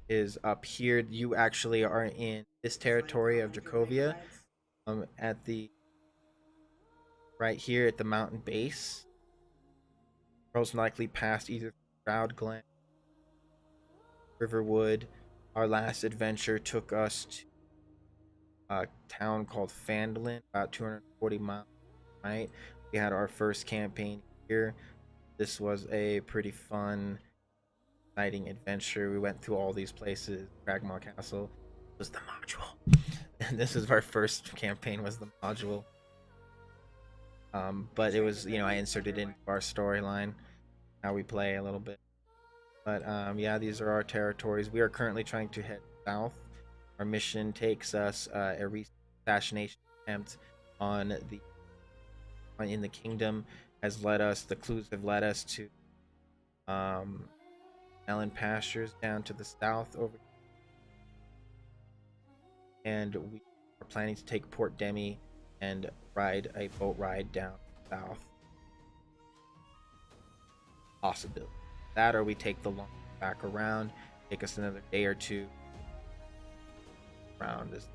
is up here. You actually are in this territory of Dracovia, at the right here at the mountain base. Most likely past either Proud Glen, Riverwood. Our last adventure took us to a town called Fandolin, about 240 miles. Right, we had our first campaign here. This was a pretty fun, exciting adventure. We went through all these places. Cragmaw Castle was the module. And this is our first campaign, was the module. But it was, I inserted into our storyline, how we play a little bit. But yeah, these are our territories. We are currently trying to head south. Our mission takes us a recent assassination attempt on the in the kingdom has led us. The clues have led us to melon pastures down to the south over, and we are planning to take Port Demi and ride a boat ride down south. Possibility that, or we take the long back around, take us another day or two around this.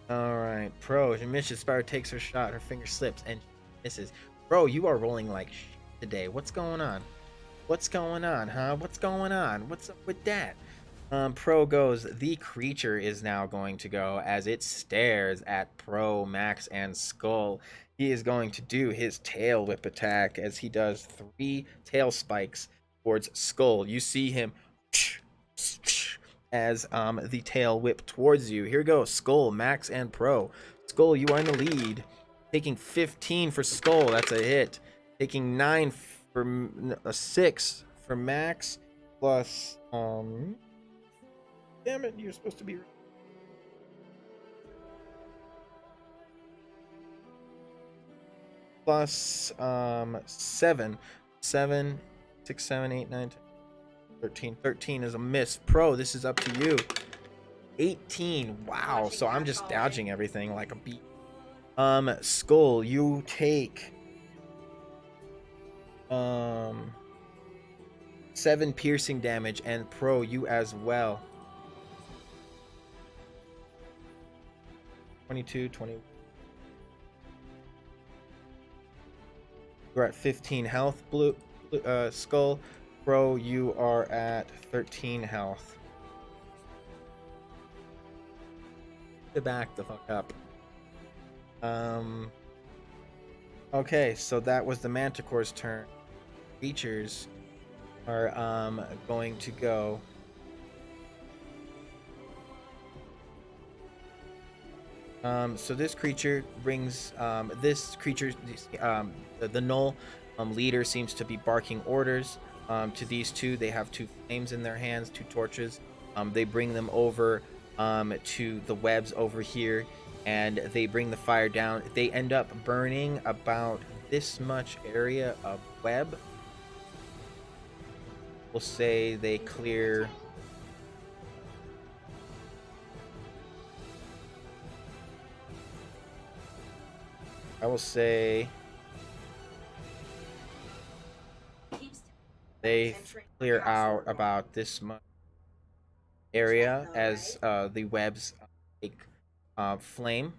All right, Pro. Mission Spire takes her shot. Her finger slips and she misses. Bro, you are rolling like shit today. What's going on? What's going on, huh? What's going on? What's up with that? Pro goes. The creature is now going to go as it stares at Pro, Max, and Skull. He is going to do his tail whip attack as he does 3 tail spikes towards Skull. You see him as the tail whip towards you. Here goes Skull, Max, and Pro. Skull, you are in the lead. Taking 15 for Skull. That's a hit. Taking 9 for 6 for Max. Plus, damn it, you're supposed to be. Plus 7, 6, 7, 8, 9, 10, 13. 13 is a miss. Pro, this is up to you. 18. Wow. So I'm just dodging everything like a beat. Skull, you take 7 piercing damage, and Pro, you as well. 22, 20. You're at 15 health, Skull. Pro, you are at 13 health. Back the fuck up. Okay, so that was the Manticore's turn. Creatures are going to go. So this creature brings the Null leader seems to be barking orders to these two. They have 2 flames in their hands, 2 torches. They bring them over to the webs over here, and they bring the fire down. They end up burning about this much area of web. We'll say they clear I will say they clear out about this much area as the webs take flame,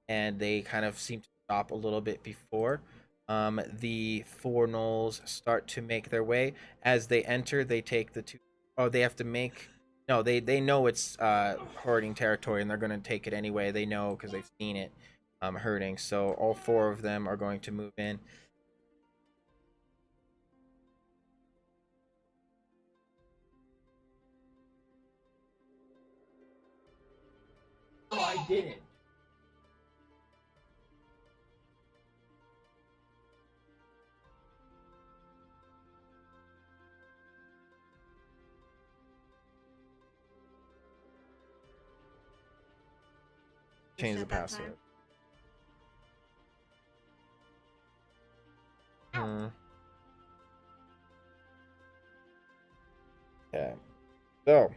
and they kind of seem to stop a little bit before the 4 gnolls start to make their way. As they enter, they take the 2. Oh, they have to make. No, they know it's herding territory, and they're going to take it anyway. They know because they've seen it herding. So all 4 of them are going to move in. Oh, I didn't. Change the password. Okay. So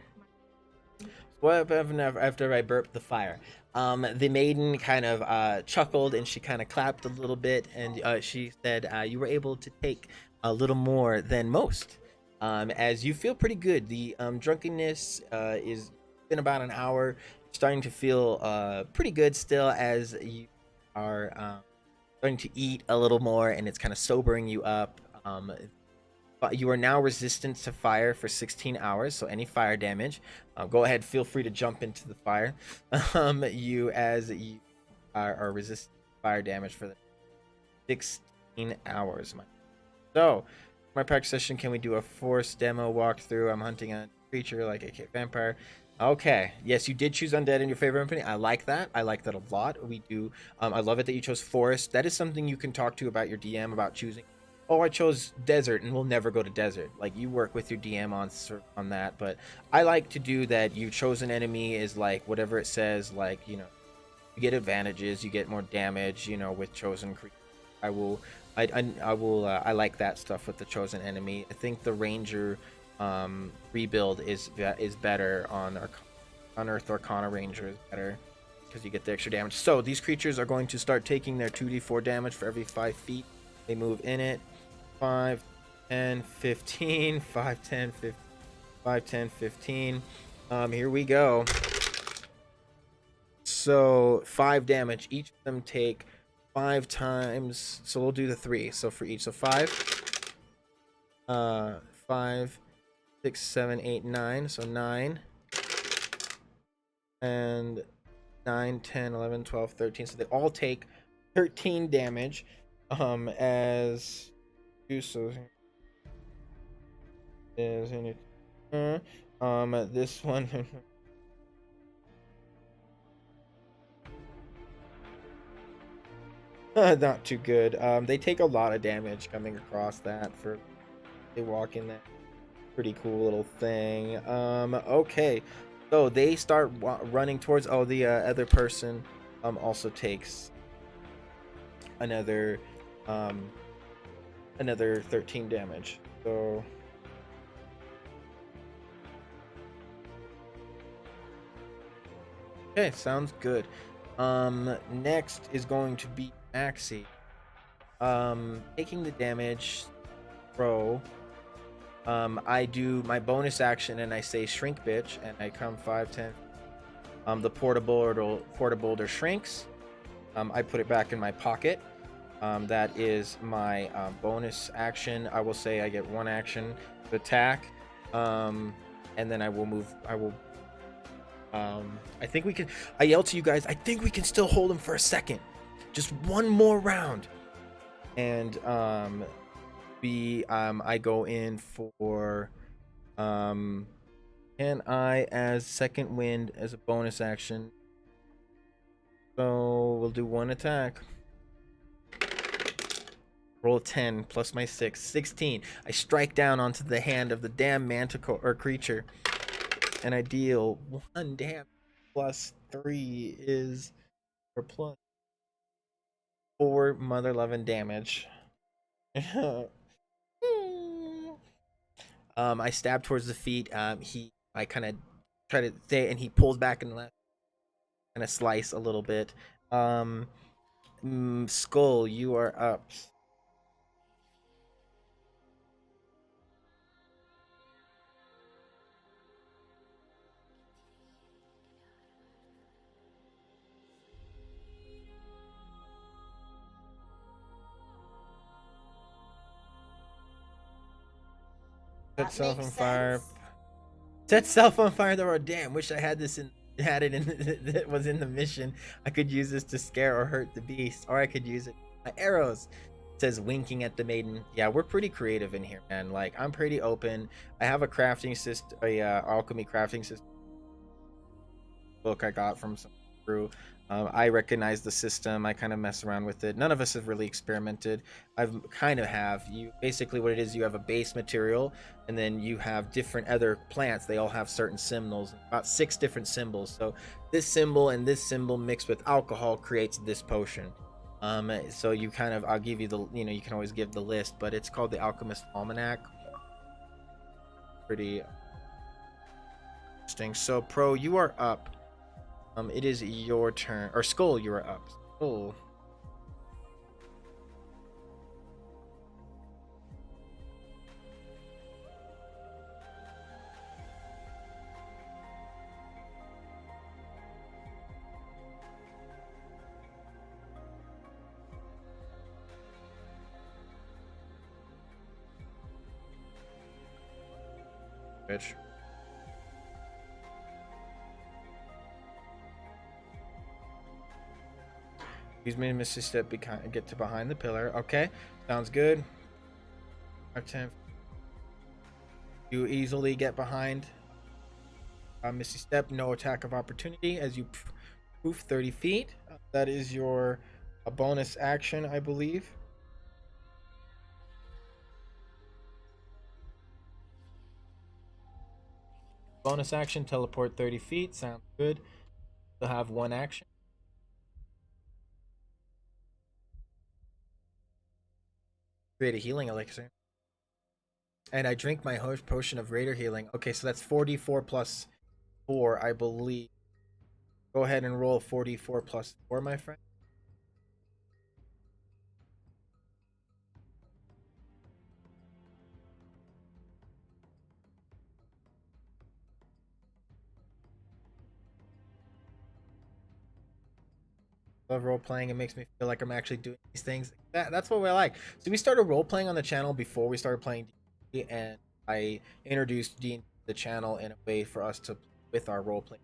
what happened after I burped the fire? The maiden kind of chuckled, and she kind of clapped a little bit, and she said, you were able to take a little more than most, as you feel pretty good. The drunkenness is been about an hour, starting to feel pretty good still, as you are starting to eat a little more, and it's kind of sobering you up. But you are now resistant to fire for 16 hours, so any fire damage, go ahead, feel free to jump into the fire. You are resistant to fire damage for the 16 hours. So, my practice session, can we do a forced demo walkthrough? I'm hunting a creature like a vampire. Okay, yes, you did choose undead in your favorite company. I like that. I like that a lot. We do. I love it that you chose forest. That is something you can talk to about your DM about choosing oh, I chose desert, and we'll never go to desert. Like, you work with your DM on that, but I like to do that. You chose an enemy is like whatever it says. Like, you know, you get advantages, you get more damage. You know, with chosen creatures. I will, I will. I like that stuff with the chosen enemy. I think the ranger rebuild is better on our Unearthed Arcana Ranger is better because you get the extra damage. So these creatures are going to start taking their 2d4 damage for every 5 feet they move in it. 5, 10, 15, 5, 10, 15, 5, 10, 15. Here we go. So 5 damage. Each of them take 5 times. So we'll do the 3. So for each, so 5, 5, 6, 7, 8, 9. So 9. And 9, 10, 11, 12, 13. So they all take 13 damage. As so is this one not too good. They take a lot of damage coming across that for they walk in that pretty cool little thing. Okay, so they start running towards. Oh, the other person also takes another 13 damage. So okay, sounds good. Next is going to be Maxi. Taking the damage. Throw. I do my bonus action and I say shrink bitch, and I come 5, 10. The portable shrinks. I put it back in my pocket. That is my bonus action. I will say I get 1 action to attack, and then I will move. I think we can. I yell to you guys. I think we can still hold him for a second, just 1 more round, and I go in for can I as second wind as a bonus action. So we'll do 1 attack. Roll 10 plus my 6, 16. I strike down onto the hand of the damn manticore or creature, and I deal 1 damage. Plus 3 is or plus 4 mother loving damage. I stab towards the feet. I kind of try to stay, and he pulls back and kind of slice a little bit. Skull, you are up. Set self on fire. Set self on fire. There are damn. Wish I had this in. Had it in. That was in the mission. I could use this to scare or hurt the beast, or I could use it. My arrows. It says winking at the maiden. Yeah, we're pretty creative in here, man. Like, I'm pretty open. I have a crafting system, alchemy crafting system book I got from some crew. I recognize the system. I kind of mess around with it. None of us have really experimented. I've kind of have. You basically what it is. You have a base material, and then you have different other plants. They all have certain symbols. About 6 different symbols. So this symbol and this symbol mixed with alcohol creates this potion. So you kind of I'll give you the you can always give the list, but it's called the Alchemist Almanac. Pretty interesting. So Pro, you are up. It is your turn. Or Skull, you are up. Skull. Bitch. Use me and Missy step get to behind the pillar. Okay, sounds good. 5, 10. You easily get behind Missy step. No attack of opportunity as you poof 30 feet. That is your bonus action, I believe. Bonus action, teleport 30 feet. Sounds good. They'll have one action. Create a healing elixir. And I drink my host potion of Raider healing. Okay, so that's 44 plus 4, I believe. Go ahead and roll 44 plus 4, my friend. Love role playing. It makes me feel like I'm actually doing these things. That's what we like. So we started role playing on the channel before we started playing D&D, and I introduced D&D to the channel in a way for us to with our role playing.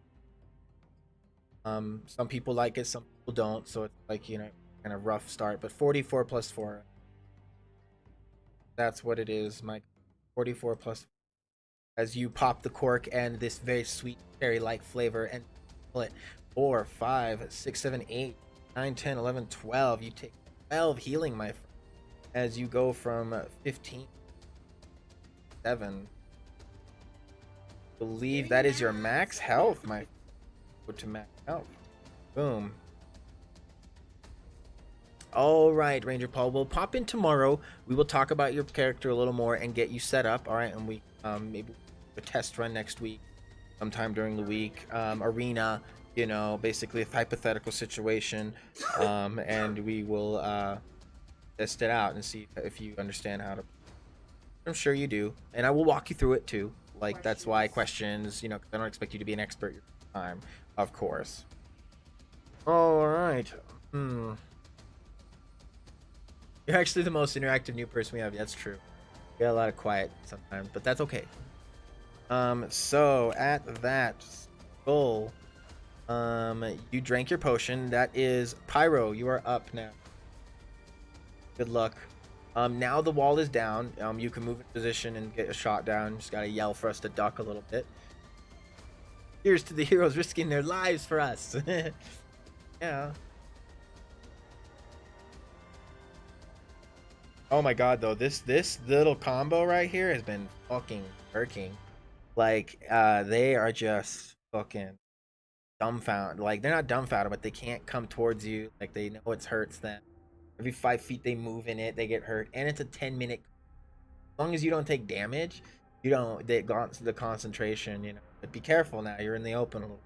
Some people like it, some people don't. So it's like, you know, kind of rough start. But 44 plus 4. That's what it is, Mike. 44 plus 4. As you pop the cork and this very sweet cherry-like flavor and pull it 4, 5, 6, 7, 8, 9, 10, 11, 12. You take 12 healing, my friend, as you go from 15, 7. I believe that is your max health, my friend. Go to max health. Boom. All right, Ranger Paul. We'll pop in tomorrow. We will talk about your character a little more and get you set up. All right, and we maybe a test run next week, sometime during the week. Arena, you know, basically a hypothetical situation, and we will test it out and see if you understand how to. I'm sure you do, and I will walk you through it too. Like, that's why questions, you know, 'cause I don't expect you to be an expert your time, of course. All right. You're actually the most interactive new person we have. That's true. We got a lot of quiet sometimes, but that's okay. So at that goal, you drank your potion. That is Pyro. You are up now. Good luck. Now the wall is down. You can move in position and get a shot down. Just gotta yell for us to duck a little bit. Here's to the heroes risking their lives for us. Yeah. Oh my god, though, this little combo right here has been fucking working. Like, they are just fucking dumbfounded. Like, they're not dumbfounded, but they can't come towards you. Like, they know it hurts them. Every 5 feet they move in it, they get hurt. And it's a 10-minute. As long as you don't take damage, you don't. They got the concentration, you know. But be careful now. You're in the open a little.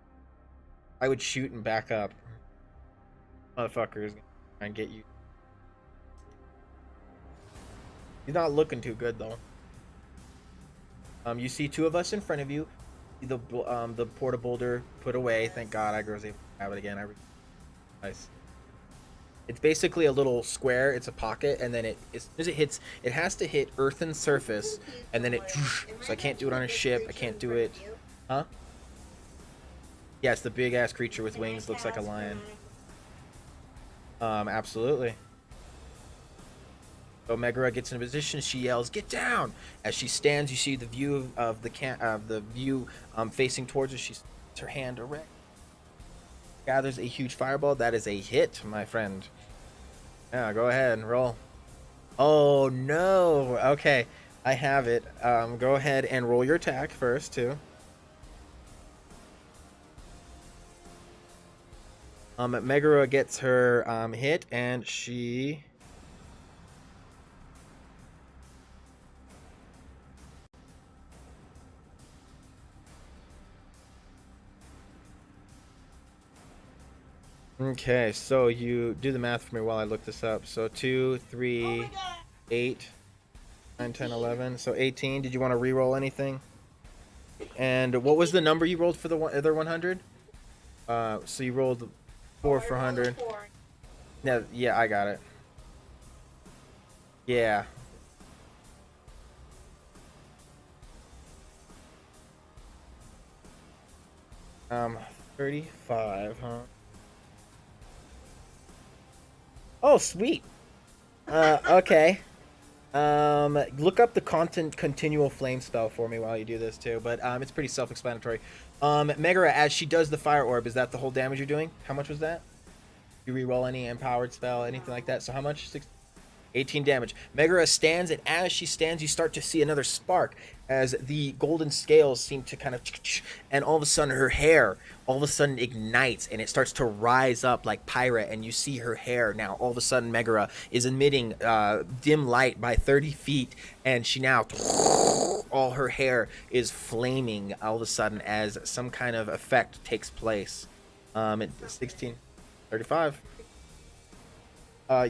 I would shoot and back up. Motherfuckers gonna try and get you. He's not looking too good though. You see 2 of us in front of you. The porta boulder put away. Thank God I was able to have it again. Nice. It's basically a little square. It's a pocket, and then as soon as it hits, it has to hit earthen surface, and then it. So I can't do it on a ship. I can't do it. Huh? Yeah, it's the big ass creature with wings. Looks like a lion. Absolutely. So Megara gets in a position. She yells, "Get down!" As she stands, you see the view of the view facing towards her. She puts her hand erect, gathers a huge fireball. That is a hit, my friend. Yeah, go ahead and roll. Oh no! Okay, I have it. Go ahead and roll your attack first too. Megara gets her hit, and she. Okay, so you do the math for me while I look this up. So 2, 3, 8, 9, 10, 11. So 18. Did you want to re-roll anything? And what was the number you rolled for the other 100? So you rolled 4 for 100. Yeah, I got it. Yeah. 35, huh? Oh, sweet. Okay. Look up the continual flame spell for me while you do this too, but it's pretty self-explanatory. Megara, as she does the fire orb, is that the whole damage you're doing? How much was that? You re-roll any empowered spell, anything like that? So how much? 18 damage. Megara stands, and as she stands, you start to see another spark as the golden scales seem to kind of, and all of a sudden her hair all of a sudden ignites and it starts to rise up like pirate, and you see her hair now all of a sudden Megara is emitting dim light by 30 feet, and she now all her hair is flaming all of a sudden as some kind of effect takes place. At 16, 35.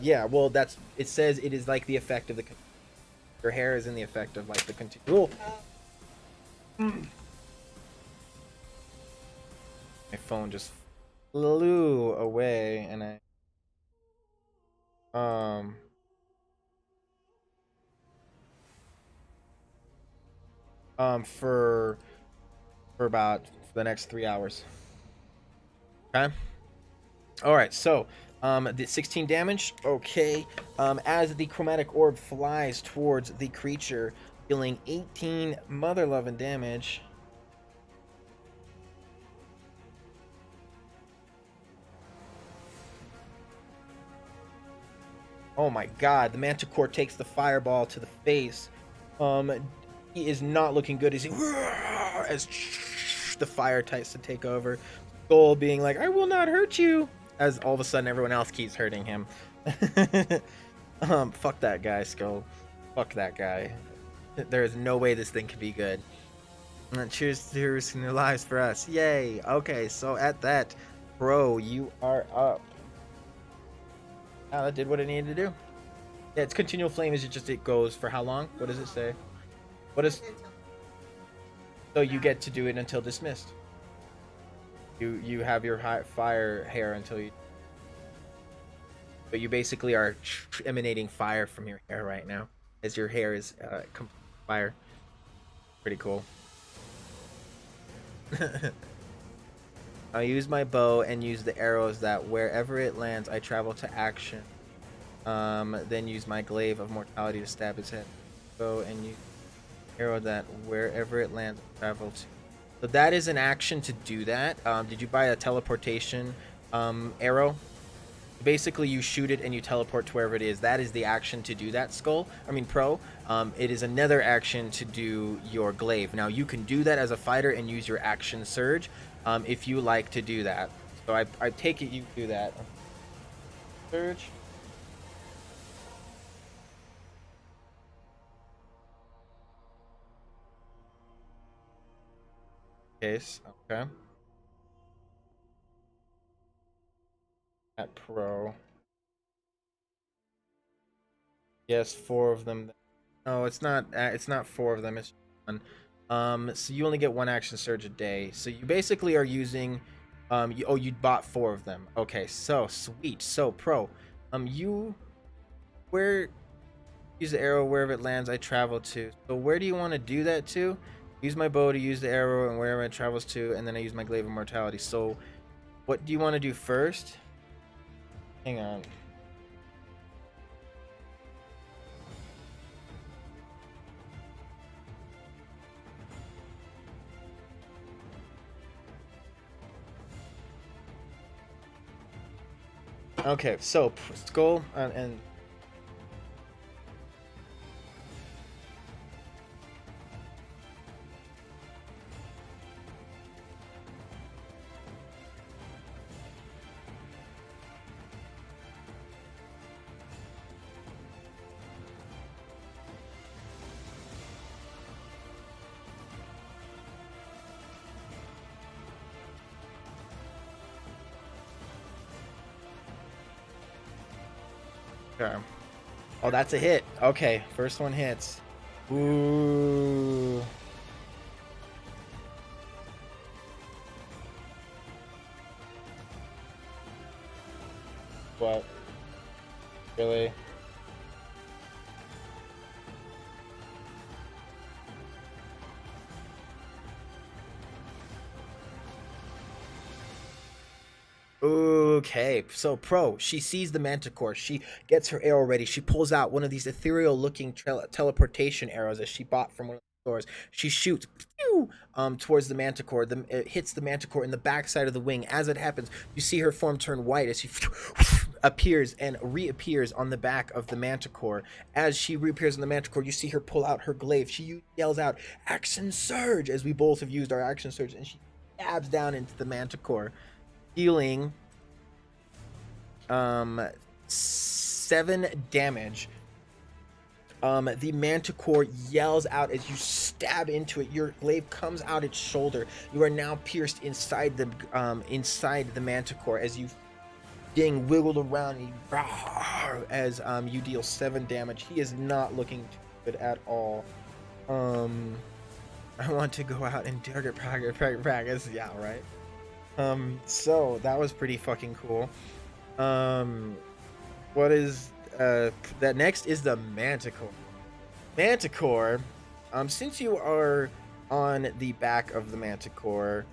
Yeah, well, it says it is like the effect of the, her hair is in the effect of like the continual. My phone just flew away, and for about the next 3 hours. Okay. All right, so the 16 damage. Okay. As the chromatic orb flies towards the creature, dealing 18 mother loving damage. Oh my god, the Manticore takes the fireball to the face. He is not looking good as the fire tries to take over. Skull being like, I will not hurt you, as all of a sudden everyone else keeps hurting him. Fuck that guy, Skull. Fuck that guy. There is no way this thing could be good. Cheers to risking their lives for us. Yay. Okay, so at that, bro, you are up. That did what it needed to do. Yeah, it's continual flame. Is it just, it goes for how long? What does it say? What is? So you get to do it until dismissed. You have your fire hair until you. But you basically are emanating fire from your hair right now, as your hair is fire. Pretty cool. I use my bow and use the arrows that wherever it lands, I travel to action. Then use my glaive of mortality to stab its head. Bow and use arrow that wherever it lands, I travel to. So that is an action to do that. Did you buy a teleportation arrow? Basically, you shoot it and you teleport to wherever it is. That is the action to do that, Pro. It is another action to do your glaive. Now, you can do that as a fighter and use your action surge if you like to do that. So I take it you do that. Surge. Case, okay. At Pro. Yes, 4 of them. No, it's not 4 of them, it's 1. So you only get 1 action surge a day. So you basically are using you bought 4 of them. Okay, so sweet. So Pro, you use the arrow wherever it lands, I travel to. So where do you want to do that to? Use my bow to use the arrow and wherever it travels to, and then I use my glaive of mortality. So what do you want to do first? Hang on. Okay, so skull and okay. Oh, that's a hit. Okay, first one hits. Ooh. What? Really? Okay, so Pro, she sees the Manticore. She gets her arrow ready. She pulls out one of these ethereal-looking teleportation arrows that she bought from one of the stores. She shoots towards the Manticore. It hits the Manticore in the backside of the wing. As it happens, you see her form turn white as she appears and reappears on the back of the Manticore. As she reappears on the Manticore, you see her pull out her glaive. She yells out, "Action Surge!" as we both have used our Action Surge, and she stabs down into the Manticore, dealing 7 damage. The Manticore yells out as you stab into it. Your glaive comes out its shoulder. You are now pierced inside the Manticore as you being wiggled around and as you deal 7 damage. He is not looking too good at all. I want to go out and target practice. Yeah, right. So that was pretty fucking cool. What is that next is the Manticore. Manticore, since you are on the back of the Manticore,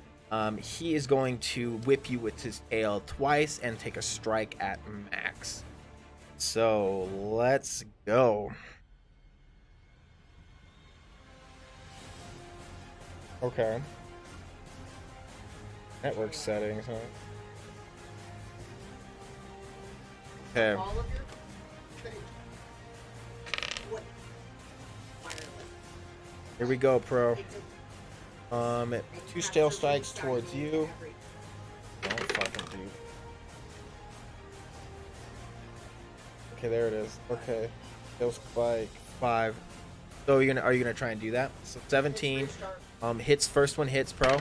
he is going to whip you with his tail twice and take a strike at Max. So let's go. Okay. Network settings, huh? Okay. Here we go, pro. 2 tail strikes towards you. Don't fucking do. Okay, there it is. Okay. Tail spike 5. So are you gonna try and do that? So 17 hits. First one hits, pro.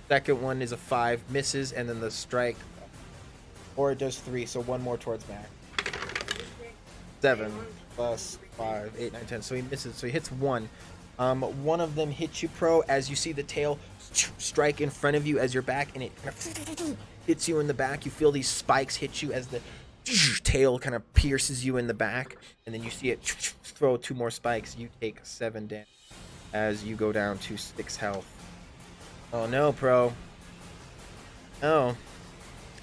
Second one is a 5, misses, and then the strike, or it does 3, so 1 more towards Mac. 7 plus 5, 8, 9, 10. So he misses. So he hits 1. One of them hits you, pro, as you see the tail strike in front of you as you're back, and it hits you in the back. You feel these spikes hit you as the tail kind of pierces you in the back, and then you see it throw 2 more spikes. You take 7 damage as you go down to 6 health. Oh no, pro. Oh.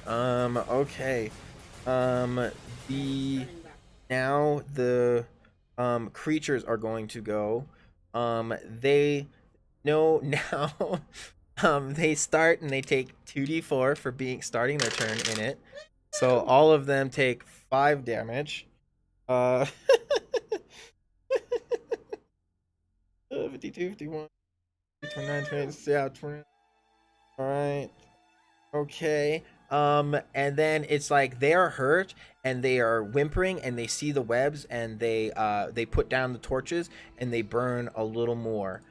Okay. The creatures are going to go. They know now. They start and they take 2d4 for starting their turn in it. So all of them take 5 damage. 52, 51, 29, 28, yeah, 20. All right. Okay. And then it's like they are hurt and they are whimpering and they see the webs and they put down the torches and they burn a little more.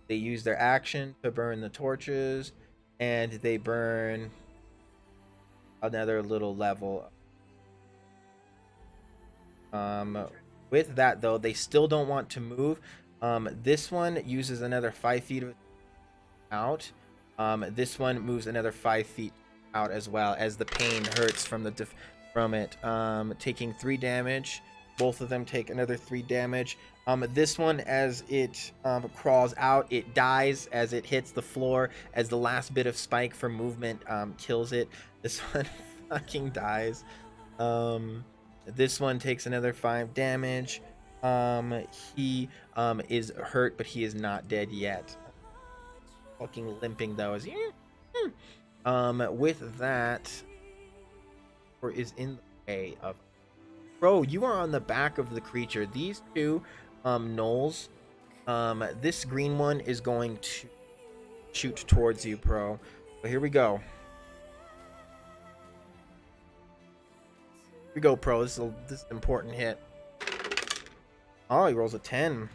They use their action to burn the torches and they burn another little level. With that though, they still don't want to move. This one uses another 5 feet out. This one moves another 5 feet out as well, as the pain hurts from it, taking 3 damage. Both of them take another 3 damage. This one, as it crawls out, it dies as it hits the floor, as the last bit of spike for movement kills it. This one fucking dies. This one takes another 5 damage. He is hurt, but he is not dead yet. Fucking limping though, as with that, or is in the way of, bro, you are on the back of the creature. These 2 gnolls, this green one is going to shoot towards you, pro. So here we go. Here we go, pro. This is an important hit. Oh, he rolls a 10.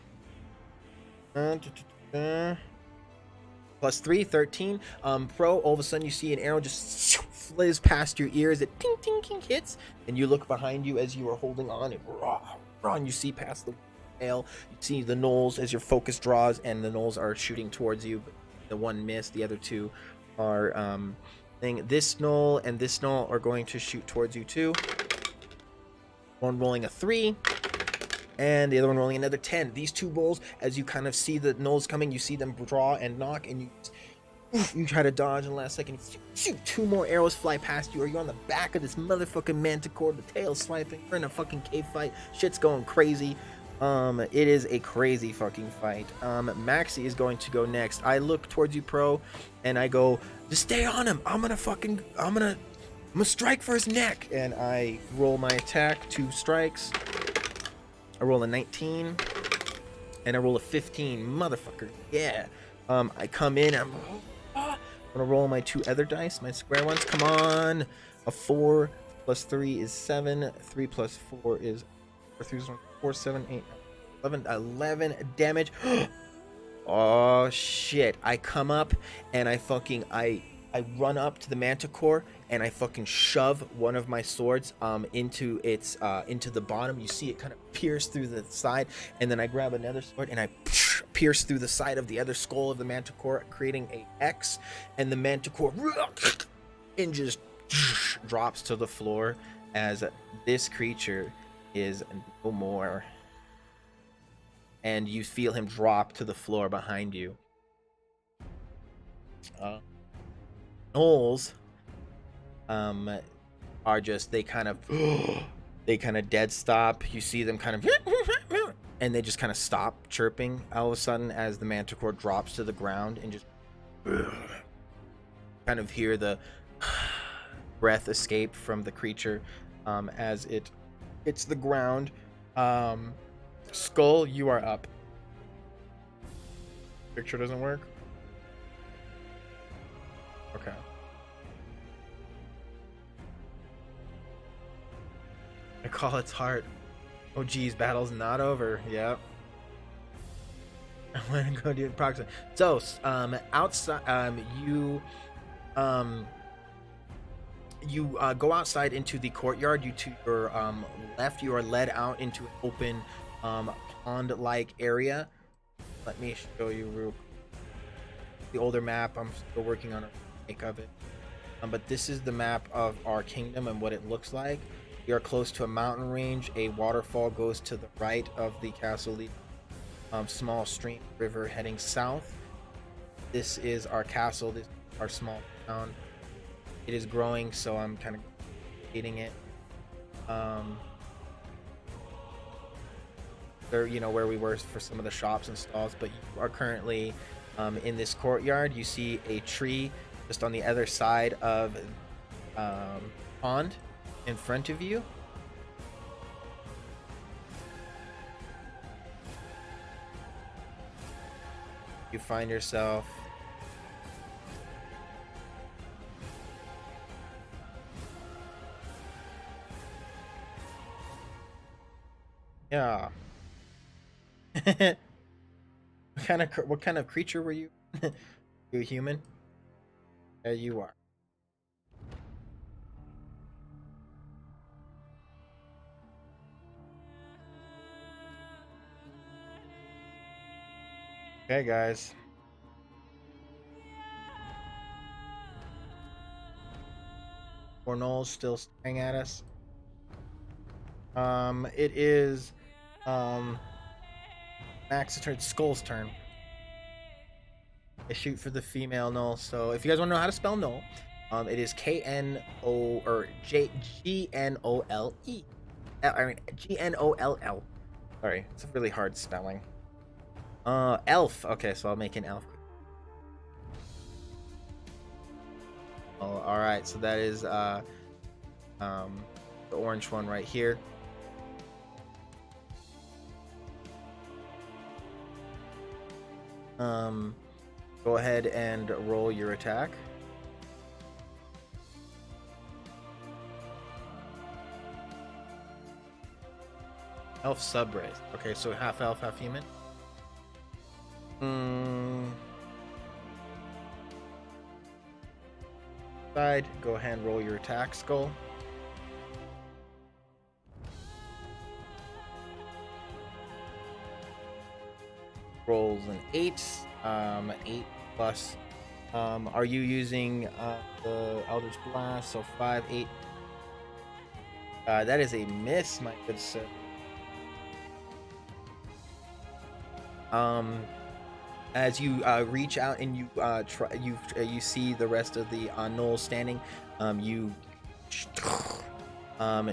Plus 3, 13. Pro, all of a sudden you see an arrow just flies past your ears. It ting ting ting hits, and you look behind you as you are holding on, and you see past the tail. You see the gnolls as your focus draws, and the gnolls are shooting towards you. But the one missed. The other 2 are this gnoll and this gnoll are going to shoot towards you too. One rolling a 3. And the other one rolling another 10. These 2 rolls, as you kind of see the gnolls coming, you see them draw and knock, and you try to dodge in the last second. Shoot, 2 more arrows fly past you, or you're on the back of this motherfucking manticore. The tail's swiping. We're in a fucking cave fight. Shit's going crazy. It is a crazy fucking fight. Maxie is going to go next. I look towards you, pro, and I go, just stay on him. I'm gonna gonna strike for his neck, and I roll my attack. 2 strikes. I roll a 19, and I roll a 15. Motherfucker, yeah. I come in. I'm gonna roll my 2 other dice, my square ones. Come on, a 4 plus 3 is 7. 3 plus 4 is 4, 7, 8, 11 damage. Oh shit! I come up and I run up to the manticore and I fucking shove one of my swords into its into the bottom. You see it kind of pierce through the side, and then I grab another sword and I pierce through the side of the other skull of the manticore, creating a X, and the manticore and just drops to the floor as this creature is no more. And you feel him drop to the floor behind you. Gnolls are just, they kind of dead stop. You see them kind of and they just kind of stop chirping all of a sudden as the manticore drops to the ground, and just kind of hear the breath escape from the creature as it hits the ground. Skull, you are up. Picture doesn't work? Okay. I call its heart. Oh geez, battle's not over. Yep. I'm gonna go do proximate. So, outside, you go outside into the courtyard. You to your left, you are led out into an open pond-like area. Let me show you real quick the older map. I'm still working on a remake of it, but this is the map of our kingdom and what it looks like. We are close to a mountain range. A waterfall goes to the right of the castle, small stream river heading south. This is our castle. This is our small town. It is growing, so I'm kind of eating it. There, you know, where we were for some of the shops and stalls, but you are currently in this courtyard. You see a tree just on the other side of pond in front of you. You find yourself yeah. What kind of creature were you? You a human? Yeah, you are. Okay, guys. Gnolls still staring at us. It is Max's turn. Skull's turn. I shoot for the female Gnoll. So if you guys want to know how to spell Gnoll, it is K-N-O or G-N-O-L-E. I mean G-N-O-L-L. Sorry, it's a really hard spelling. Elf. Okay, so I'll make an elf. Oh, all right. So that is the orange one right here. Go ahead and roll your attack. Elf subrace. Okay, so half elf, half human. Side. Go ahead and roll your attack, Skull. Rolls an 8. 8 plus. Are you using the Eldritch Blast? So 5, 8. That is a miss, my good sir. As you reach out and you you see the rest of the gnolls standing, you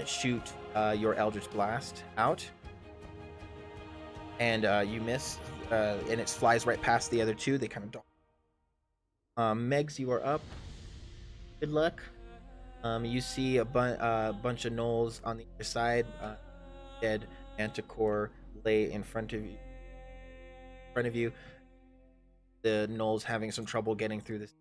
shoot your Eldritch Blast out, and you miss, and it flies right past the other two. They kind of don't. Megs, you are up. Good luck. You see a bunch of gnolls on the other side. Dead manticore lay in front of you. The gnolls having some trouble getting through this.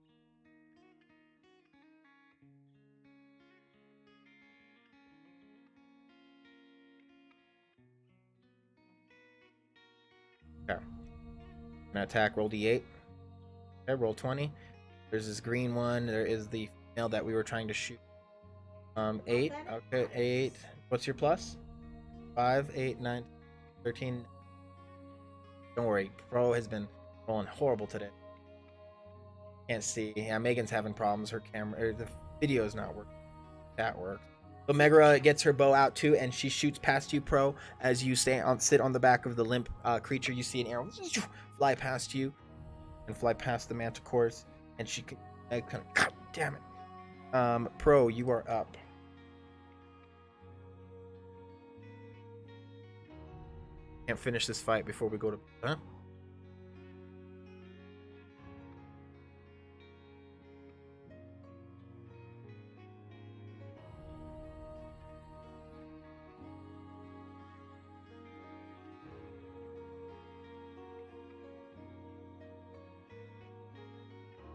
Okay. Gonna attack. Roll d8. Okay, roll 20. There's this green one. There is the female that we were trying to shoot. 8. Okay, 8. What's your plus? 5, 8, 9, 13. Don't worry, Pro has been rolling horrible today. Can't see. Yeah, Megan's having problems. Her camera, the video is not working. That works. So Megara gets her bow out too, and she shoots past you, Pro, as you sit on the back of the limp creature. You see an arrow fly past you and fly past the manticores, and she can kind of, God damn it. Pro, you are up. Can't finish this fight before we go to, huh?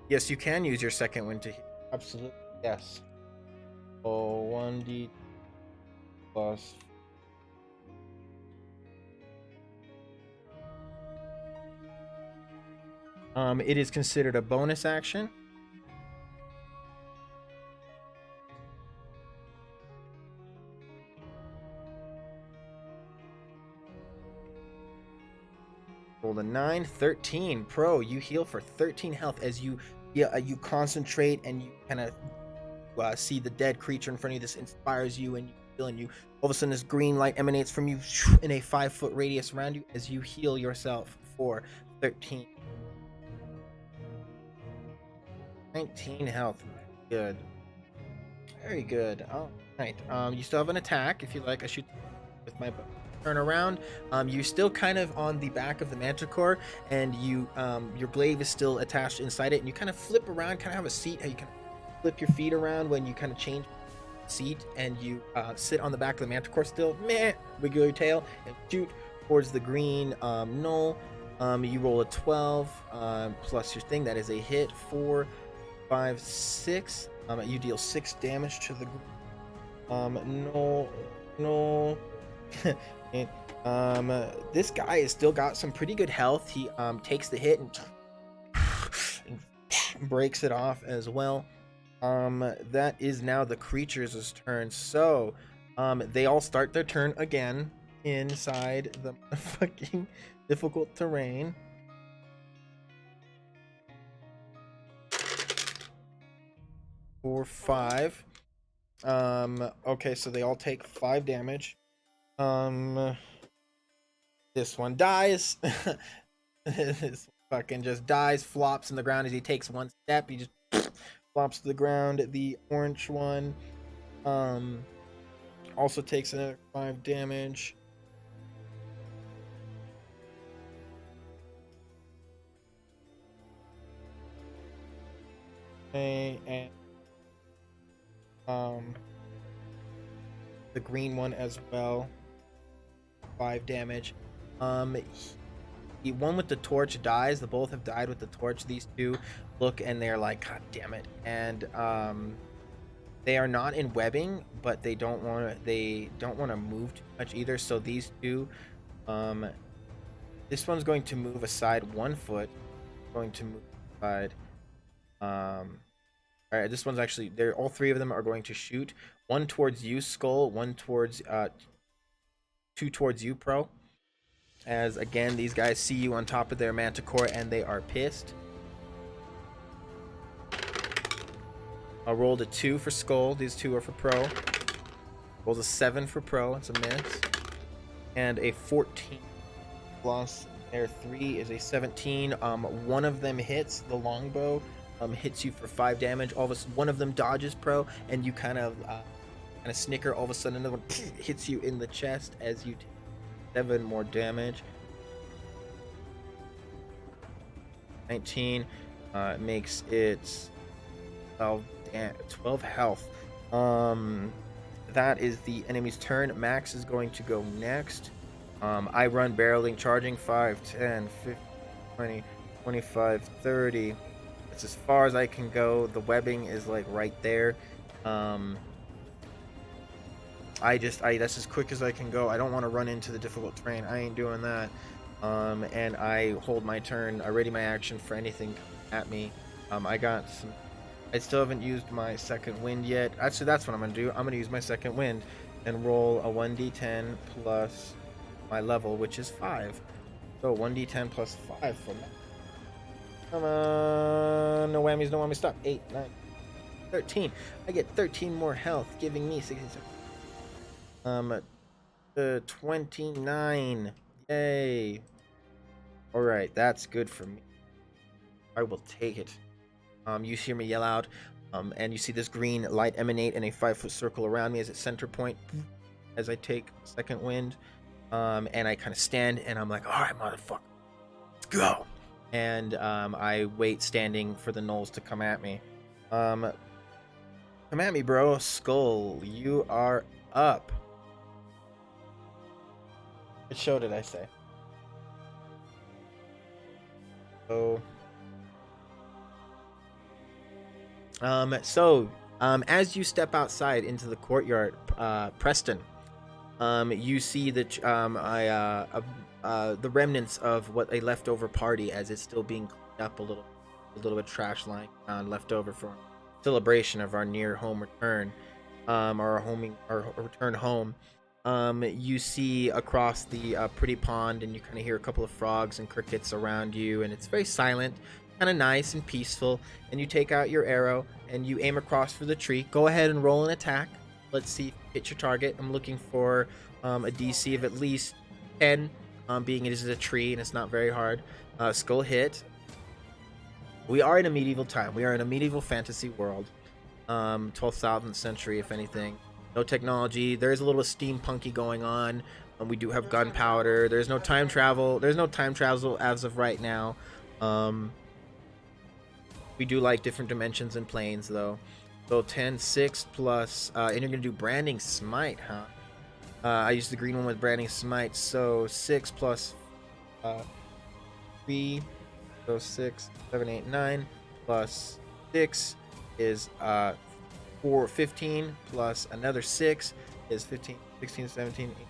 Yes, you can use your second wind to heal. Absolutely, yes. Oh, 1d plus. It is considered a bonus action. Roll a 9, 13. Pro, you heal for 13 health as you concentrate and you kind of see the dead creature in front of you. This inspires you and you feel, and you all of a sudden this green light emanates from you in a 5-foot radius around you as you heal yourself for 13. 19 health. Good. Very good. All right. You still have an attack if you like. I shoot with my bow. Turn around. You're still kind of on the back of the manticore, and you your blade is still attached inside it, and you kind of flip around, kind of have a seat. How you can flip your feet around when you kind of change seat, and you sit on the back of the manticore still. Wiggle your tail and shoot towards the green gnoll. You roll a 12 plus your thing. That is a hit. 4, 5, 6. You deal 6 damage to the no. This guy has still got some pretty good health. He takes the hit and breaks it off as well. That is now the creature's turn. So they all start their turn again inside the fucking difficult terrain. Or 5. Okay, so they all take 5 damage. This one dies. This fucking just dies, flops in the ground as he takes one step. He just flops to the ground. The orange one also takes another 5 damage. Okay, and the green one as well, 5 damage. The one with the torch dies. The both have died with the torch. These two look and they're like, God damn it. And they are not in webbing, but they don't want to move too much either. So these two, this one's going to move aside 1 foot, going to move aside. All right, this one's actually, they're all 3 of them are going to shoot. 1 towards you, Skull. 1 towards 2 towards you, Pro. As again, these guys see you on top of their manticore and they are pissed. I rolled a 2 for Skull. These 2 are for Pro. Rolled a 7 for Pro. It's a miss. And a 14 plus their 3 is a 17. One of them hits. The longbow hits you for 5 damage. One of them dodges, Pro, and you kind of snicker. All of a sudden, another one hits you in the chest as you take 7 more damage. 19 makes it 12 health. That is the enemy's turn. Max is going to go next. I run barreling, charging 5, 10, 15, 20, 25, 30. It's as far as I can go. The webbing is like right there. That's as quick as I can go. I don't want to run into the difficult terrain. I ain't doing that. And I hold my turn. I ready my action for anything at me. I still haven't used my second wind yet. Actually, that's what I'm gonna do. I'm gonna use my second wind and roll a 1d10 plus my level, which is 5. So 1d10 plus 5 for me. Come on, no whammies, no whammies. Stop. 8, 9, 13. I get 13 more health, giving me 67. 29. Yay. All right, that's good for me. I will take it. You hear me yell out, and you see this green light emanate in a 5-foot circle around me as its center point as I take second wind. And I kind of stand and I'm like, all right, motherfucker, let's go. And I wait standing for the gnolls to come at me. Come at me, bro. Skull, you are up. What show did I say? So... as you step outside into the courtyard, Preston, you see the remnants of what a leftover party, as it's still being cleaned up a little bit of trash lying around left over for celebration of our near home return, our return home. You see across the pretty pond, and you kind of hear a couple of frogs and crickets around you, and it's very silent. Kind of nice and peaceful, and you take out your arrow and you aim across for the tree. Go ahead and roll an attack. Let's see if you hit your target. I'm looking for a DC of at least 10, being it is a tree and it's not very hard. Skull hit. We are in a medieval time. We are in a medieval fantasy world. 12,000th century, if anything. No technology. There's a little steampunky going on. We do have gunpowder. There's no time travel. There's no time travel as of right now. We do like different dimensions and planes, though. So 10, 6 plus, and you're gonna do branding smite, huh? I used the green one with branding smite, so 6 plus 3, so 6, 7, 8, 9 plus 6 is 15 plus another 6 is 15, 16, 17, 18,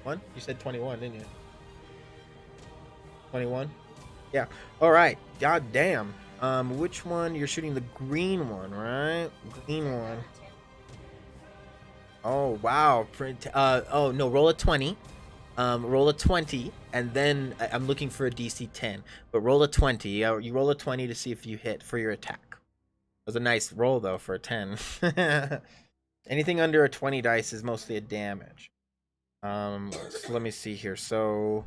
1. You said 21, didn't you? 21. Yeah. All right. God damn. Which one? You're shooting the green one, right? Green one. Oh, wow. Oh, no. Roll a 20. Roll a 20, and then I'm looking for a DC 10. But roll a 20. You roll a 20 to see if you hit for your attack. It was a nice roll, though, for a 10. Anything under a 20 dice is mostly a damage. So let me see here. So,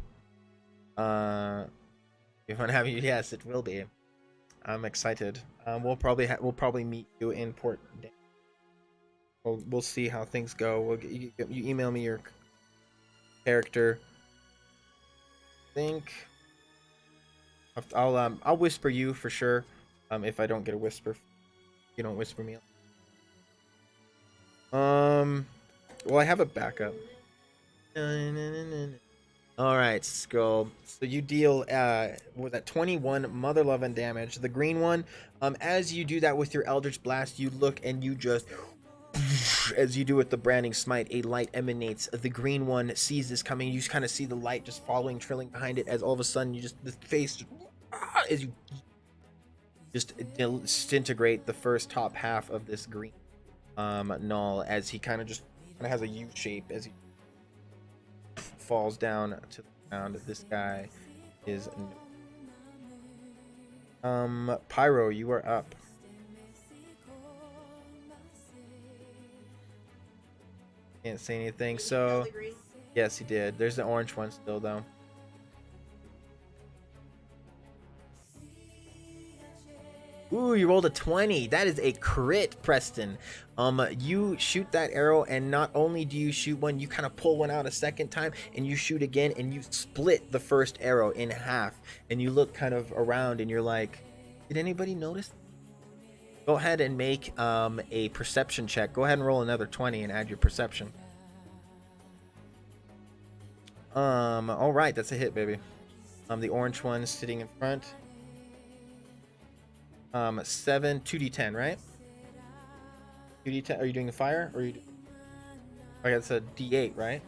if I'm having you, yes, it will be. I'm excited. We'll probably meet you in Port. We'll see how things go. You email me your character. I think I'll whisper you for sure. If I don't get a whisper, you don't whisper me. Well, I have a backup. All right, Skull. So you deal with that 21 mother loving damage. The green one, as you do that with your Eldritch Blast, you look and you just, as you do with the branding smite, a light emanates. The green one sees this coming. You just kind of see the light just following, trailing behind it, as all of a sudden you just, the face, as you just disintegrate the first top half of this green gnoll, as he kind of has a U shape as he falls down to the ground. This guy is Pyro, you are up. Can't say anything. So yes, he did. There's the orange one still, though. Ooh, you rolled a 20. That is a crit, Preston. You shoot that arrow, and not only do you shoot one, you kind of pull one out a second time, and you shoot again, and you split the first arrow in half. And you look kind of around, and you're like, did anybody notice? Go ahead and make a perception check. Go ahead and roll another 20 and add your perception. All right, that's a hit, baby. The orange one sitting in front. 7, 2d10, right? 2d10. Are you doing the fire, or are you? Okay, that's a d8, right?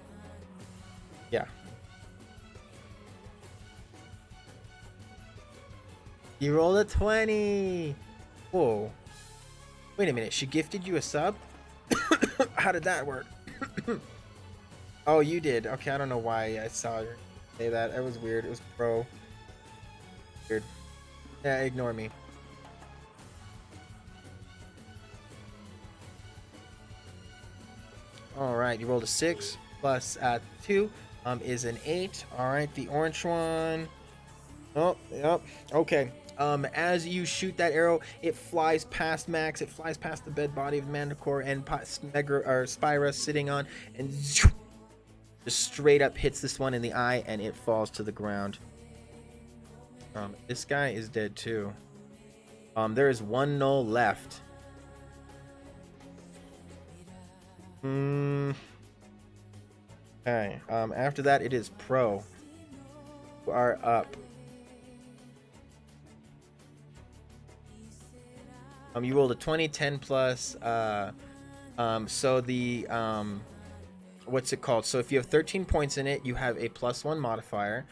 Yeah. You rolled a 20. Whoa. Wait a minute. She gifted you a sub? How did that work? Oh, you did. Okay, I don't know why I saw her say that. It was weird. It was pro. Weird. Yeah, ignore me. All right, you rolled a 6 plus 2 is an 8. All right, the orange one. Oh, yep. Okay. As you shoot that arrow, it flies past Max. It flies past the dead body of Manticore and Spyra sitting on, and just straight up hits this one in the eye, and it falls to the ground. This guy is dead too. There is one null left. Okay. After that, it is Pro. You are up. You rolled a 20, 10 plus. So the what's it called? So if you have 13 points in it, you have a +1 modifier.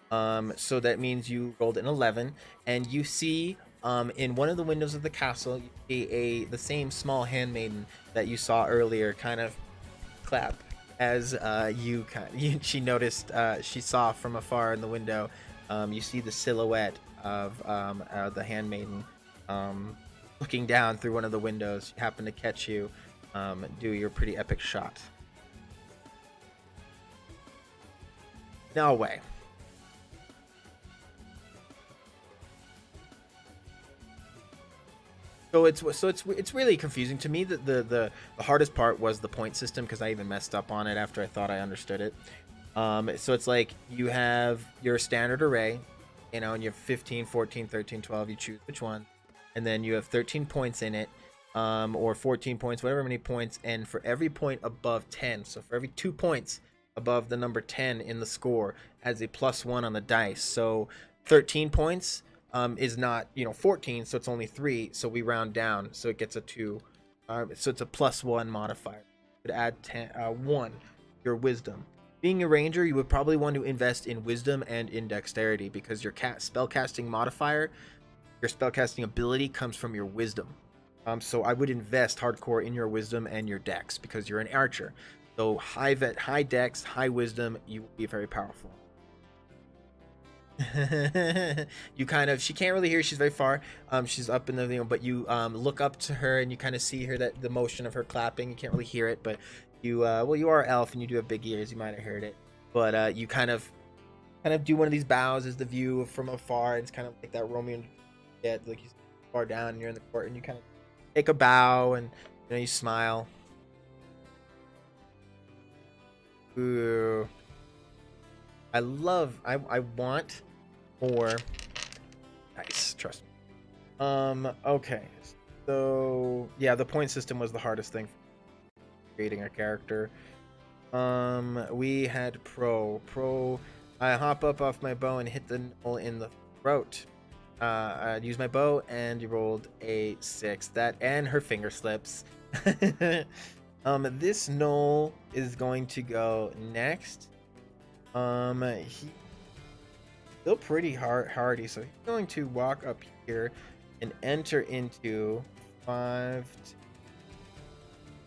So that means you rolled an 11, and you see in one of the windows of the castle, you see the same small handmaiden that you saw earlier, kind of clap as she noticed, she saw from afar in the window. You see the silhouette of the handmaiden looking down through one of the windows. She happened to catch you do your pretty epic shot. No way. So it's really confusing to me. That the hardest part was the point system, because I even messed up on it after I thought I understood it. So it's like you have your standard array, you know, and you have 15, 14, 13, 12. You choose which one, and then you have 13 points in it, or 14 points, whatever many points. And for every point above 10, so for every 2 points above the number 10 in the score, adds a +1 on the dice. So 13 points is not, 14, so it's only 3, so we round down, so it gets a 2. So it's a +1 modifier. You could add 1 your wisdom. Being a ranger, you would probably want to invest in wisdom and in dexterity, because your spellcasting modifier, your spellcasting ability, comes from your wisdom. So I would invest hardcore in your wisdom and your dex, because you're an archer. So high dex, high wisdom, you will be very powerful. You kind of, she can't really hear, she's very far. She's up in the, but you look up to her, and you kind of see her, that the motion of her clapping. You can't really hear it, but you well, you are an elf and you do have big ears, you might have heard it. But you kind of do one of these bows as the view from afar. It's kind of like that Romeo and Juliet, like you far down and you're in the court, and you kind of take a bow, and you smile. Ooh, I want more. Nice, trust me. Okay, so yeah, the point system was the hardest thing for creating a character. We had pro. I hop up off my bow and hit the null in the throat. I'd use my bow, and you rolled a 6. That, and her finger slips. This null is going to go next. He's still pretty hardy, so he's going to walk up here and enter into 5.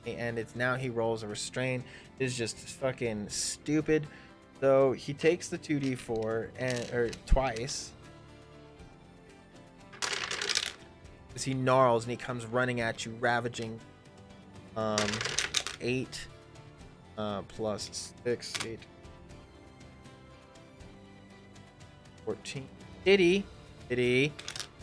And it's now he rolls a restrain. It's just fucking stupid. So he takes the 2d4 or twice. As he gnarls and he comes running at you, ravaging. 8 plus 6, 8, 14. Did he?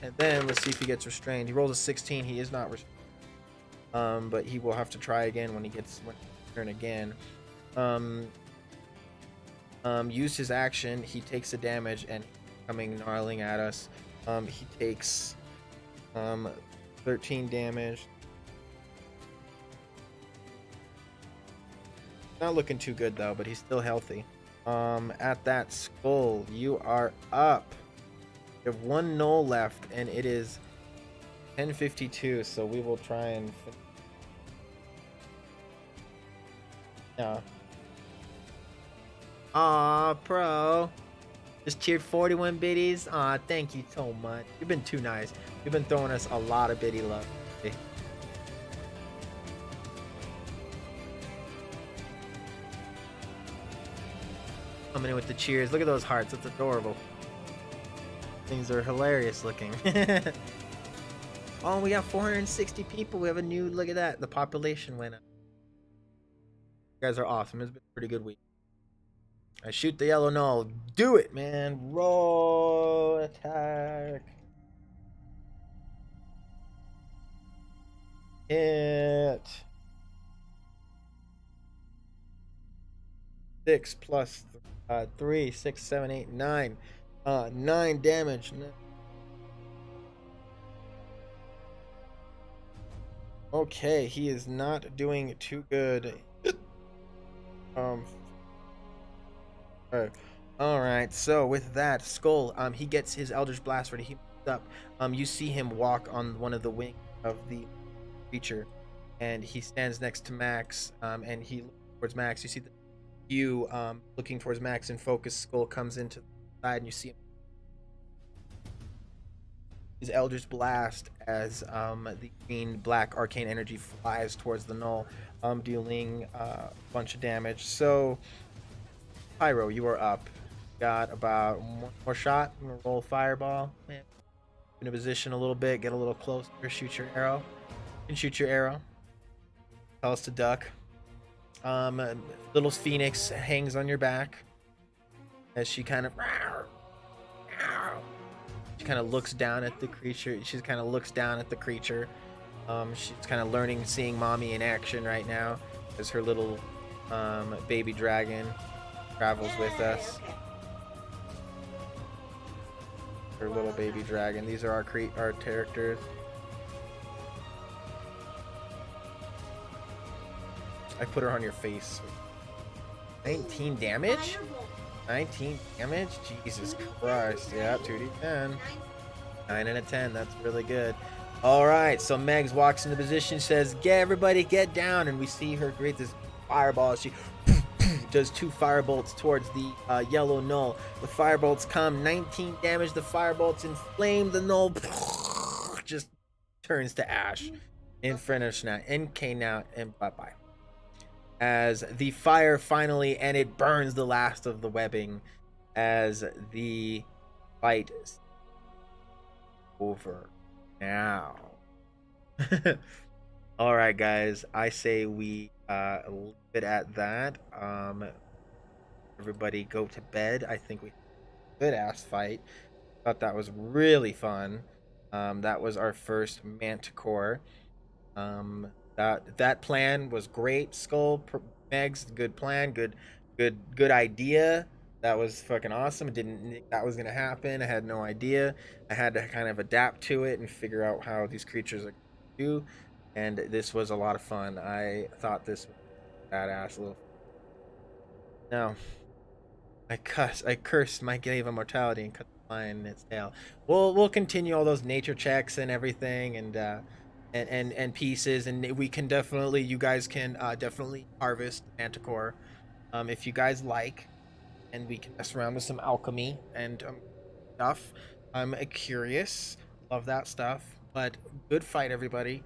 And then let's see if he gets restrained. He rolls a 16. He is not restrained. But he will have to try again when he turn again. Use his action. He takes the damage and coming gnarling at us. He takes 13 damage. Not looking too good though, but he's still healthy. At that skull, you are up. You have one null left, and it is 10:52. So we will try and. Yeah. Aw, pro. Just cheered 41 biddies. Aw, thank you so much. You've been too nice. You've been throwing us a lot of biddy love. Hey. Coming in with the cheers. Look at those hearts. That's adorable. Things are hilarious looking. Oh, we got 460 people. We have a new, look at that. The population went up. You guys are awesome. It's been a pretty good week. I shoot the yellow null. Do it, man. Roll attack. Hit. 6 plus 3, 6, 7, 8, 9. 9 damage. Okay, he is not doing too good. All right. So with that skull, he gets his Eldritch Blast ready. He moves up. You see him walk on one of the wings of the creature, and he stands next to Max. And he looks towards Max. You see you looking towards Max in focus. Skull comes into the side, and you see him. His Eldritch Blast as the green black arcane energy flies towards the null, dealing a bunch of damage. So Pyro, you are up. Got about one more shot. I'm gonna roll fireball. In a position a little bit, get a little closer, shoot your arrow. You can shoot your arrow. Tell us to duck. Little Phoenix hangs on your back as she kind of looks down at the creature. She's kind of looks down at the creature. She's kind of learning, seeing mommy in action right now as her little baby dragon travels with us. Okay. Her little baby dragon. These are our characters. I put her on your face. 19 damage? 19 damage? Jesus Christ. Yeah, 2d10. 9 and a 10. That's really good. Alright, so Megs walks into position, says, everybody get down. And we see her create this fireball. She does 2 firebolts towards the yellow null. The firebolts come, 19 damage. The firebolts inflame the null. Just turns to ash. In finish now. NK now. And bye-bye. As the fire finally, and it burns the last of the webbing as the fight is over now. All right, guys, I say we leave it at that. Everybody go to bed. I think we had a good ass fight. Thought that was really fun. That was our first Manticore. That plan was great. Skull, Megs, good plan, good idea. That was fucking awesome. Didn't think that was gonna happen. I had no idea. I had to kind of adapt to it and figure out how these creatures are gonna do. And this was a lot of fun. I thought this was badass little. No, I cursed my glaive of mortality and cut the line in its tail. We'll continue all those nature checks and everything, and pieces, and we can definitely, you guys can definitely harvest Manticore if you guys like, and we can mess around with some alchemy and stuff. I'm curious, love that stuff. But good fight, everybody.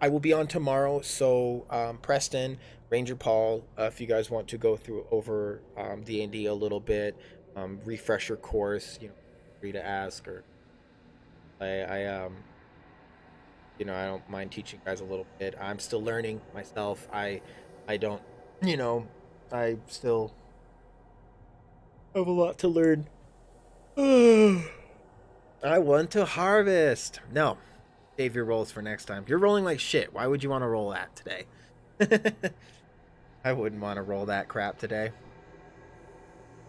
I will be on tomorrow, so Preston, Ranger Paul, if you guys want to go through over D&D a little bit, refresh your course, free to ask, or I I don't mind teaching you guys a little bit. I'm still learning myself. I don't, I still have a lot to learn. I want to harvest. No, save your rolls for next time. You're rolling like shit. Why would you want to roll that today? I wouldn't want to roll that crap today.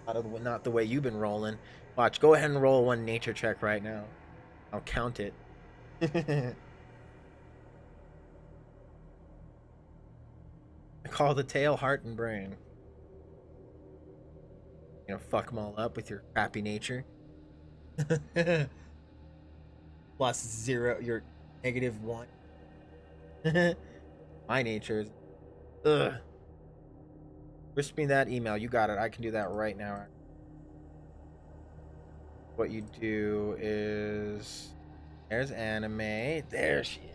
Not the way you've been rolling. Watch, go ahead and roll one nature check right now. I'll count it. Call the tail heart and brain. You know, fuck them all up with your crappy nature. Plus 0, you're -1. My nature is. Ugh. Wish me that email. You got it. I can do that right now. What you do is. There's anime. There she is.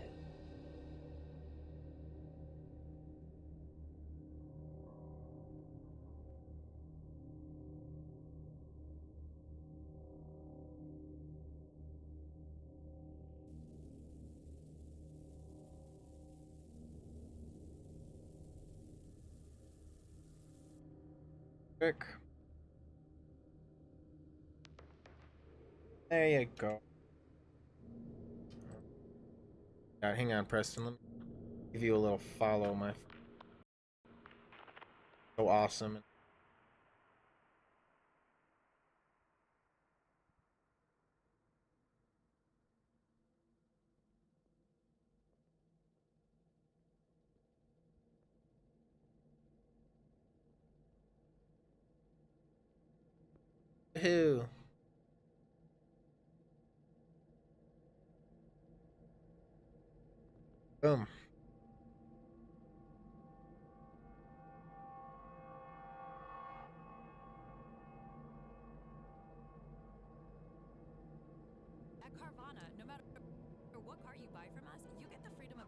Quick. There you go. Hang on, Preston. Let me give you a little follow, my friend. So awesome. Woohoo. Boom.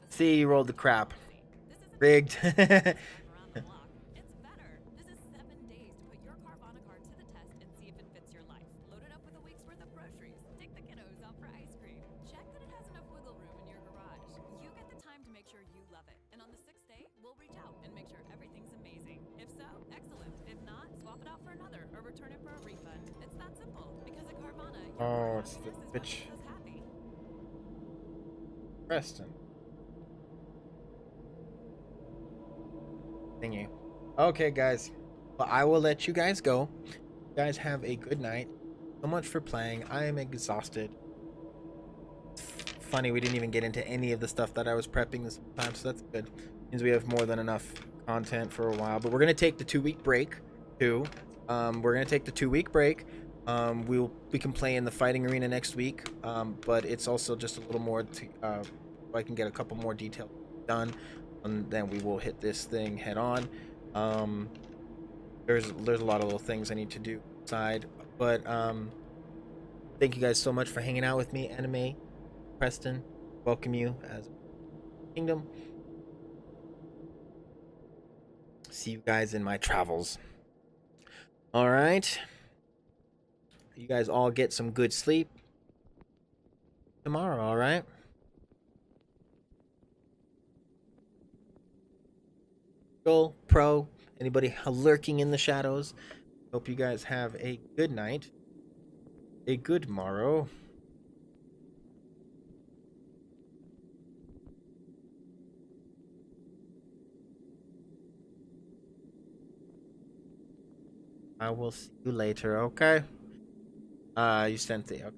See, you rolled the crap. Rigged. Oh, it's the bitch. Preston. Thingy. Okay, guys. Well, I will let you guys go. You guys have a good night. So much for playing. I am exhausted. It's funny, we didn't even get into any of the stuff that I was prepping this time, so that's good. Means we have more than enough content for a while. But we're gonna take the 2-week break too. We're gonna take the 2-week break. We can play in the fighting arena next week. But it's also just a little more to I can get a couple more details done, and then we will hit this thing head on. There's a lot of little things I need to do side, but thank you guys so much for hanging out with me. Anime Preston, welcome you as Kingdom. See you guys in my travels. All right, you guys all get some good sleep tomorrow. All right. Go pro. Anybody lurking in the shadows? Hope you guys have a good night, a good morrow. I will see you later, okay? You sent the...